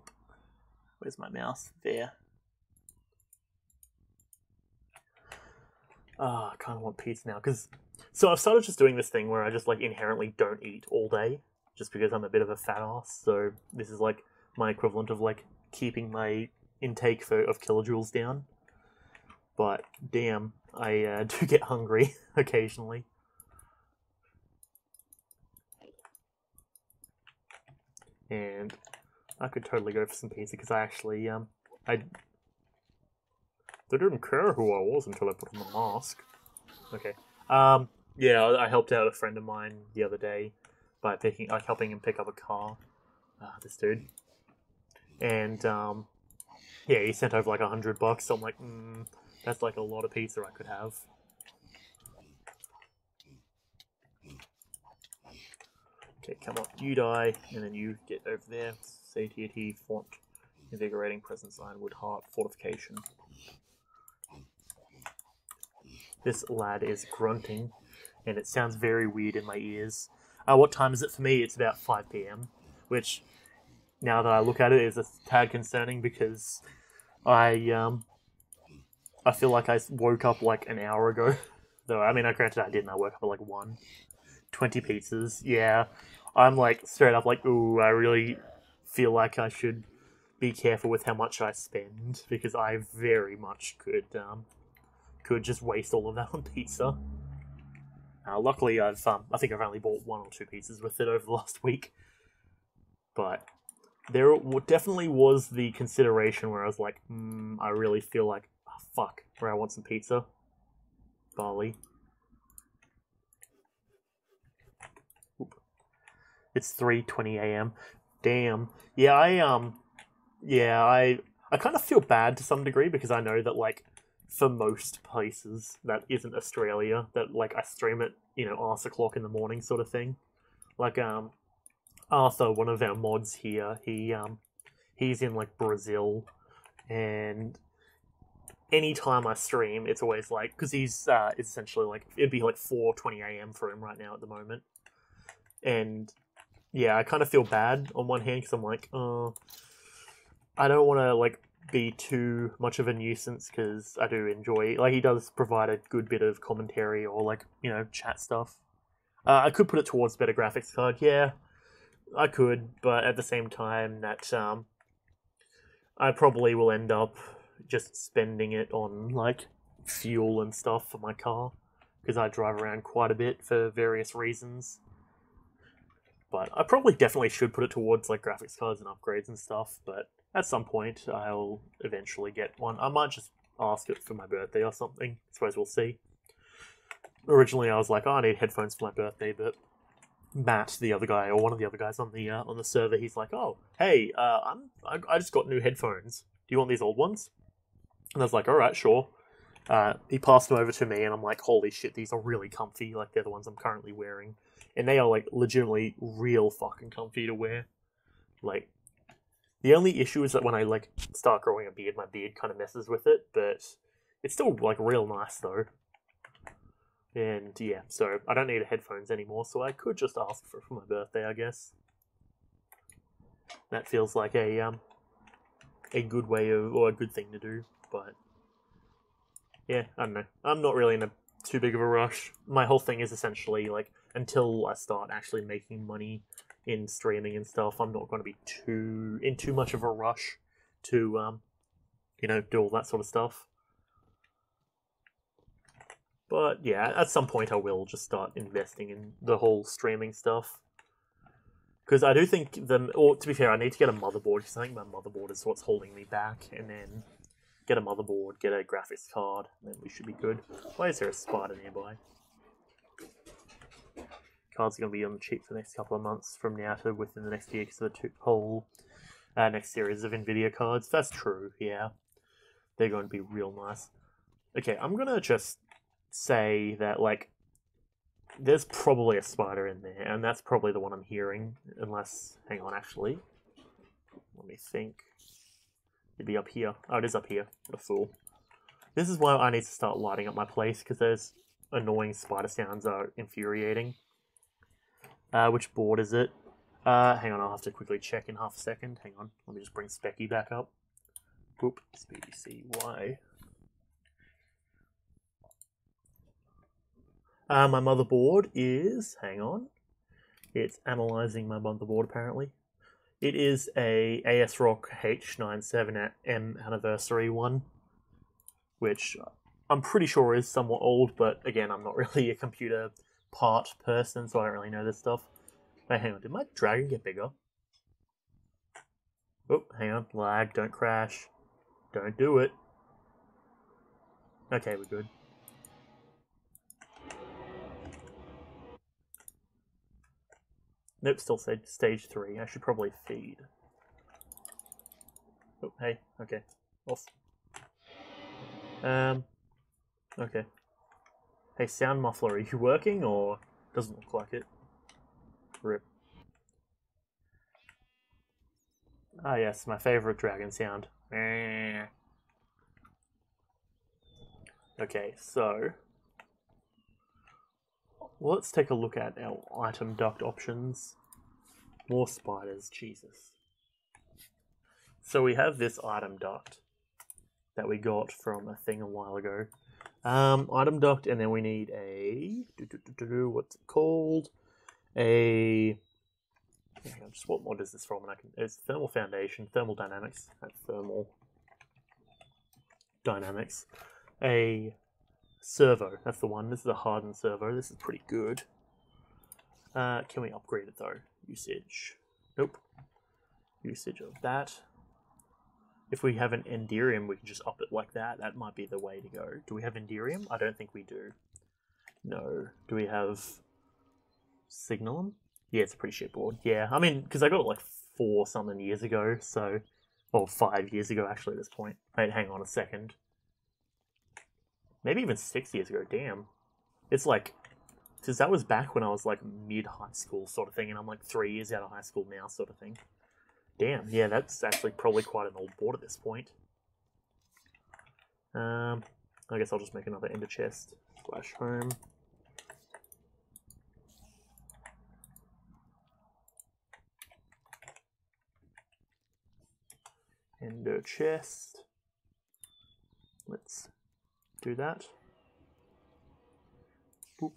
Where's my mouse? There. I kind of want pizza now, because... So I've started just doing this thing where I just, like, inherently don't eat all day, just because I'm a bit of a fat ass, so this is, like, my equivalent of, like, keeping my intake of kilojoules down. But, damn, I do get hungry occasionally. And I could totally go for some pizza, because I actually, they didn't care who I was until I put on the mask. Okay. Yeah, I helped out a friend of mine the other day by helping him pick up a car. This dude. And, yeah, he sent over like $100, so I'm like, that's like a lot of pizza I could have. Okay, come on, you die, and then you get over there. Satiety, font, invigorating presence, ironwood, heart, fortification. This lad is grunting, and it sounds very weird in my ears. What time is it for me? It's about 5 p.m, which, now that I look at it, is a tad concerning because I feel like I woke up like an hour ago. Though, I mean, granted I didn't. I woke up at like 1. 20 pizzas, yeah. I'm like, straight up like, ooh, I really feel like I should be careful with how much I spend, because I very much could just waste all of that on pizza. Luckily, I think I've only bought 1 or 2 pizzas with it over the last week. But there definitely was the consideration where I was like, I really feel like, oh, fuck, where I want some pizza. Barley. Oop. It's 3:20 a.m. Damn. Yeah, I kind of feel bad to some degree, because I know that, like, for most places that isn't Australia, that, like, I stream at, arse o'clock in the morning sort of thing. Like, Arthur, one of our mods here, he's in, like, Brazil, and anytime I stream, it's always, like, because he's, it's essentially, like, it'd be, like, 4:20 a.m. for him right now at the moment. And, yeah, I kind of feel bad on one hand, because I'm like, I don't want to, like, be too much of a nuisance, because I do enjoy, like, he does provide a good bit of commentary or, like, chat stuff. I could put it towards better graphics card, yeah, I could, but at the same time, that I probably will end up just spending it on, like, fuel and stuff for my car, because I drive around quite a bit for various reasons. But I probably definitely should put it towards, like, graphics cards and upgrades and stuff, but at some point, I'll eventually get one. I might just ask it for my birthday or something. I suppose we'll see. Originally, I was like, I need headphones for my birthday, but Matt, the other guy, or one of the other guys on the server, he's like, oh, hey, I just got new headphones. Do you want these old ones? And I was like, all right, sure. He passed them over to me, and I'm like, holy shit, these are really comfy. Like, they're the ones I'm currently wearing. And they are, like, legitimately real fucking comfy to wear. Like, the only issue is that when I, like, start growing a beard, my beard kind of messes with it, but it's still, like, real nice, though. And, yeah, so I don't need headphones anymore, so I could just ask for my birthday, I guess. That feels like a good way of, or a good thing to do, but yeah, I don't know. I'm not really in a too big of a rush. My whole thing is essentially, like, until I start actually making money in streaming and stuff. I'm not going to be in too much of a rush to, you know, do all that sort of stuff. But yeah, at some point I will just start investing in the whole streaming stuff. Because I do think or to be fair, I need to get a motherboard, because I think my motherboard is what's holding me back, and then get a motherboard, get a graphics card, and then we should be good. Why is there a spider nearby? Cards are going to be on the cheap for the next couple of months from now to within the next year, because of the whole next series of Nvidia cards. That's true, yeah. They're going to be real nice. Okay, I'm going to just say that, like, there's probably a spider in there, and that's probably the one I'm hearing, unless... Hang on, actually. Let me think. It'd be up here. Oh, it is up here. What a fool. This is why I need to start lighting up my place, because those annoying spider sounds are infuriating. Which board is it? Hang on, I'll have to quickly check in half a second. Hang on, let me just bring Specky back up. Oop, SPCY. My motherboard is... Hang on. It's analysing my motherboard, apparently. It is a ASRock H97M anniversary one, which I'm pretty sure is somewhat old, but again, I'm not really a computer part person, so I don't really know this stuff. Wait, hang on, did my dragon get bigger? Oh, hang on, lag, don't crash. Don't do it. Okay, we're good. Nope, still stage 3. I should probably feed. Oh, hey, okay. Off. Okay. Hey, sound muffler, are you working, or doesn't look like it? Rip. Ah, yes, my favorite dragon sound. Okay, so let's take a look at our item duct options. More spiders, Jesus. So we have this item duct that we got from a thing a while ago. Item duct, and then we need a... what's it called? Just what mod is this from? It's thermal foundation, thermal dynamics, and thermal dynamics. A servo, that's the one. This is a hardened servo. This is pretty good. Can we upgrade it though? Usage. Nope. Usage of that. If we have an Enderium, we can just up it like that. That might be the way to go. Do we have Enderium? I don't think we do. No. Do we have Signalum? Yeah, it's a pretty shit board. Yeah, I mean, because I got it like 4-something years ago, so... Or 5 years ago, actually, at this point. Wait, hang on a second. Maybe even 6 years ago, damn. It's like... Because that was back when I was like mid-high school sort of thing, and I'm like 3 years out of high school now sort of thing. Damn, yeah, that's actually probably quite an old board at this point. I guess I'll just make another ender chest. Flash home. Ender chest. Let's do that. Boop.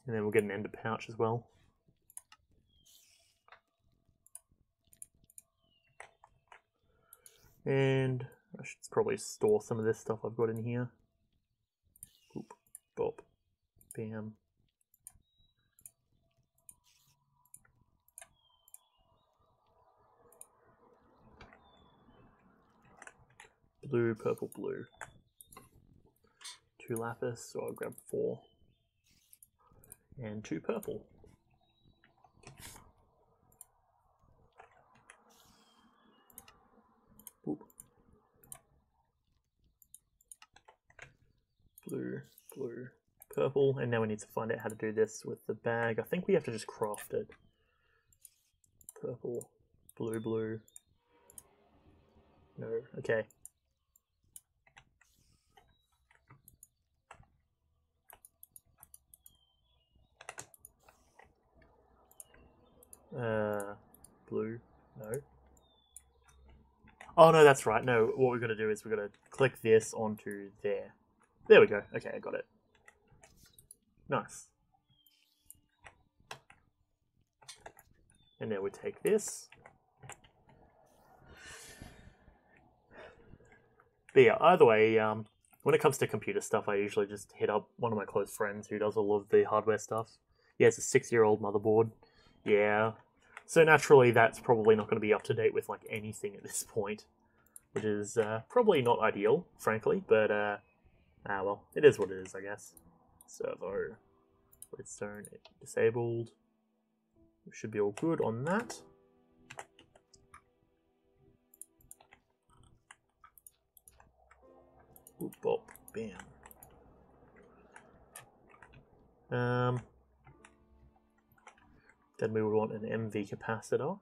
And then we'll get an ender pouch as well. And I should probably store some of this stuff I've got in here. Boop, bop, bam. Blue, purple, blue. 2 lapis, so I'll grab 4. And 2 purple. Boop. Blue, blue, purple. And now we need to find out how to do this with the bag. I think we have to just craft it. Purple, blue, blue. No, okay. Blue, no. Oh no, that's right. No, what we're going to do is we're going to click this onto there. There we go. Okay, I got it. Nice. And now we take this. But yeah, either way, when it comes to computer stuff, I usually just hit up one of my close friends who does all of the hardware stuff. He has a 6-year-old motherboard. Yeah. So naturally, that's probably not going to be up to date with like anything at this point, which is probably not ideal, frankly. But well, it is what it is, I guess. Servo redstone disabled. We should be all good on that. Boop, bop, bam. Then we would want an MV capacitor.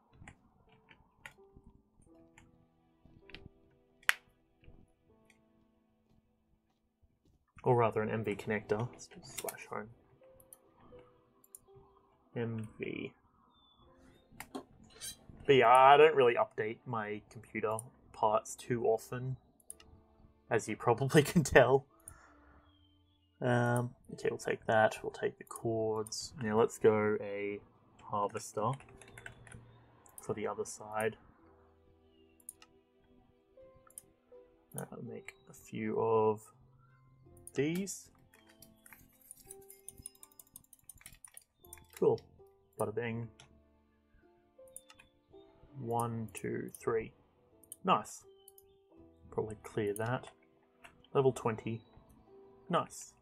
Or rather an MV connector. Let's do /home. MV. But yeah, I don't really update my computer parts too often, as you probably can tell. Okay, we'll take that. We'll take the cords. Now let's go a harvester for the other side. I'll make a few of these. Cool. Bada bing. 1, 2, 3. Nice. Probably clear that. Level 20. Nice.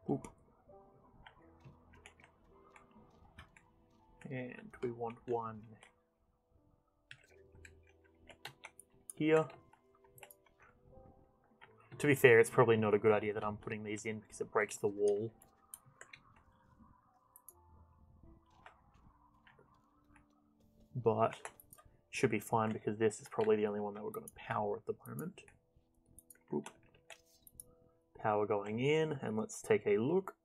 Oop. And we want one here. To be fair, it's probably not a good idea that I'm putting these in because it breaks the wall. But should be fine because this is probably the only one that we're going to power at the moment. Boop. Power going in, and let's take a look.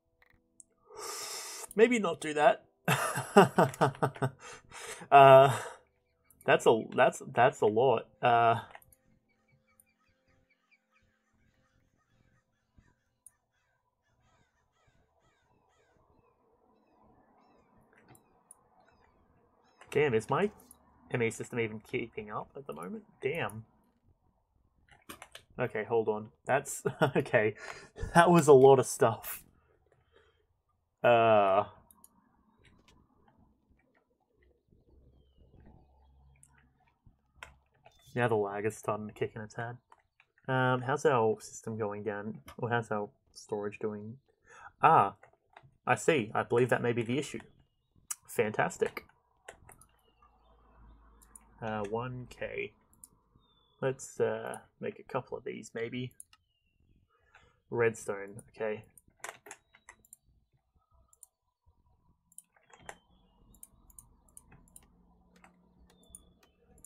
Maybe not do that. That's a lot. Damn, is my ME system even keeping up at the moment? Damn. Okay, hold on. That's okay. That was a lot of stuff. Now the lag is starting to kick in its head. How's our system going down? Or how's our storage doing? Ah, I see. I believe that may be the issue. Fantastic. 1K. Let's make a couple of these, maybe. Redstone, okay.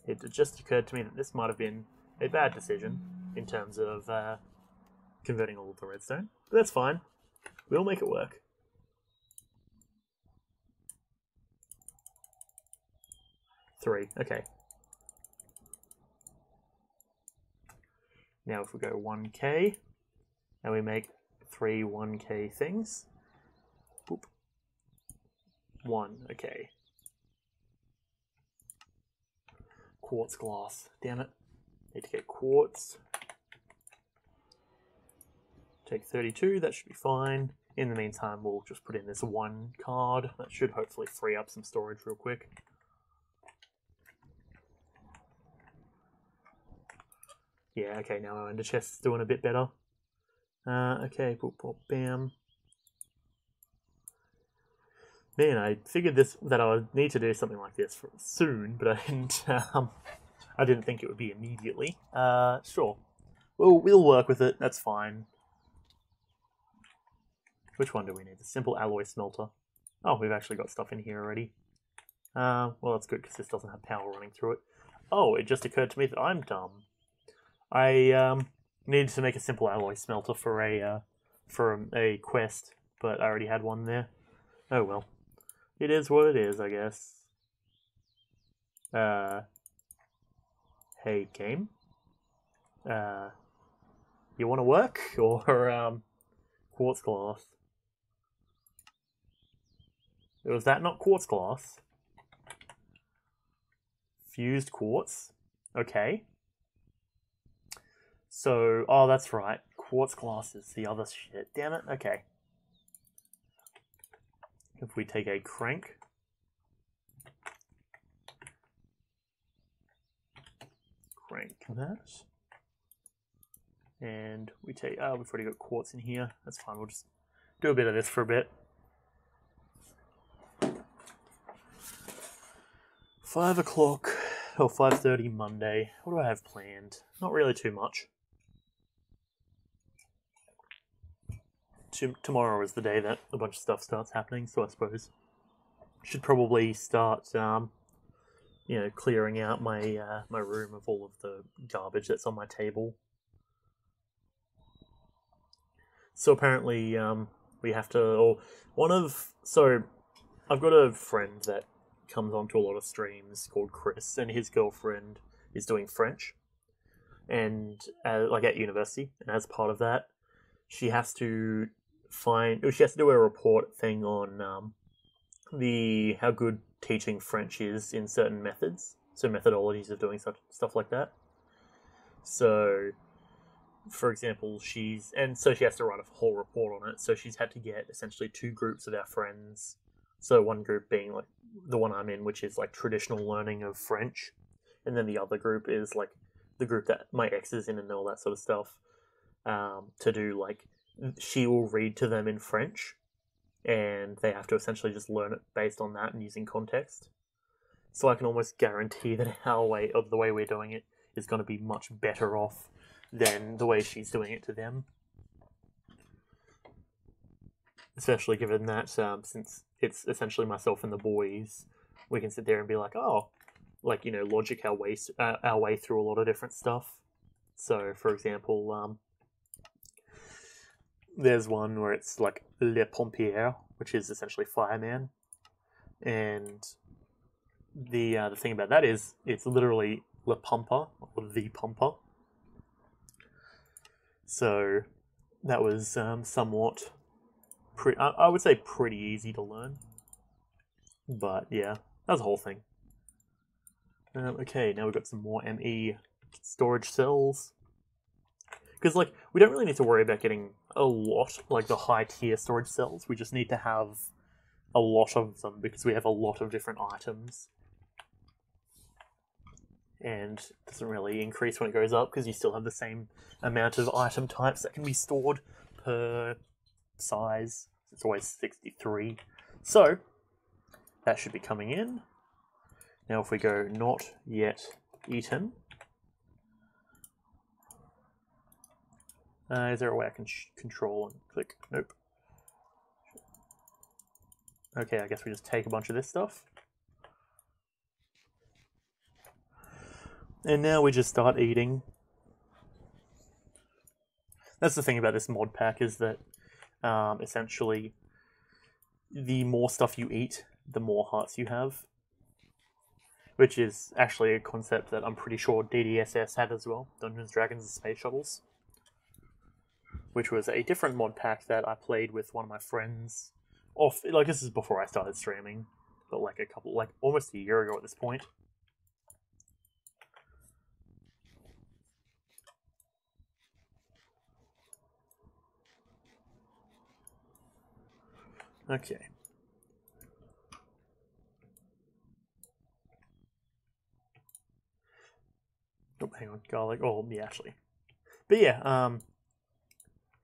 It just occurred to me that this might have been a bad decision in terms of converting all of the redstone. But that's fine. We'll make it work. Three, okay. Now if we go 1K, and we make 3 1K things. Boop. 1, okay. Quartz glass, damn it. Need to get quartz. Take 32, that should be fine. In the meantime, we'll just put in this 1 card. That should hopefully free up some storage real quick. Yeah, okay, now our ender chest's doing a bit better. Okay, boop, boop, bam. Man, I figured that I would need to do something like this soon, but I didn't think it would be immediately. Sure. We'll work with it, that's fine. Which one do we need? The simple alloy smelter. Oh, we've actually got stuff in here already. Well, that's good because this doesn't have power running through it. Oh, it just occurred to me that I'm dumb. I needed to make a simple alloy smelter for a quest, but I already had one there. Oh well. It is what it is, I guess. Hey, game. You want to work? Or, quartz glass? Was that not quartz glass? Fused quartz. Okay. So, oh, that's right. Quartz glass is the other shit. Damn it. Okay. If we take a crank. Crank that. And we take, we've already got quartz in here. That's fine. We'll just do a bit of this for a bit. 5 o'clock, or 5:30 Monday. What do I have planned? Not really too much. Tomorrow is the day that a bunch of stuff starts happening, so I suppose should probably start, clearing out my my room of all of the garbage that's on my table. So apparently, we have to, so I've got a friend that comes onto a lot of streams called Chris, and his girlfriend is doing French, and like at university, and as part of that, she has to do a report thing on how good teaching French is in certain methods, so methodologies of doing such stuff like that. So, for example, she has to write a whole report on it. So she's had to get essentially 2 groups of our friends. So one group being like the one I'm in, which is like traditional learning of French, and then the other group is like the group that my ex is in and all that sort of stuff. To do like, she will read to them in French, and they have to essentially just learn it based on that and using context. So I can almost guarantee that the way we're doing it is going to be much better off than the way she's doing it to them. Especially given that since it's essentially myself and the boys, we can sit there and be like, logic our way through a lot of different stuff. So, for example, there's one where it's like le pompier, which is essentially fireman, and the thing about that is it's literally le pumper or the pumper. So that was somewhat, I would say, pretty easy to learn. But yeah, that was the whole thing. Okay, now we've got some more ME storage cells. Because, like, we don't really need to worry about getting a lot, like the high tier storage cells. We just need to have a lot of them because we have a lot of different items. And it doesn't really increase when it goes up because you still have the same amount of item types that can be stored per size. It's always 63. So, that should be coming in. Now if we go not yet eaten. Is there a way I can control and click? Nope. Okay, I guess we just take a bunch of this stuff. And now we just start eating. That's the thing about this mod pack, is that essentially the more stuff you eat, the more hearts you have. Which is actually a concept that I'm pretty sure DDSS had as well, Dungeons, Dragons and Space Shuttles. Which was a different mod pack that I played with one of my friends. This is before I started streaming, but almost a year ago at this point. Okay. Oh, hang on, garlic. Oh, yeah, actually. But yeah,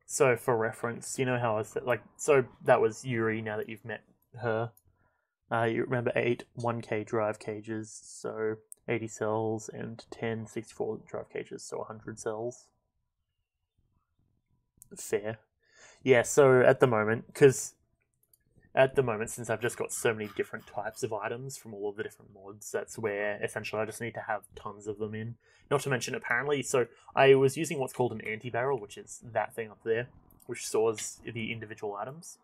so for reference, you know how I said, so that was Yuri, now that you've met her. You remember 8 1K drive cages, so 80 cells, and 10 64 drive cages, so 100 cells. Fair. Yeah, so at the moment, since I've just got so many different types of items from all of the different mods, that's where essentially I just need to have tons of them in. Not to mention, apparently, so I was using what's called an anti-barrel, which is that thing up there, which stores the individual items.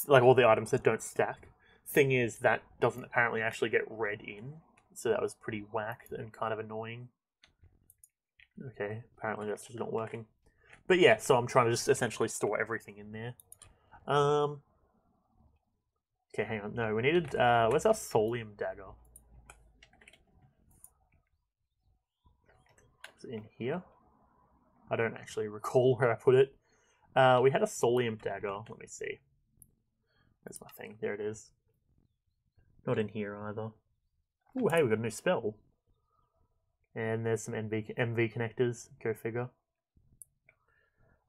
Like all the items that don't stack. Thing is, that doesn't apparently actually get read in, so that was pretty whack and kind of annoying. Okay, apparently that's just not working. But yeah, so I'm trying to just essentially store everything in there. Okay, hang on. No, we needed... where's our Solium dagger? Is it in here? I don't actually recall where I put it. We had a Solium dagger. Let me see. Where's my thing? There it is. Not in here either. Ooh, hey, we got a new spell. And there's some MV connectors. Go figure.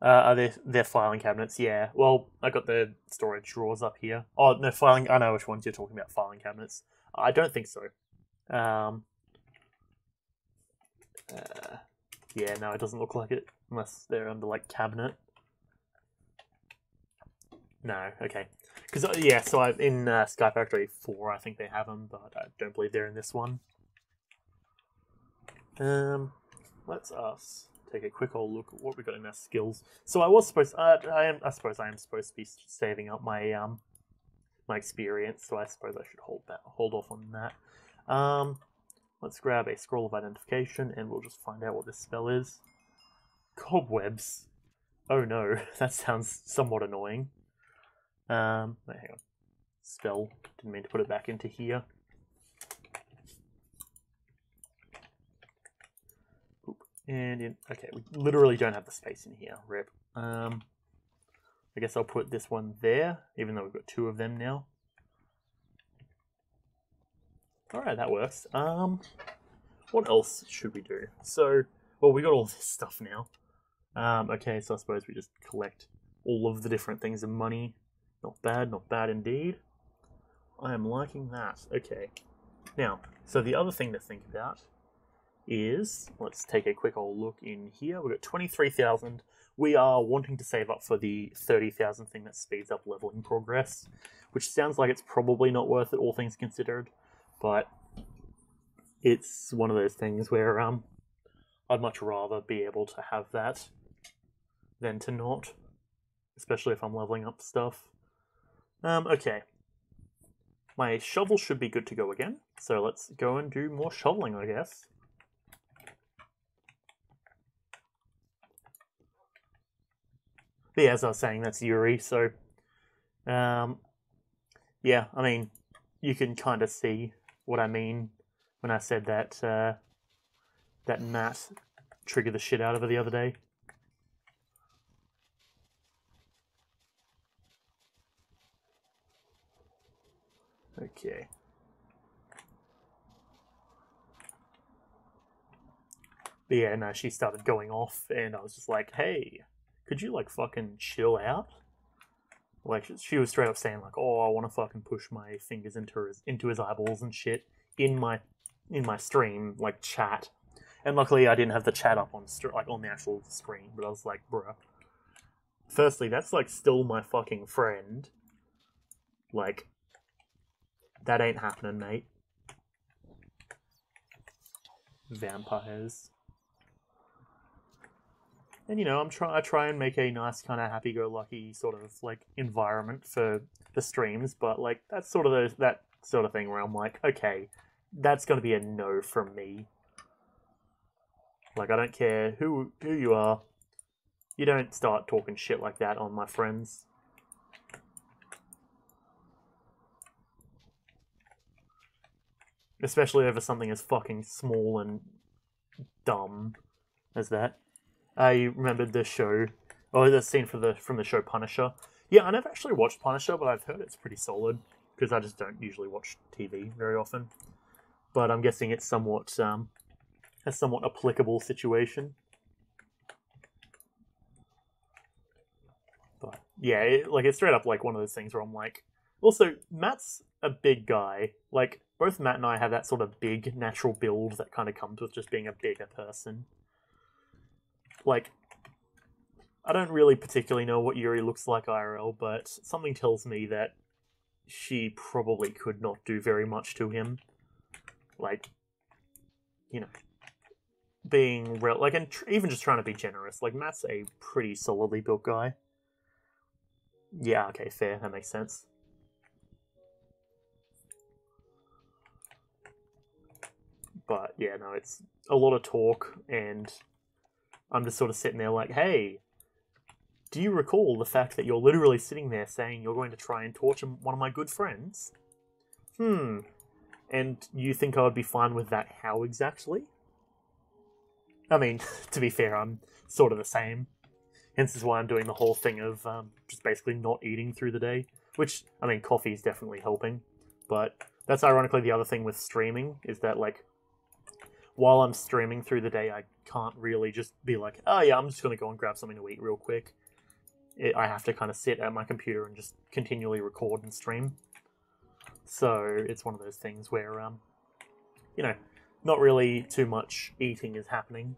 Are they're filing cabinets? Yeah. Well, I got the storage drawers up here. Oh no, filing. I know which ones you're talking about. Filing cabinets. I don't think so. Yeah, no, it doesn't look like it unless they're under like cabinet. No, okay. Because yeah, so in Sky Factory 4, I think they have them, but I don't believe they're in this one. Let's us take a quick old look at what we got in our skills. So I was supposed, I suppose I am supposed to be saving up my my experience. So I suppose I should hold off on that. Let's grab a scroll of identification, and we'll just find out what this spell is. Cobwebs. Oh no, that sounds somewhat annoying. Wait, hang on. Spell. Didn't mean to put it back into here. Oop. And in, okay, we literally don't have the space in here. Rip. I guess I'll put this one there, even though we've got 2 of them now. Alright, that works. What else should we do? So, well, we got all this stuff now. Okay, so I suppose we just collect all of the different things of money. Not bad indeed. I am liking that. Okay. Now, so the other thing to think about is, let's take a quick old look in here. We've got 23,000. We are wanting to save up for the 30,000 thing that speeds up leveling progress, which sounds like it's probably not worth it, all things considered, but it's one of those things where I'd much rather be able to have that than to not, especially if I'm leveling up stuff. Okay. My shovel should be good to go again, so let's go and do more shoveling, I guess. But yeah, as I was saying, that's Yuri, so... yeah, I mean, you can kind of see what I mean when I said that, that Matt triggered the shit out of her the other day. Okay. But yeah, no, she started going off, and I was just like, hey, could you, like, fucking chill out? Like, she was straight up saying, like, oh, I want to fucking push my fingers into his eyeballs and shit in my stream, like, chat. And luckily I didn't have the chat up on the actual screen, but I was like, bruh. Firstly, that's, like, still my fucking friend. Like, that ain't happening, mate. Vampires. And, you know, I try and make a nice kind of happy-go-lucky sort of, like, environment for the streams, but, like, that's sort of that sort of thing where I'm like, okay, that's going to be a no from me. Like, I don't care who you are. You don't start talking shit like that on my friends. Especially over something as fucking small and dumb as that. I remembered the show, or the scene from the show Punisher. Yeah, I never actually watched Punisher, but I've heard it's pretty solid, because I just don't usually watch TV very often. But I'm guessing it's somewhat, a somewhat applicable situation. But yeah, it's straight up like one of those things where I'm like, also, Matt's a big guy. Like, both Matt and I have that sort of big natural build that kind of comes with just being a bigger person. Like, I don't really particularly know what Yuri looks like IRL, but something tells me that she probably could not do very much to him. Like, you know, being real, like, and even just trying to be generous. Like, Matt's a pretty solidly built guy. Yeah, okay, fair, that makes sense. But yeah, no, it's a lot of talk, and I'm just sort of sitting there like, hey, do you recall the fact that you're literally sitting there saying you're going to try and torture one of my good friends? And you think I would be fine with that? How exactly? I mean, to be fair, I'm sort of the same. Hence is why I'm doing the whole thing of just basically not eating through the day. Which, I mean, coffee is definitely helping. But that's ironically the other thing with streaming, is that, like, while I'm streaming through the day, I can't really just be like, oh yeah, I'm just going to go and grab something to eat real quick. I have to kind of sit at my computer and just continually record and stream. So it's one of those things where, you know, not really too much eating is happening.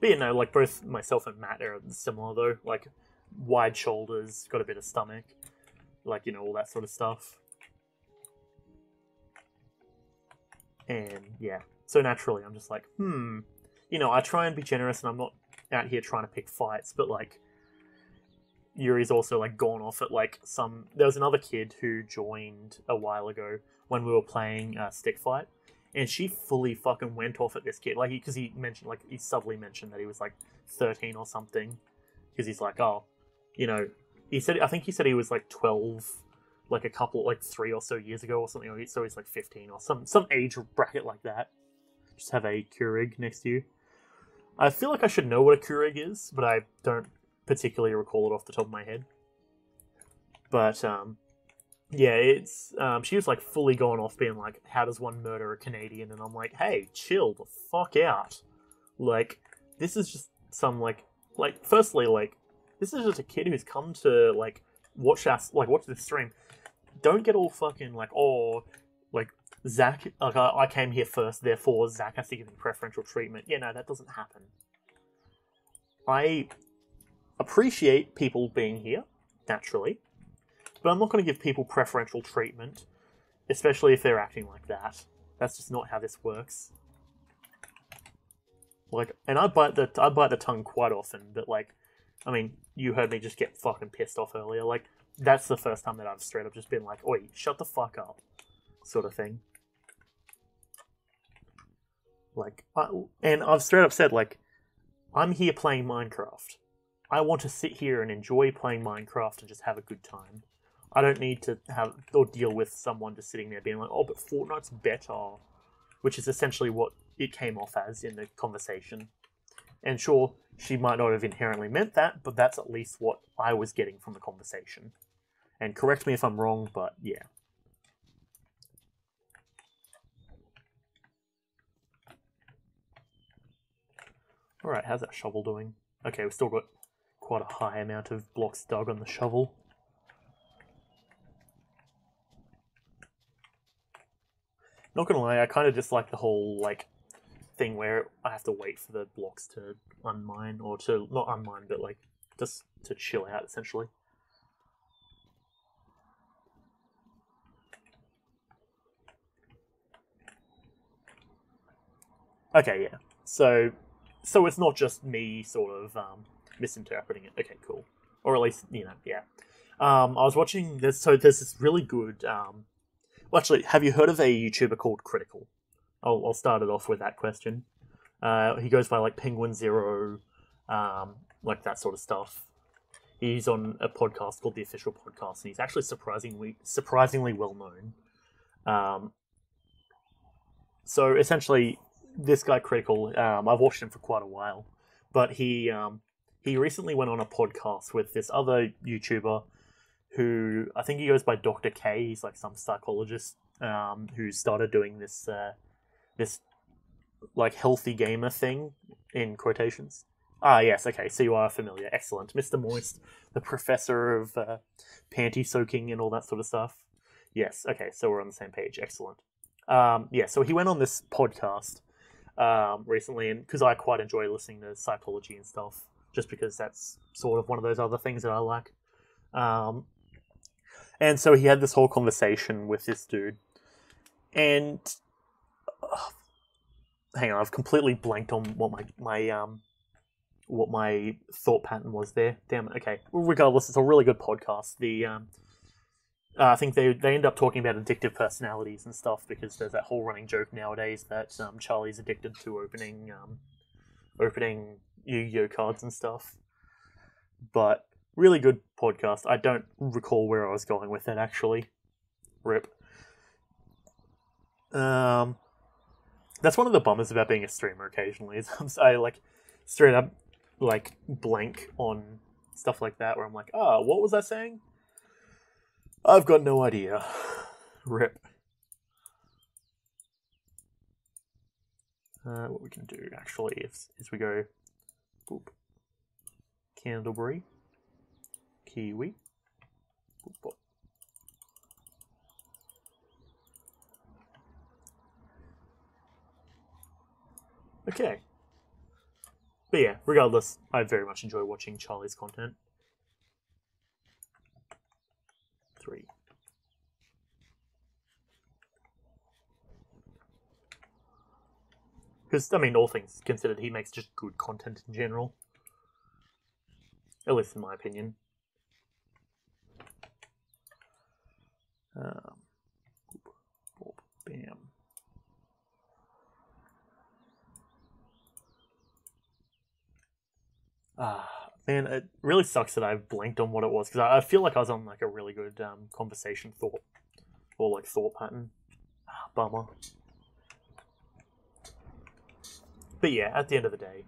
But, you know, like, both myself and Matt are similar, though. Like, wide shoulders, got a bit of stomach. Like, you know, all that sort of stuff. And, yeah. So, naturally, I'm just like, You know, I try and be generous, and I'm not out here trying to pick fights, but, like, Yuri's also, like, gone off at, like, some... There was another kid who joined a while ago when we were playing Stick Fight, and she fully fucking went off at this kid. Like, because he mentioned, like, he subtly mentioned that he was, like, 13 or something. Because he's like, oh, you know... I think he said he was, like, 12, like, a couple, like, 3 or so years ago or something. So he's, like, 15 or some age bracket like that. Just have a Keurig next to you. I feel like I should know what a Keurig is, but I don't particularly recall it off the top of my head. But, yeah, it's... she was, like, fully gone off being like, how does one murder a Canadian? And I'm like, hey, chill the fuck out. Like, this is just some, like, firstly, like, this is just a kid who's come to, like, watch this stream. Don't get all fucking, like, oh, like, Zach, like, I came here first, therefore Zach has to give me preferential treatment. Yeah, no, that doesn't happen. I appreciate people being here, naturally, but I'm not going to give people preferential treatment, especially if they're acting like that. That's just not how this works. Like, and I bite the tongue quite often, but, like, I mean, you heard me just get fucking pissed off earlier. Like, that's the first time that I've straight up just been like, oi, shut the fuck up, sort of thing. Like, and I've straight up said, like, I'm here playing Minecraft. I want to sit here and enjoy playing Minecraft and just have a good time. I don't need to have or deal with someone just sitting there being like, oh, but Fortnite's better. Which is essentially what it came off as in the conversation. And sure, she might not have inherently meant that, but that's at least what I was getting from the conversation. And correct me if I'm wrong, but yeah. Alright, how's that shovel doing? Okay, we've still got quite a high amount of blocks dug on the shovel. Not gonna lie, I kind of dislike the whole, like, thing where I have to wait for the blocks to unmine, or to, not unmine, but, like, just to chill out, essentially. Okay, yeah. So it's not just me sort of misinterpreting it. Okay, cool. Or at least, you know, yeah. I was watching this, so there's this really good... well, actually, have you heard of a YouTuber called Critical? I'll start it off with that question. He goes by, like, Penguin Zero, like that sort of stuff. He's on a podcast called The Official Podcast, and he's actually surprisingly well known. So essentially, this guy Critical, I've watched him for quite a while, but he recently went on a podcast with this other YouTuber who I think he goes by Dr. K. He's like some psychologist who started doing this this like healthy gamer thing in quotations. Ah, yes, okay, so you are familiar. Excellent. Mr. Moist, the professor of panty soaking and all that sort of stuff. Yes, okay, so we're on the same page. Excellent. Yeah, so he went on this podcast recently, and because I quite enjoy listening to psychology and stuff, just because that's sort of one of those other things that I like. And so he had this whole conversation with this dude, and hang on, I've completely blanked on what my thought pattern was there. Damn it. Okay. Well, regardless, it's a really good podcast. I think they end up talking about addictive personalities and stuff, because there's that whole running joke nowadays that Charlie's addicted to opening Yu-Gi-Oh cards and stuff. But really good podcast. I don't recall where I was going with it, actually. Rip. That's one of the bummers about being a streamer occasionally, is I like straight up like blank on stuff like that, where I'm like, what was I saying? I've got no idea. Rip. What we can do actually is we go boop, Candleberry, Kiwi, boop, boop. Okay. But yeah, regardless, I very much enjoy watching Charlie's content. 3. Because, I mean, all things considered, he makes just good content in general. At least in my opinion. Bam. Man, it really sucks that I've blanked on what it was, because I feel like I was on like a really good conversation thought, or like thought pattern. Bummer. But yeah, at the end of the day,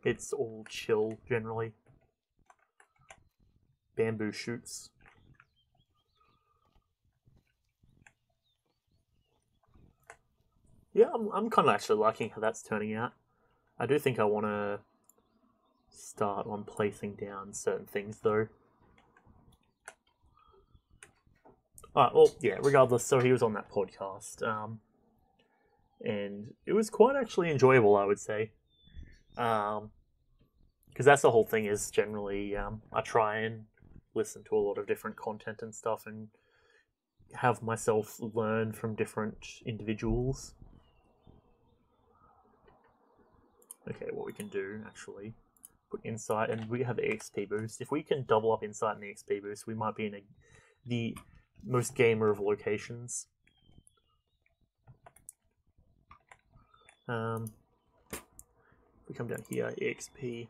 it's all chill generally. Bamboo shoots. Yeah, I'm kind of actually liking how that's turning out. I do think I want to start on placing down certain things, though. Alright, well, yeah, regardless, so he was on that podcast, and it was quite actually enjoyable, I would say. Because that's the whole thing, is generally, I try and listen to a lot of different content and stuff, and have myself learn from different individuals. Okay, what we can do, actually, put insight, and we have EXP boost. If we can double up insight and EXP boost, we might be in the most gamer of locations. We come down here, EXP,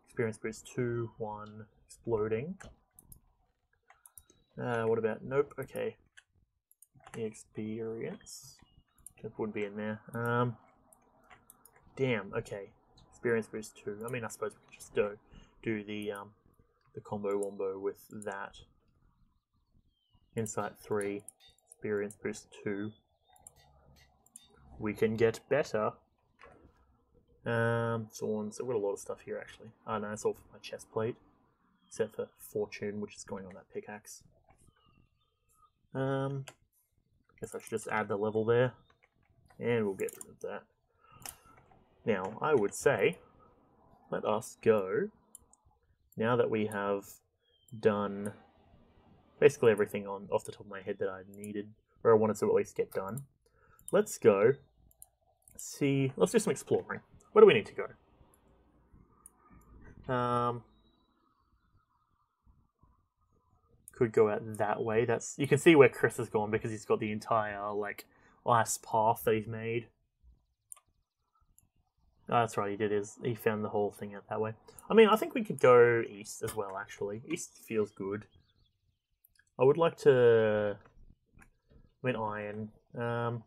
experience boost 2, 1, exploding. What about, nope, okay. Experience, that would be in there. Damn, okay. Experience boost 2. I mean, I suppose we could just do the combo wombo with that. Insight 3, experience boost 2. We can get better. Thorns. I've got a lot of stuff here actually. Oh no, it's all for my chest plate, except for fortune, which is going on that pickaxe. Guess I should just add the level there, and we'll get rid of that. Now, I would say, let us go, now that we have done basically everything off the top of my head that I needed, or I wanted to at least get done. Let's go see, let's do some exploring. Where do we need to go? Could go out that way. That's, you can see where Chris has gone because he's got the entire like ice path that he's made. Oh, that's right, he found the whole thing out that way. I mean, I think we could go east as well, actually. East feels good. I would like to... I mean, iron. I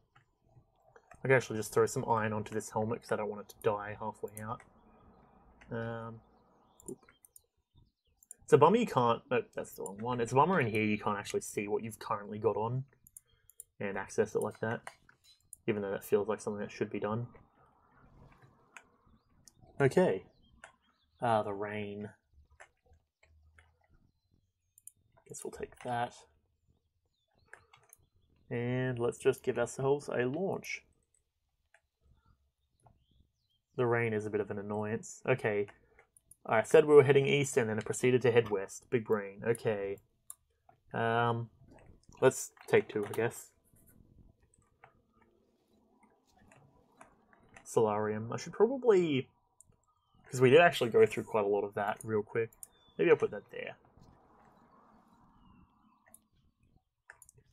could actually just throw some iron onto this helmet because I don't want it to die halfway out. It's a bummer you can't... No, that's the wrong one. It's a bummer in here you can't actually see what you've currently got on and access it like that, even though that feels like something that should be done. Okay. The rain. Guess we'll take that. And let's just give ourselves a launch. The rain is a bit of an annoyance. Okay. I said we were heading east and then it proceeded to head west. Big brain. Okay. Let's take 2, I guess. Solarium. I should probably... because we did actually go through quite a lot of that real quick. Maybe I'll put that there.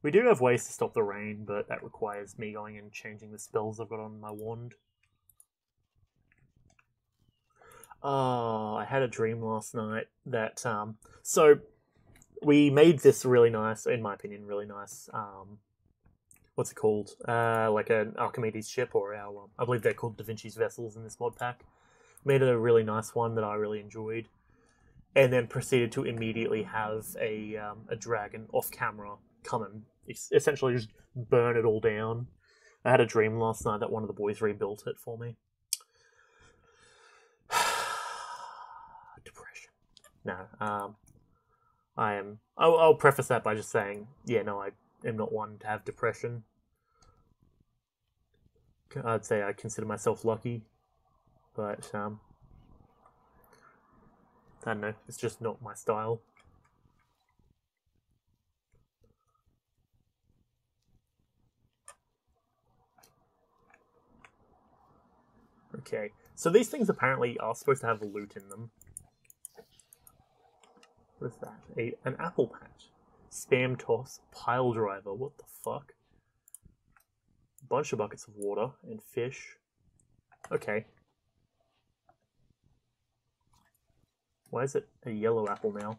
We do have ways to stop the rain, but that requires me going and changing the spells I've got on my wand. Oh, I had a dream last night that, so we made this really nice, in my opinion, really nice, what's it called? Like an Archimedes ship, or I believe they're called Da Vinci's vessels in this mod pack. Made it a really nice one that I really enjoyed, and then proceeded to immediately have a dragon off camera come and essentially just burn it all down. I had a dream last night that one of the boys rebuilt it for me. Depression. No, I'll preface that by just saying, yeah, no, I am not one to have depression. I'd say I consider myself lucky, but I don't know, it's just not my style. Okay, so these things apparently are supposed to have loot in them. What is that? An apple patch. Spam toss. Pile driver. What the fuck? Bunch of buckets of water and fish. Okay. Why is it a yellow apple now?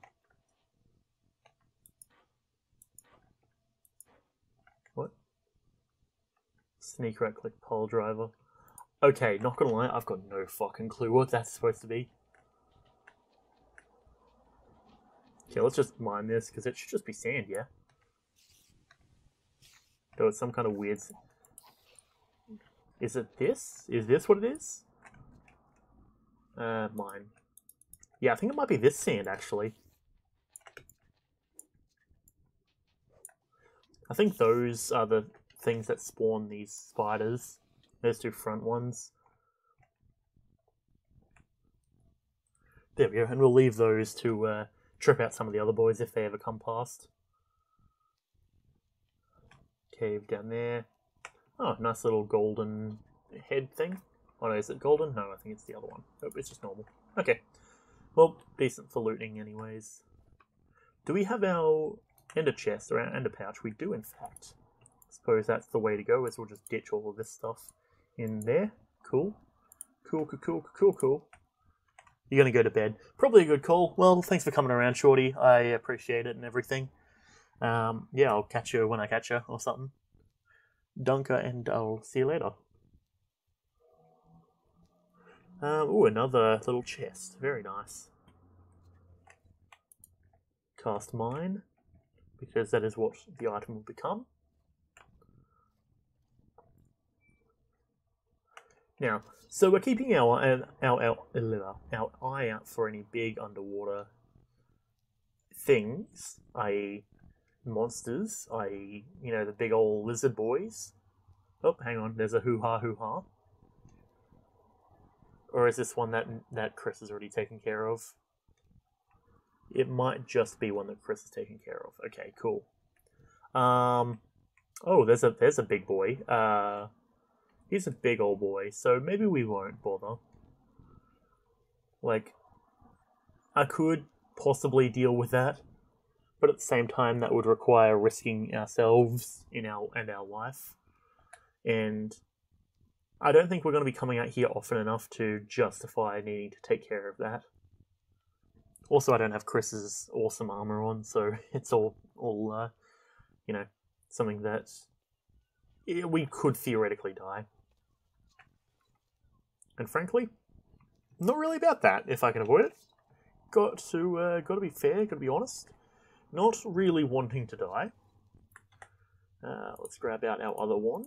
What? Sneak right click pile driver. Okay, not gonna lie, I've got no fucking clue what that's supposed to be. Okay, let's just mine this, because it should just be sand, yeah? Though it's some kind of weird... Is it this? Is this what it is? Mine. Yeah, I think it might be this sand, actually. I think those are the things that spawn these spiders. Those two front ones. There we go, and we'll leave those to trip out some of the other boys if they ever come past. Cave down there. Oh, nice little golden head thing. Oh no, is it golden? No, I think it's the other one. Nope, it's just normal. Okay. Well, decent for looting anyways. Do we have our ender chest or our ender pouch? We do, in fact. I suppose that's the way to go, is we'll just ditch all of this stuff in there. Cool. Cool, cool, cool, cool, cool. You're going to go to bed. Probably a good call. Well, thanks for coming around, Shorty. I appreciate it and everything. Yeah, I'll catch you when I catch you or something. Dunker, and I'll see you later. Ooh, another little chest. Very nice. Cast mine, because that is what the item will become. Now, so we're keeping our eye out for any big underwater things, i.e. monsters, i.e. you know, the big old lizard boys. Oh, hang on, there's a hoo-ha, hoo-ha. Or is this one that Chris has already taken care of? It might just be one that Chris has taken care of. Okay, cool. Oh, there's a big boy. He's a big old boy, so maybe we won't bother. Like, I could possibly deal with that, but at the same time, that would require risking ourselves and our life. And I don't think we're going to be coming out here often enough to justify needing to take care of that. Also, I don't have Chris's awesome armor on, so it's all you know, something that we could theoretically die. And frankly, not really about that, if I can avoid it. Got to be fair, got to be honest. Not really wanting to die. Let's grab out our other wand.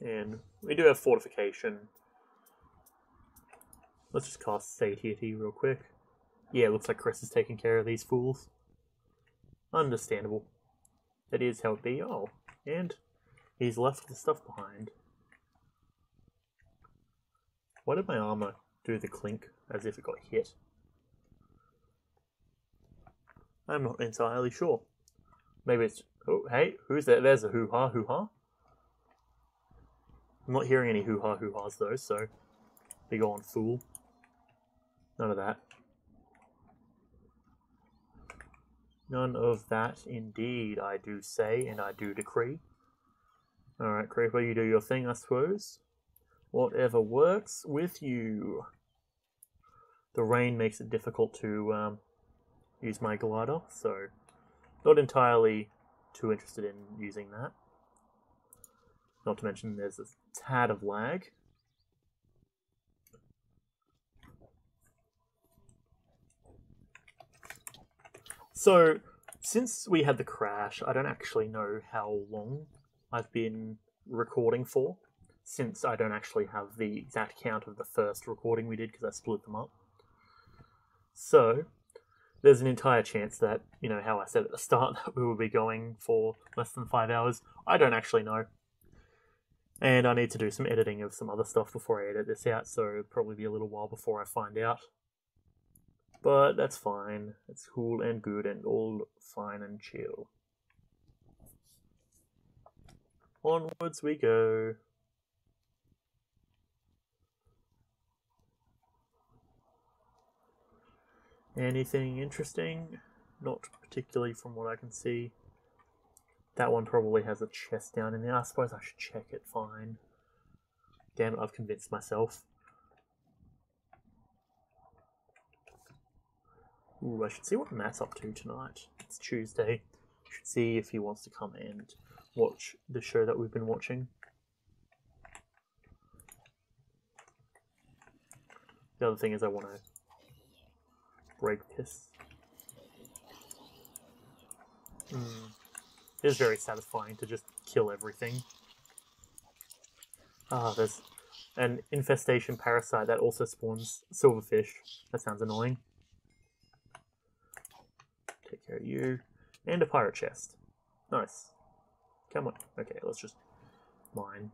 And we do have fortification. Let's just cast Satiety real quick. Yeah, looks like Chris is taking care of these fools. Understandable. That is how it be. Oh, and he's left the stuff behind. Why did my armor do the clink as if it got hit? I'm not entirely sure. Maybe it's... Oh, hey, who's that? There's a hoo-ha, hoo-ha. I'm not hearing any hoo-ha, hoo-has though, so... Be gone, fool. None of that. None of that indeed, I do say, and I do decree. Alright, Creeper, you do your thing, I suppose. Whatever works with you. The rain makes it difficult to use my glider, so not entirely too interested in using that. Not to mention there's a tad of lag. So, since we had the crash, I don't actually know how long I've been recording for, since I don't actually have the exact count of the first recording we did because I split them up. So, there's an entire chance that, you know, how I said at the start that we will be going for less than 5 hours. I don't actually know. And I need to do some editing of some other stuff before I edit this out, so it'll probably be a little while before I find out. But that's fine. It's cool and good and all fine and chill. Onwards we go. Anything interesting? Not particularly from what I can see. That one probably has a chest down in there. I suppose I should check it. Fine. Damn it, I've convinced myself. Ooh, I should see what Matt's up to tonight. It's Tuesday. Should see if he wants to come and watch the show that we've been watching. The other thing is I want to break this. It is very satisfying to just kill everything. Ah, there's an infestation parasite that also spawns silverfish. That sounds annoying. Take care of you. And a pirate chest. Nice. Come on. Okay, let's just mine.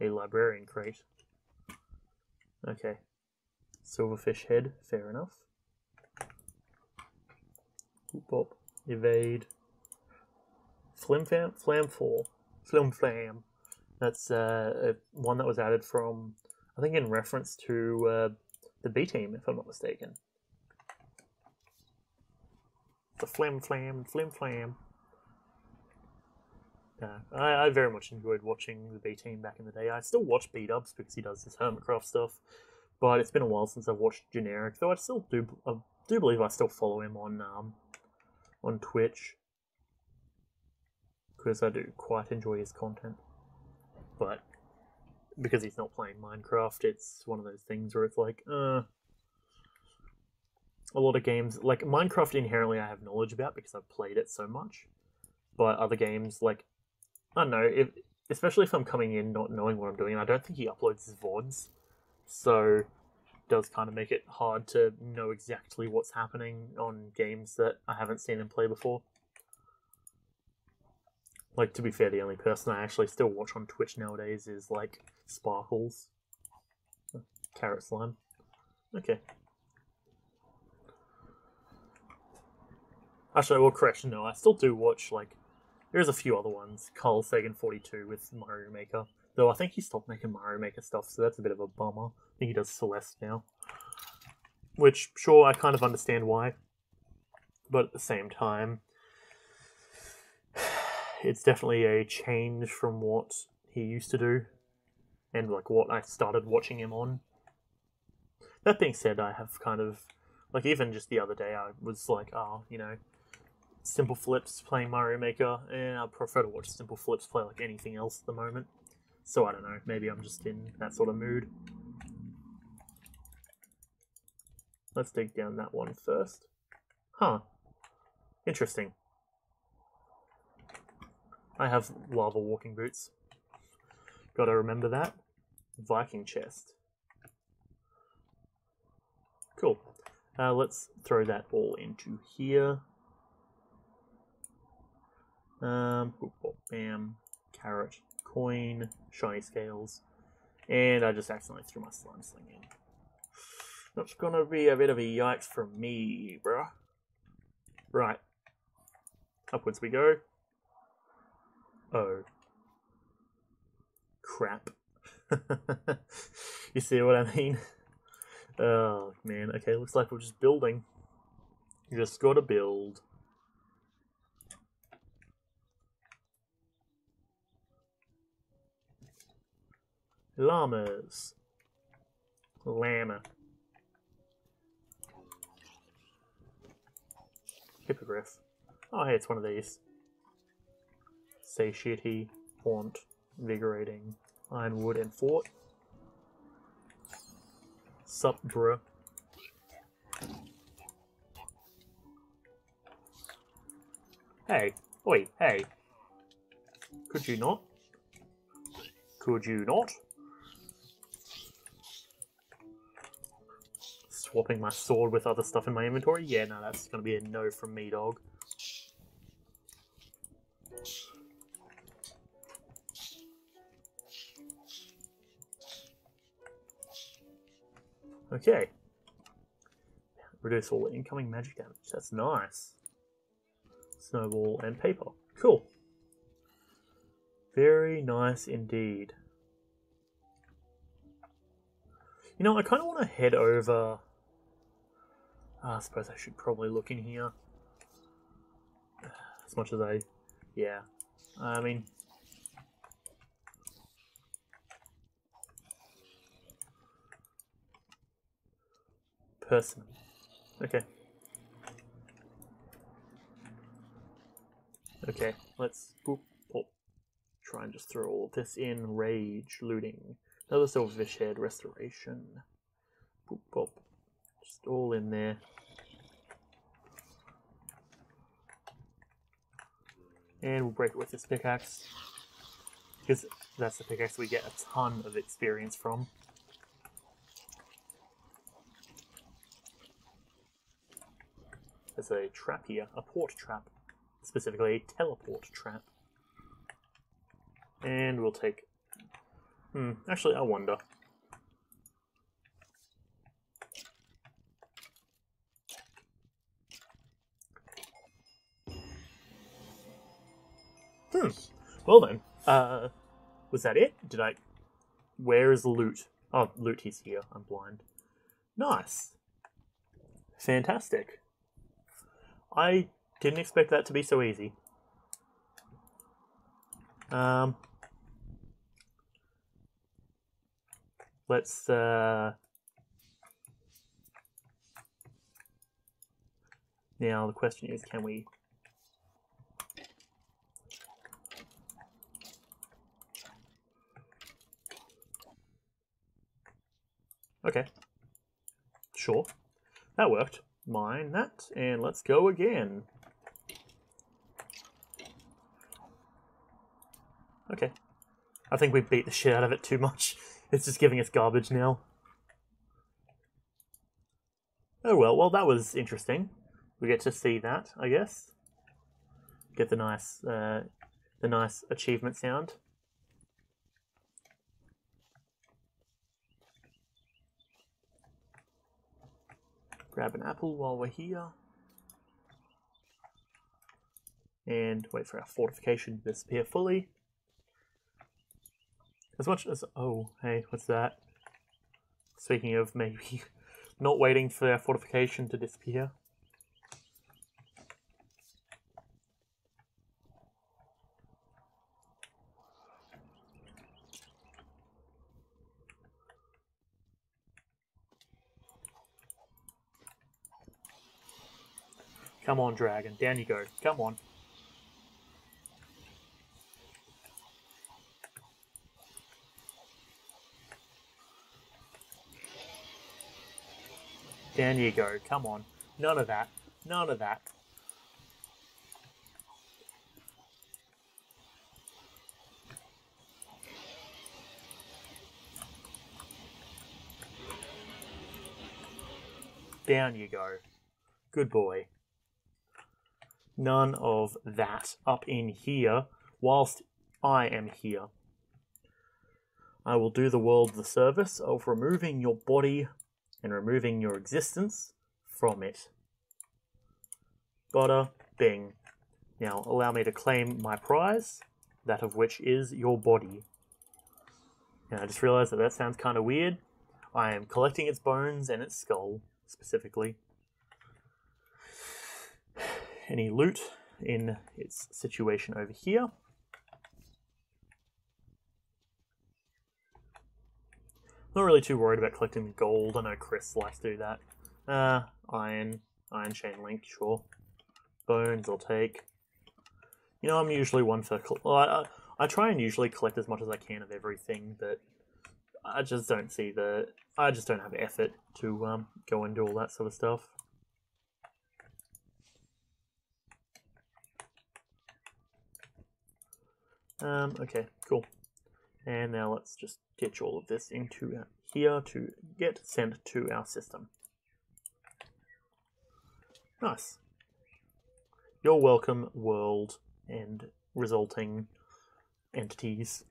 A librarian crate. Okay. Silverfish head. Fair enough. Bop. Evade. Flimflam? Flamfall. Flimflam. That's one that was added from, I think in reference to the B team, if I'm not mistaken. The flim-flam. Yeah, I very much enjoyed watching the B team back in the day. I still watch B-dubs because he does his Hermitcraft stuff, but it's been a while since I've watched Generic, though I do believe I still follow him on Twitch, because I do quite enjoy his content. But because he's not playing Minecraft, it's one of those things where it's like, a lot of games, like Minecraft inherently I have knowledge about because I've played it so much, but other games, like, I don't know, especially if I'm coming in not knowing what I'm doing, and I don't think he uploads his VODs, so it does kind of make it hard to know exactly what's happening on games that I haven't seen him play before. Like, to be fair, the only person I actually still watch on Twitch nowadays is, like, Sparkles. Carrot Slime. Okay. Actually, well, correction, no, I still do watch, like, there's a few other ones. Carl Sagan42 with Mario Maker. Though I think he stopped making Mario Maker stuff, so that's a bit of a bummer. I think he does Celeste now. Which, sure, I kind of understand why. But at the same time, it's definitely a change from what he used to do. And, like, what I started watching him on. That being said, I have kind of, like, even just the other day, I was like, oh, you know, Simple Flips playing Mario Maker, and I prefer to watch Simple Flips play like anything else at the moment. So I don't know, maybe I'm just in that sort of mood. Let's dig down that one first. Huh. Interesting. I have lava walking boots. Gotta remember that. Viking chest. Cool. Let's throw that all into here. Bam, carrot, coin, shiny scales, and I just accidentally threw my slime sling in. That's gonna be a bit of a yikes for me, bruh. Right. Upwards we go. Oh. Crap. You see what I mean? Oh, man. Okay, looks like we're just building. You just gotta build. Llamas. Llama. Hippogriff. Oh, hey, it's one of these. Satiety, haunt, invigorating, ironwood, and fort. Sup, bruh. Hey, oi, hey. Could you not? Could you not? Swapping my sword with other stuff in my inventory? Yeah, no, that's gonna be a no from me, dog. Okay. Reduce all incoming magic damage. That's nice. Snowball and paper. Cool. Very nice indeed. You know, I kind of want to head over... I suppose I should probably look in here. As much as I... Yeah. I mean... Personally. Okay. Okay, let's boop, pop. Try and just throw all of this in. Rage, looting, another silverfish head, restoration. Boop, pop. Just all in there. And we'll break it with this pickaxe. Because that's the pickaxe we get a ton of experience from. There's a trap here, a port trap. Specifically a teleport trap. And we'll take... actually, I wonder. Well then, was that it? Did I... Where is loot? Oh, loot, he's here. I'm blind. Nice. Fantastic. I didn't expect that to be so easy. Let's, now the question is, can we... Okay. Sure. That worked. Mine that, and let's go again. Okay. I think we beat the shit out of it too much. It's just giving us garbage now. Oh well, that was interesting. We get to see that, I guess. Get the nice achievement sound. Grab an apple while we're here. And wait for our fortification to disappear fully. As much as... Oh, hey, what's that? Speaking of maybe not waiting for our fortification to disappear. Come on, dragon. Down you go. Come on. Down you go. Come on. None of that. None of that. Down you go. Good boy. None of that up in here whilst I am here. I will do the world the service of removing your body and removing your existence from it. Bada bing. Now allow me to claim my prize, that of which is your body. Now I just realised that sounds kind of weird. I am collecting its bones and its skull, specifically. any loot in its situation over here. Not really too worried about collecting the gold. I know Chris likes to do that. Iron chain link, sure. Bones I'll take. You know, I'm usually one for... Well, I try and usually collect as much as I can of everything, but I just don't see the... I just don't have effort to go and do all that sort of stuff. Okay, cool. And now let's just ditch all of this into here to get sent to our system. Nice. You're welcome, world and resulting entities.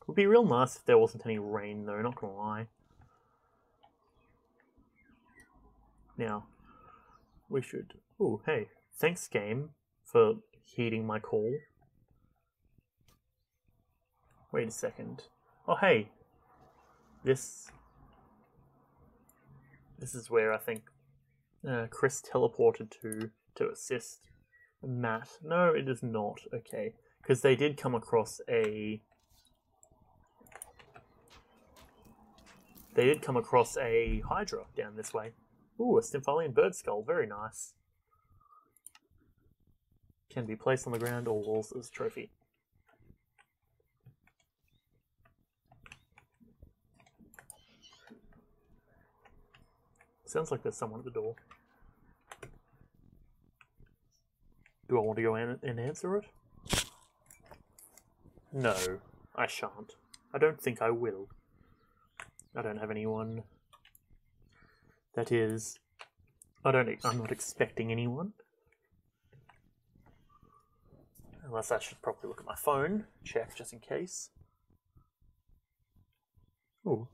It would be real nice if there wasn't any rain though, not gonna lie. Now, we should... Oh, hey, thanks game for heeding my call. Wait a second. Oh, hey. This is where I think Chris teleported to assist Matt. No, it is not. Okay. Because they did come across a... They did come across a Hydra down this way. Ooh, a Stymphalian bird skull. Very nice. Can be placed on the ground or walls as a trophy. Sounds like there's someone at the door. Do I want to go in and answer it? No, I shan't. I don't think I will. I don't have anyone. That is... I'm not expecting anyone. Unless I should probably look at my phone, check just in case. Ooh.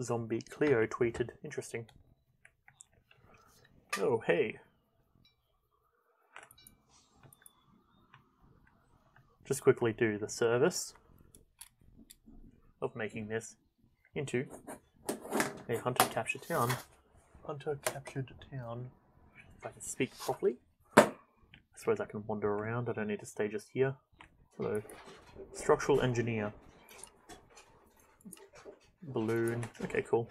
Zombie Cleo tweeted. Interesting. Oh, hey. Just quickly do the service of making this into a hunter-captured town. Hunter-captured town. If I can speak properly. I suppose I can wander around. I don't need to stay just here. Hello. Structural engineer. Balloon. Okay, cool.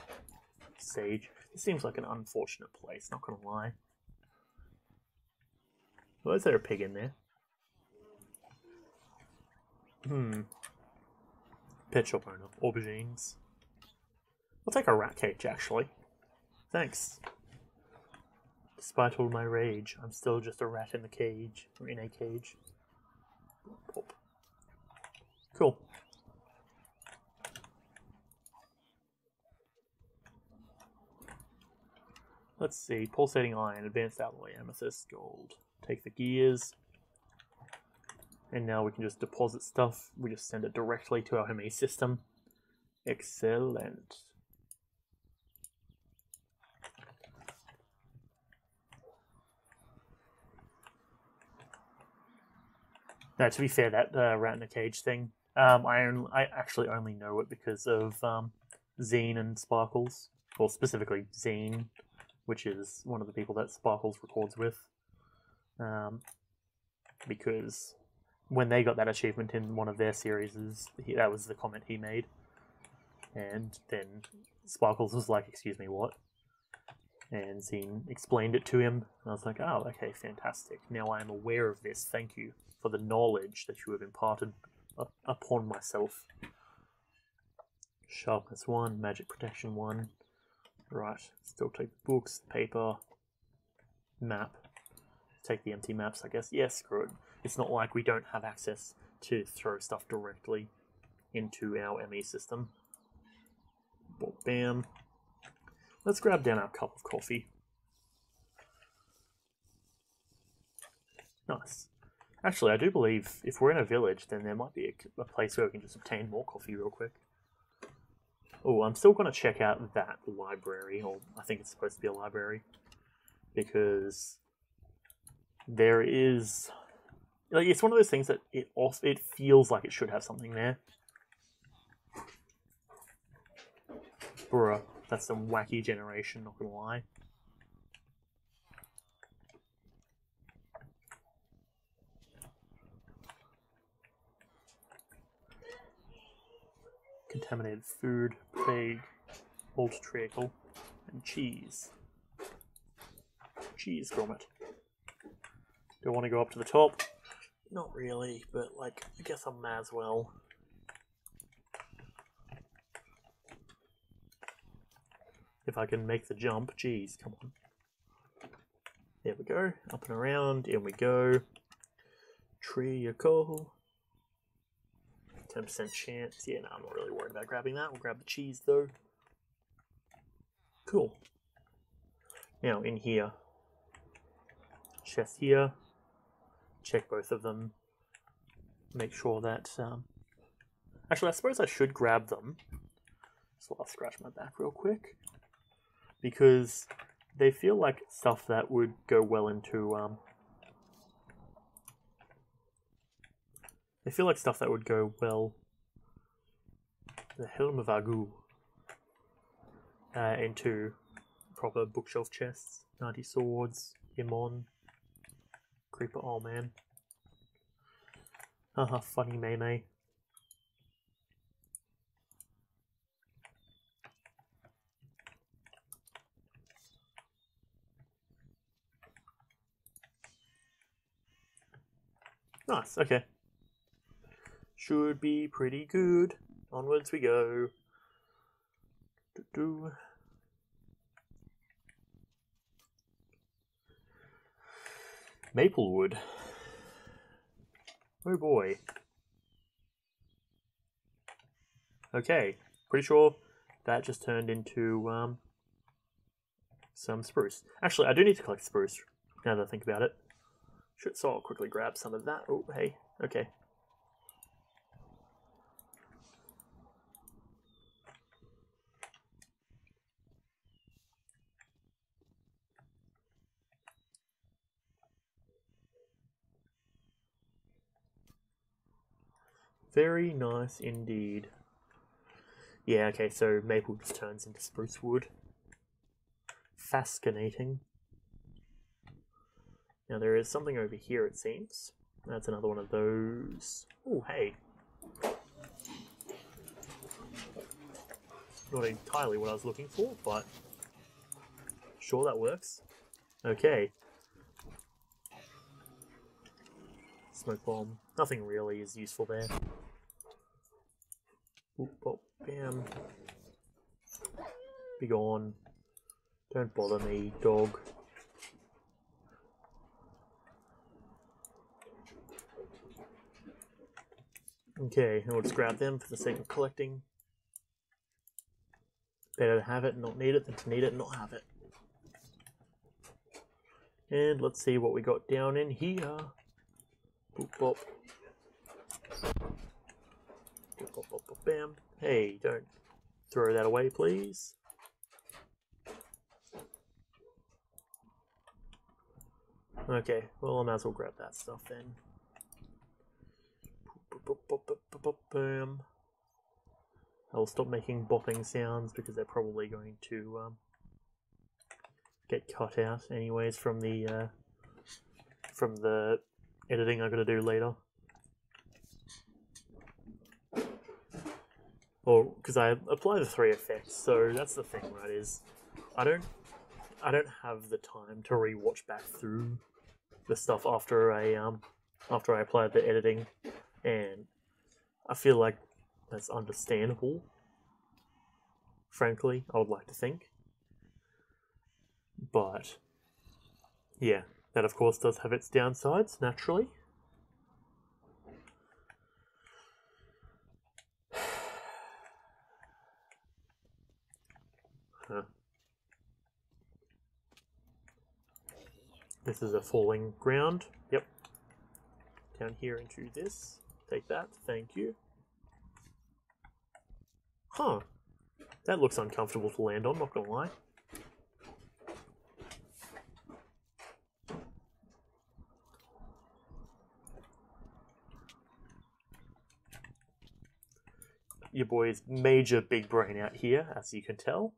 Sage. This seems like an unfortunate place, not gonna lie. Why is there a pig in there? Pet shop owner. Aubergines. I'll take a rat cage, actually. Thanks. Despite all my rage, I'm still just a rat in the cage. Or in a cage. Pop. Cool. Let's see. Pulsating iron, advanced alloy, amethyst, gold. Take the gears. And now we can just deposit stuff. We just send it directly to our ME system. Excellent. Now, to be fair, that rat in a cage thing, I actually only know it because of Zine and Sparkles. Well, specifically Zine, which is one of the people that Sparkles records with. Because when they got that achievement in one of their series, that was the comment he made. And then Sparkles was like, excuse me, what? And Zine explained it to him. And I was like, oh, okay, fantastic. Now I am aware of this. Thank you for the knowledge that you have imparted upon myself. Sharpness 1, magic protection 1. Right, still take the books, paper, map. Take the empty maps, I guess. Yeah, screw it. It's not like we don't have access to throw stuff directly into our ME system. Bam. Let's grab down our cup of coffee. Nice. Actually, I do believe if we're in a village, then there might be a place where we can just obtain more coffee real quick. Oh, I'm still going to check out that library, or I think it's supposed to be a library, because there is... Like, it's one of those things that it feels like it should have something there. Bruh, that's some wacky generation, not gonna lie. Contaminated food, plague, old treacle, and cheese. Cheese grommet. Do I want to go up to the top? Not really, but like, I guess I may as well. If I can make the jump, jeez, come on. There we go, up and around, in we go. Treacle. 10% chance. Yeah, no, I'm not really worried about grabbing that. We'll grab the cheese though. Cool. Now in here. Chest here. Check both of them. Make sure that... Actually, I suppose I should grab them. So I'll scratch my back real quick. Because they feel like stuff that would go well into... They feel like stuff that would go well. The Helm of Agu. Into proper bookshelf chests. 90 swords. Imon. Creeper. Oh man. Haha, funny May. Nice, okay. Should be pretty good. Onwards we go. Maplewood. Oh boy. Okay, pretty sure that just turned into some spruce. Actually, I do need to collect spruce now that I think about it. So I'll quickly grab some of that. Oh, hey, okay. Very nice indeed. Yeah, okay, so maple just turns into spruce wood. Fascinating. Now there is something over here, it seems. That's another one of those. Oh, hey. Not entirely what I was looking for, but sure, that works. Okay. Smoke bomb. Nothing really is useful there. Oop, oh, bam. Be gone. Don't bother me, dog. Okay, and we'll just grab them for the sake of collecting. Better to have it and not need it than to need it and not have it. And let's see what we got down in here. Boop, bop. Boop, bop, bop, bop, bam. Hey, don't throw that away, please. Okay, well, I might as well grab that stuff then. Bam. I'll stop making bopping sounds because they're probably going to get cut out anyways from the editing I'm going to do later. Or because I apply the 3 effects, so that's the thing, right? Is I don't have the time to rewatch back through the stuff after I apply the editing, and I feel like that's understandable. Frankly, I would like to think, but yeah, that of course does have its downsides naturally. Huh. This is a falling ground. Yep. Down here into this. Take that. Thank you. Huh. That looks uncomfortable to land on, not gonna lie. your boy's major big brain out here, as you can tell.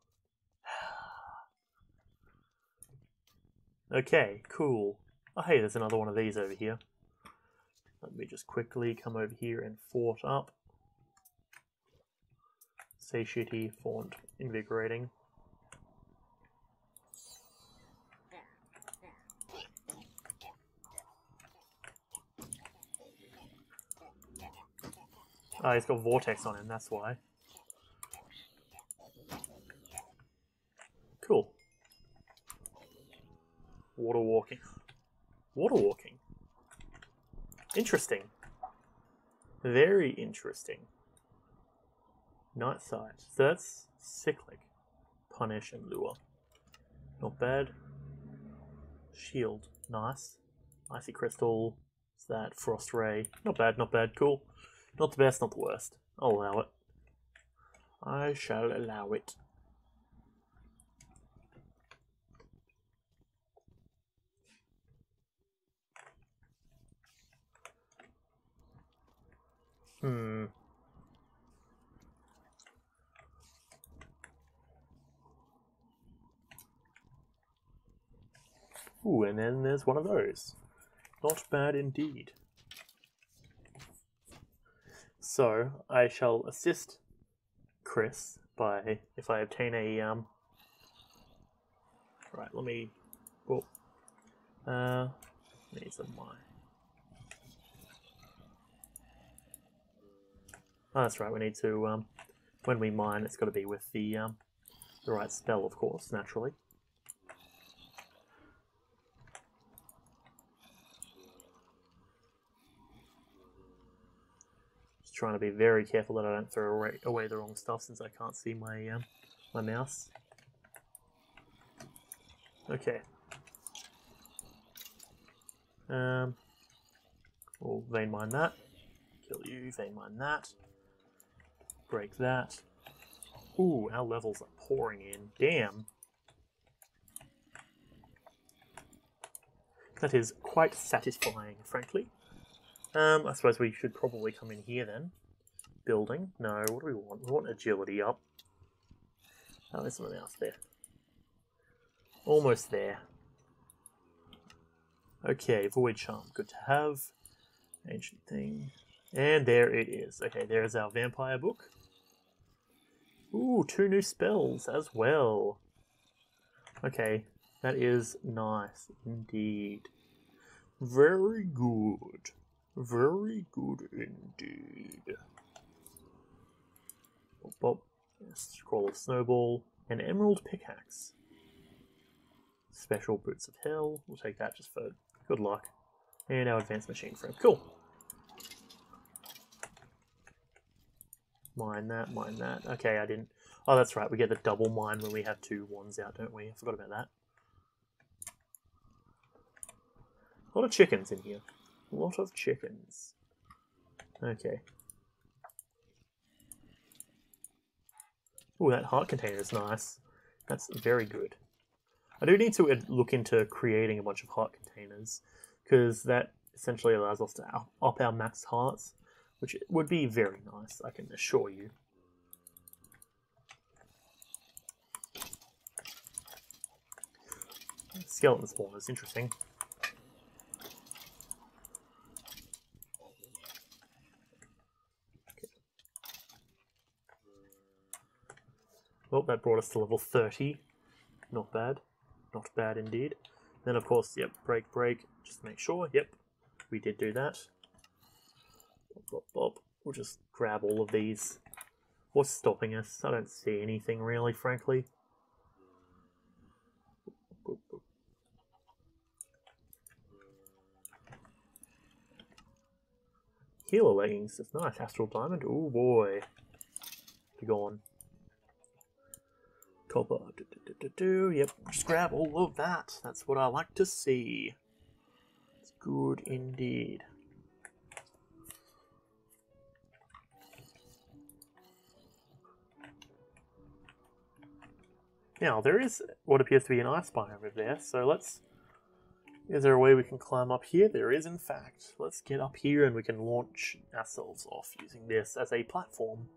Okay, cool. Oh, hey, there's another one of these over here. Let me just quickly come over here and fort up. Satiety, font, invigorating. Oh, he's got vortex on him, that's why. Cool. Water walking. Water walking. Interesting. Very interesting. Night sight. So that's cyclic. Punish and lure. Not bad. Shield. Nice. Icy crystal. What's that? Frost ray. Not bad, not bad. Cool. Not the best, not the worst. I'll allow it. I shall allow it. Ooh, and then there's one of those. Not bad indeed. So, I shall assist Chris by, if I obtain a, right, let me, well, need some mine. Oh, that's right, we need to, when we mine, it's got to be with the right spell, of course, naturally. Just trying to be very careful that I don't throw away the wrong stuff since I can't see my my mouse. Okay. We'll vein mine that. Kill you, vein mine that. Break that. Ooh, our levels are pouring in. Damn. That is quite satisfying, frankly. I suppose we should probably come in here then. Building. No, what do we want? We want agility up. Oh, there's something else there. Almost there. Okay, Void Charm. Good to have. Ancient thing. And there it is. Okay, there's our vampire book. Ooh, 2 new spells as well. Okay, that is nice indeed. Very good. Very good indeed. Bop, bop. Scroll of Snowball. An Emerald Pickaxe. Special Boots of Hell. We'll take that just for good luck. And our Advanced Machine Frame. Cool. Mine that, mine that. Okay, I didn't... Oh, that's right. We get the double mine when we have 2 wands out, don't we? I forgot about that. A lot of chickens in here. A lot of chickens. Okay. Ooh, that heart container is nice. That's very good. I do need to look into creating a bunch of heart containers, because that essentially allows us to up our max hearts, which would be very nice, I can assure you. Skeleton spawn is interesting. Okay. Well, that brought us to level 30. Not bad. Not bad indeed. Then, of course, yep, break, break. Just to make sure. Yep, we did do that. Bop, bop, bop. We'll just grab all of these. What's stopping us? I don't see anything really, frankly. Boop, boop. Healer leggings. That's nice. Astral diamond. Oh boy. Be gone. Copper. Yep, just grab all of that. That's what I like to see. It's good indeed. Now, there is what appears to be an ice biome over there, so let's... Is there a way we can climb up here? There is, in fact. Let's get up here and we can launch ourselves off using this as a platform.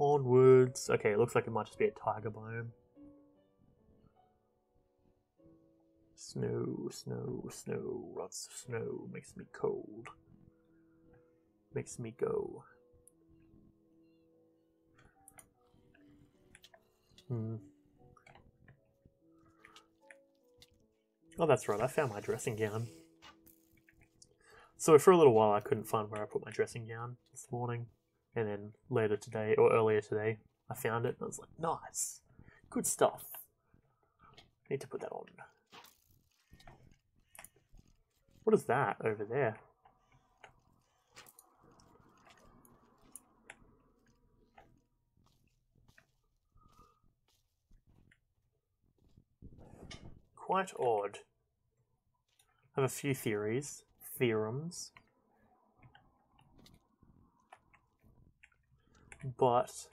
Onwards. Okay, it looks like it might just be a tiger biome. Snow, snow, snow. Lots of snow. Makes me cold. Makes me go. Oh, that's right. I found my dressing gown. So for a little while I couldn't find where I put my dressing gown this morning. And then later today, or earlier today, I found it and I was like, nice. Good stuff. Need to put that on. What is that over there? Quite odd. I have a few theories, theorems, but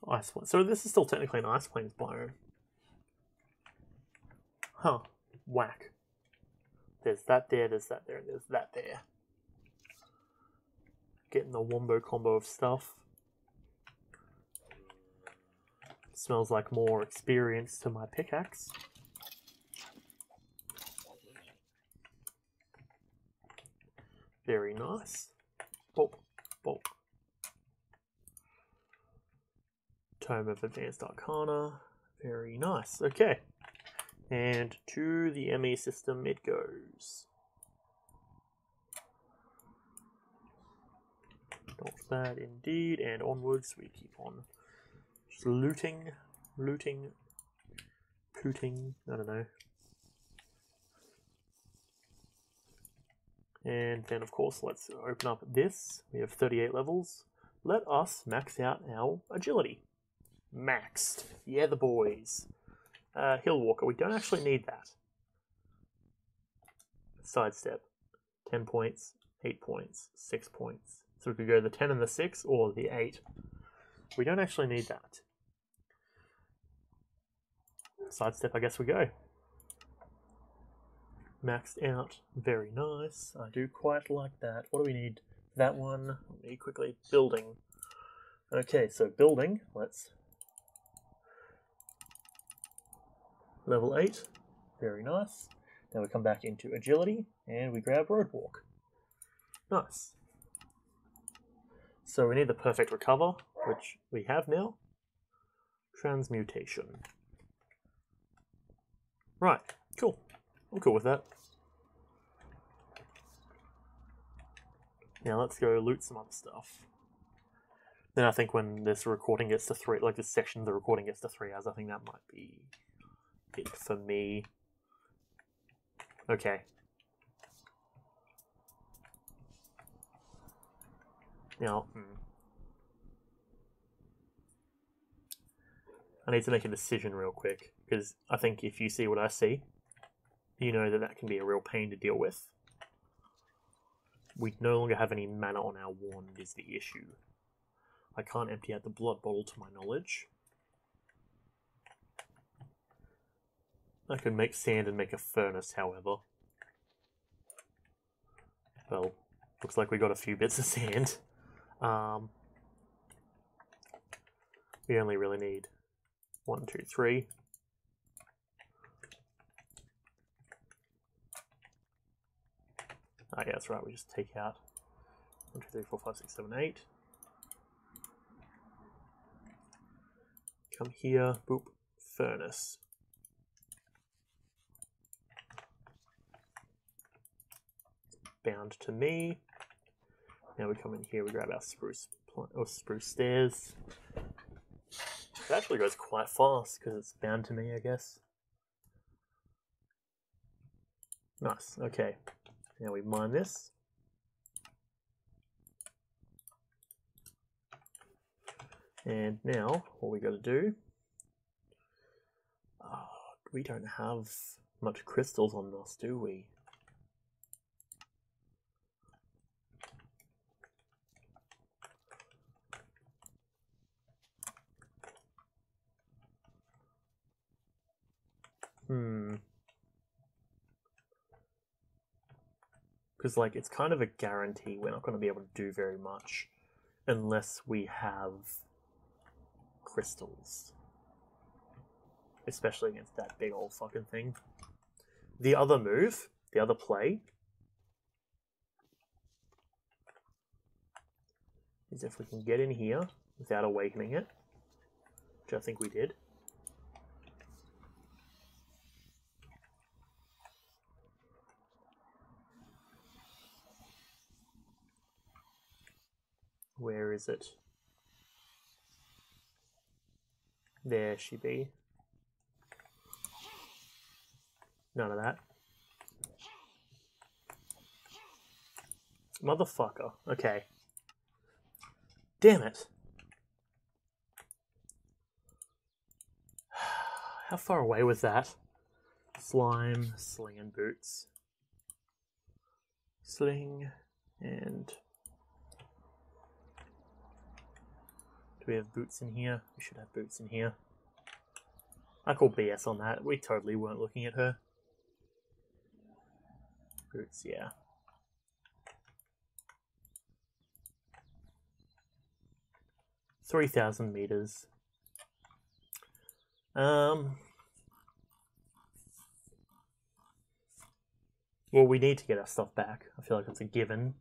ice plains. So this is still technically an ice plains biome. Huh. Whack. There's that there, there's that there, and there's that there. Getting the wombo combo of stuff. Smells like more experience to my pickaxe. Very nice. Bulk, bulk. Tome of Advanced Arcana. Very nice. Okay. And to the ME system it goes. Not bad indeed. And onwards we keep on just looting, pooting, I don't know. And then of course let's open up this. We have 38 levels. Let us max out our agility. Maxed. Yeah, the boys. Hill Walker, we don't actually need that. Sidestep. 10 points, 8 points, 6 points. So we could go the 10 and the 6 or the 8. We don't actually need that. Sidestep, I guess we go. Maxed out. Very nice. I do quite like that. What do we need? That one. Let me quickly. Building. Okay, so building. Let's. Level 8. Very nice. Then we come back into agility and we grab road walk. Nice. So we need the perfect recover, which we have now. Transmutation. Right, cool. I'm cool with that. Now let's go loot some other stuff. Then I think when this recording gets to 3, like this section of the recording gets to 3 hours, I think that might be it for me. Okay. Now, I need to make a decision real quick, because I think if you see what I see, you know that that can be a real pain to deal with. We no longer have any mana on our wand is the issue. I can't empty out the blood bottle to my knowledge. I can make sand and make a furnace, however. Well, looks like we got a few bits of sand. We only really need 1, 2, 3. Oh yeah, that's right, we just take out 1, 2, 3, 4, 5, 6, 7, 8. Come here, boop, furnace. Bound to me. Now we come in here, we grab our spruce stairs. It actually goes quite fast because it's bound to me, I guess. Nice, okay. Now we mine this. And now, what we got to do... we don't have much crystals on us, do we? Because, like, it's kind of a guarantee we're not going to be able to do very much unless we have crystals. Especially against that big old fucking thing. The other move, the other play, is if we can get in here without awakening it, which I think we did. Where is it? There she be. None of that. Motherfucker. Okay. Damn it. How far away was that? Slime, sling, and boots. Sling, and... do we have boots in here? We should have boots in here. I call BS on that. We totally weren't looking at her. Boots, yeah. $3,000 meters. Well, we need to get our stuff back. I feel like it's a given.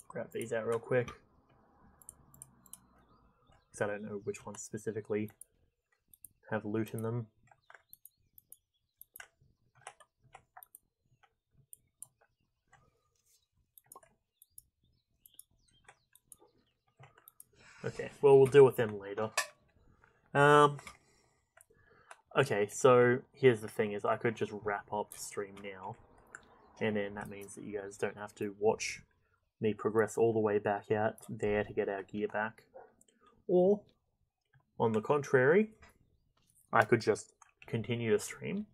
Grab these out real quick. Because I don't know which ones specifically have loot in them. Okay, well, we'll deal with them later. Okay, so here's the thing is I could just wrap up the stream now. And then that means that you guys don't have to watch me progress all the way back out there to get our gear back. Or, on the contrary, I could just continue to stream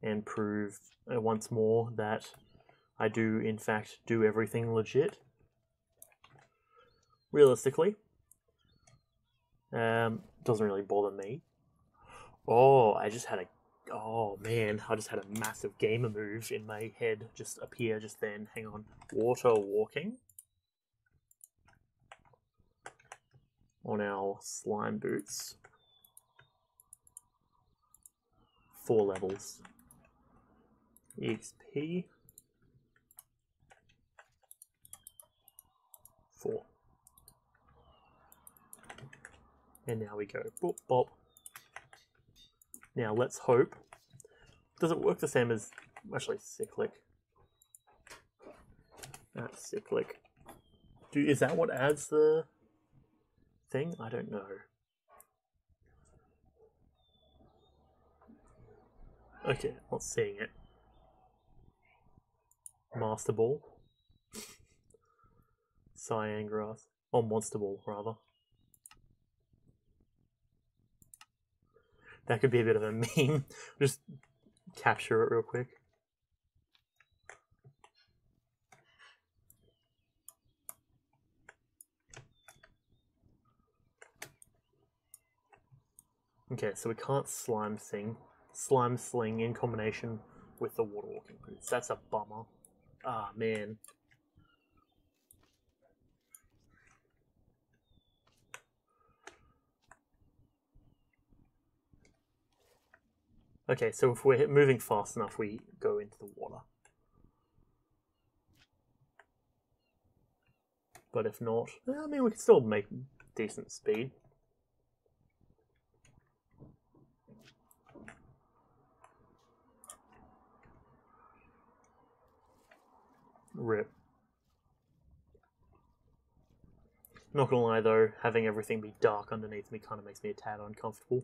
and prove once more that I do, in fact, do everything legit. Realistically. Doesn't really bother me. Oh, I just had a... oh, man. I just had a massive gamer move in my head just appear just then. Hang on. Water walking. On our slime boots. 4 levels. EXP. 4. And now we go boop, bop. Now let's hope. Does it work the same as... actually, cyclic. That's cyclic. Is that what adds the thing? I don't know. Okay, not seeing it. Master Ball. Cyan Grass. Oh, Monster Ball, rather. That could be a bit of a meme. Just capture it real quick. Okay, so we can't slime sling in combination with the water walking boots. That's a bummer. Ah, man. Okay, so if we're moving fast enough, we go into the water. But if not, I mean, we can still make decent speed. Rip. Not gonna lie though, having everything be dark underneath me kind of makes me a tad uncomfortable.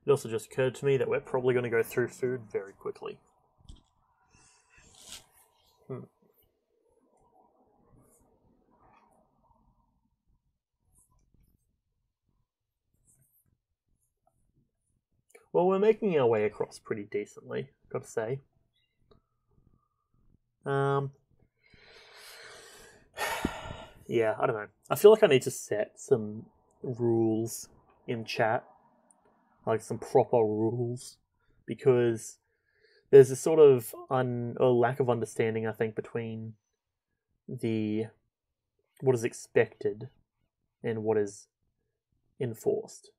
It also just occurred to me that we're probably going to go through food very quickly. Well, we're making our way across pretty decently. Got to say. Yeah, I don't know. I feel like I need to set some rules in chat, like some proper rules, because there's a sort of a lack of understanding, I think, between what is expected and what is enforced.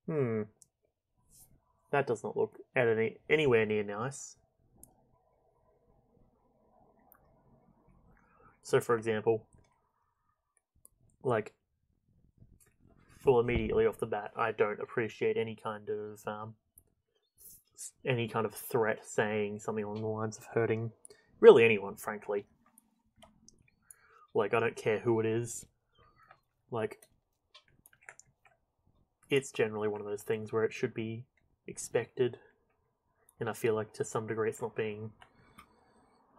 That does not look anywhere near nice. So, for example, like, well, immediately off the bat, I don't appreciate any kind of threat saying something along the lines of hurting really anyone, frankly. Like, I don't care who it is. Like, it's generally one of those things where it should be expected, and I feel like to some degree it's not being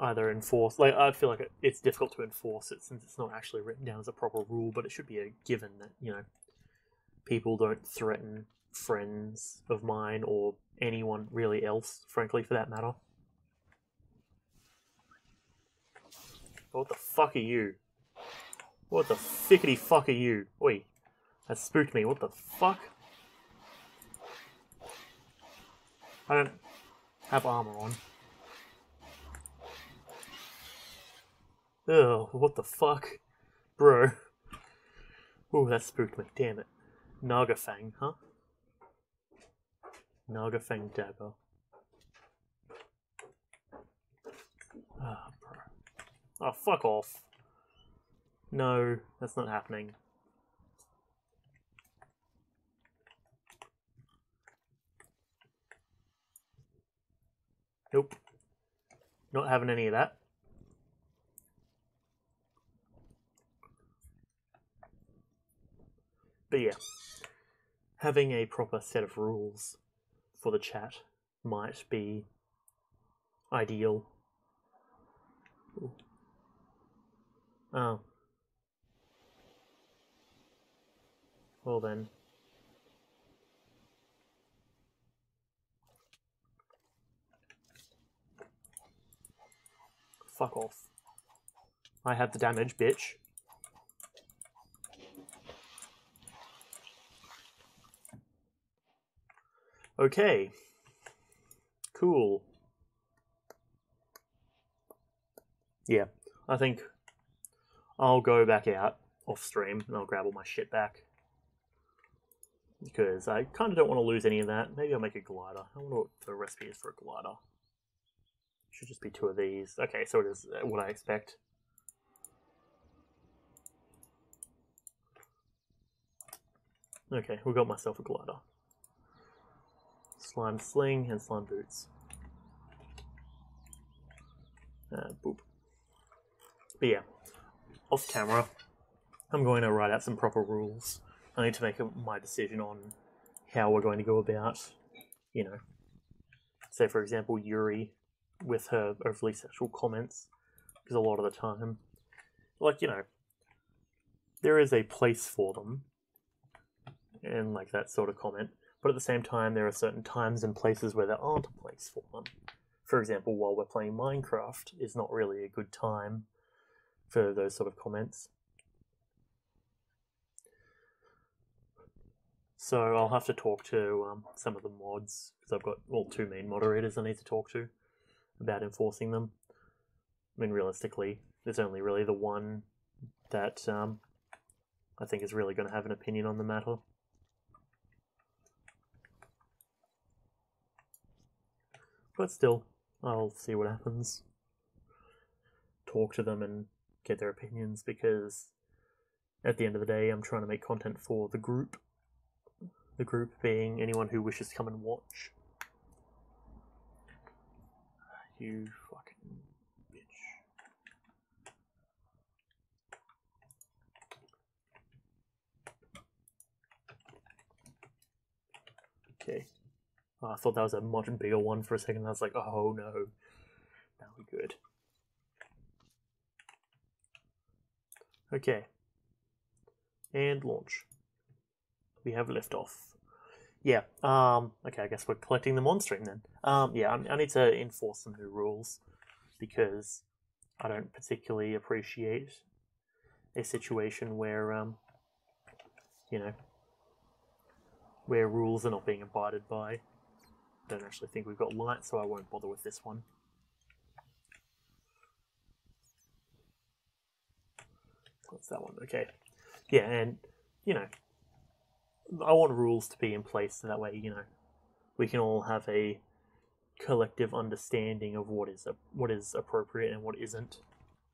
either enforced. Like, I feel like it's difficult to enforce it since it's not actually written down as a proper rule, but it should be a given that, you know, people don't threaten friends of mine or anyone really else, frankly, for that matter. What the fuck are you? What the fickety fuck are you? Oi, that spooked me. What the fuck? I don't have armor on. Ugh, what the fuck? Bro. Oh, that spooked me. Damn it. Nagafang, huh? Nagafang dagger. Ah, bro. Oh, fuck off. No, that's not happening. Nope. Not having any of that. But yeah, having a proper set of rules for the chat might be ideal. Ooh. Oh. Well then. Fuck off. I have the damage, bitch. Okay. Cool. Yeah, I think I'll go back out off stream and I'll grab all my shit back. Because I kind of don't want to lose any of that. Maybe I'll make a glider. I wonder what the recipe is for a glider. Should just be 2 of these. Okay, so it is what I expect. Okay, we got myself a glider. Slime sling and slime boots. Boop. But yeah, off camera, I'm going to write out some proper rules. I need to make my decision on how we're going to go about, you know, say for example Yuri with her overly sexual comments, because a lot of the time, like, you know, there is a place for them and like that sort of comment, but at the same time there are certain times and places where there aren't a place for them. For example, while we're playing Minecraft is not really a good time for those sort of comments. So I'll have to talk to some of the mods, because I've got 2 main moderators I need to talk to about enforcing them. I mean, realistically, there's only really the one that I think is really going to have an opinion on the matter. But still, I'll see what happens. Talk to them and get their opinions, because at the end of the day, I'm trying to make content for the group. The group being anyone who wishes to come and watch. You fucking bitch. Okay. Oh, I thought that was a much bigger one for a second. I was like, oh no. That'll be good. Okay. And launch. We have liftoff. Yeah. Okay, I guess we're collecting them on stream then. Yeah, I need to enforce some new rules because I don't particularly appreciate a situation where you know, where rules are not being abided by. I don't actually think we've got light, so I won't bother with this one. What's that one? Okay. Yeah, and you know, I want rules to be in place so that way, you know, we can all have a collective understanding of what is appropriate and what isn't,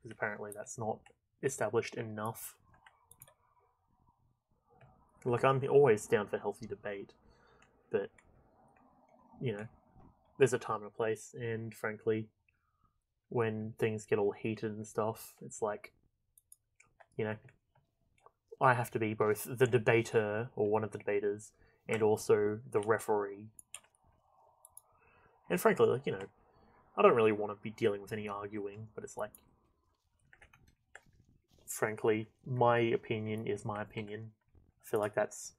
because apparently that's not established enough. Like, I'm always down for healthy debate, but you know, there's a time and a place, and frankly, when things get all heated and stuff, it's like, you know, I have to be both the debater or one of the debaters and also the referee. And frankly, like, you know, I don't really want to be dealing with any arguing, but it's like, frankly, my opinion is my opinion. I feel like that's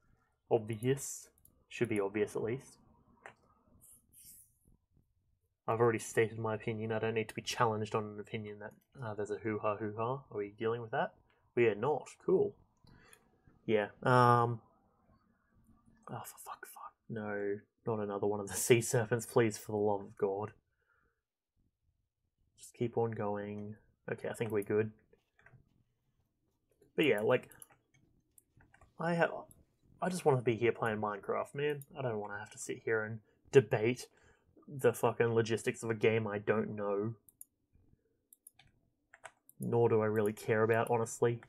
obvious. Should be obvious at least. I've already stated my opinion. I don't need to be challenged on an opinion that there's a hoo-ha hoo-ha. Are we dealing with that? We are not. Cool. Yeah. Oh, for fuck. No, not another one of the sea serpents, please, for the love of God. Just keep on going. Okay, I think we're good. But yeah, like, I just want to be here playing Minecraft, man. I don't want to have to sit here and debate the fucking logistics of a game I don't know. Nor do I really care about, honestly.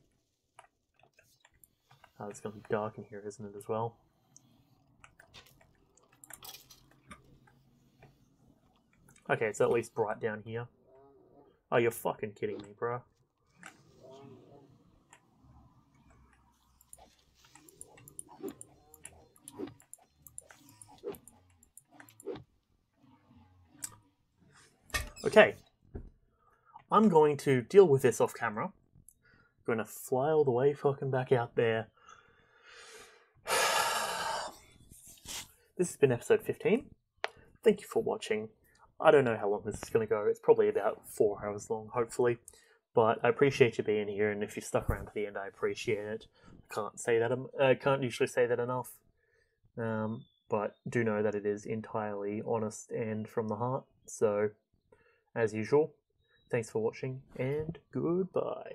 Oh, it's going to be dark in here, isn't it, as well? Okay, it's at least bright down here. Oh, you're fucking kidding me, bro. Okay. I'm going to deal with this off camera. I'm going to fly all the way fucking back out there. This has been episode 15. Thank you for watching. I don't know how long this is going to go. It's probably about 4 hours long, hopefully. But I appreciate you being here, and if you stuck around to the end, I appreciate it. I can't usually say that enough. But do know that it is entirely honest and from the heart. So, as usual, thanks for watching, and goodbye.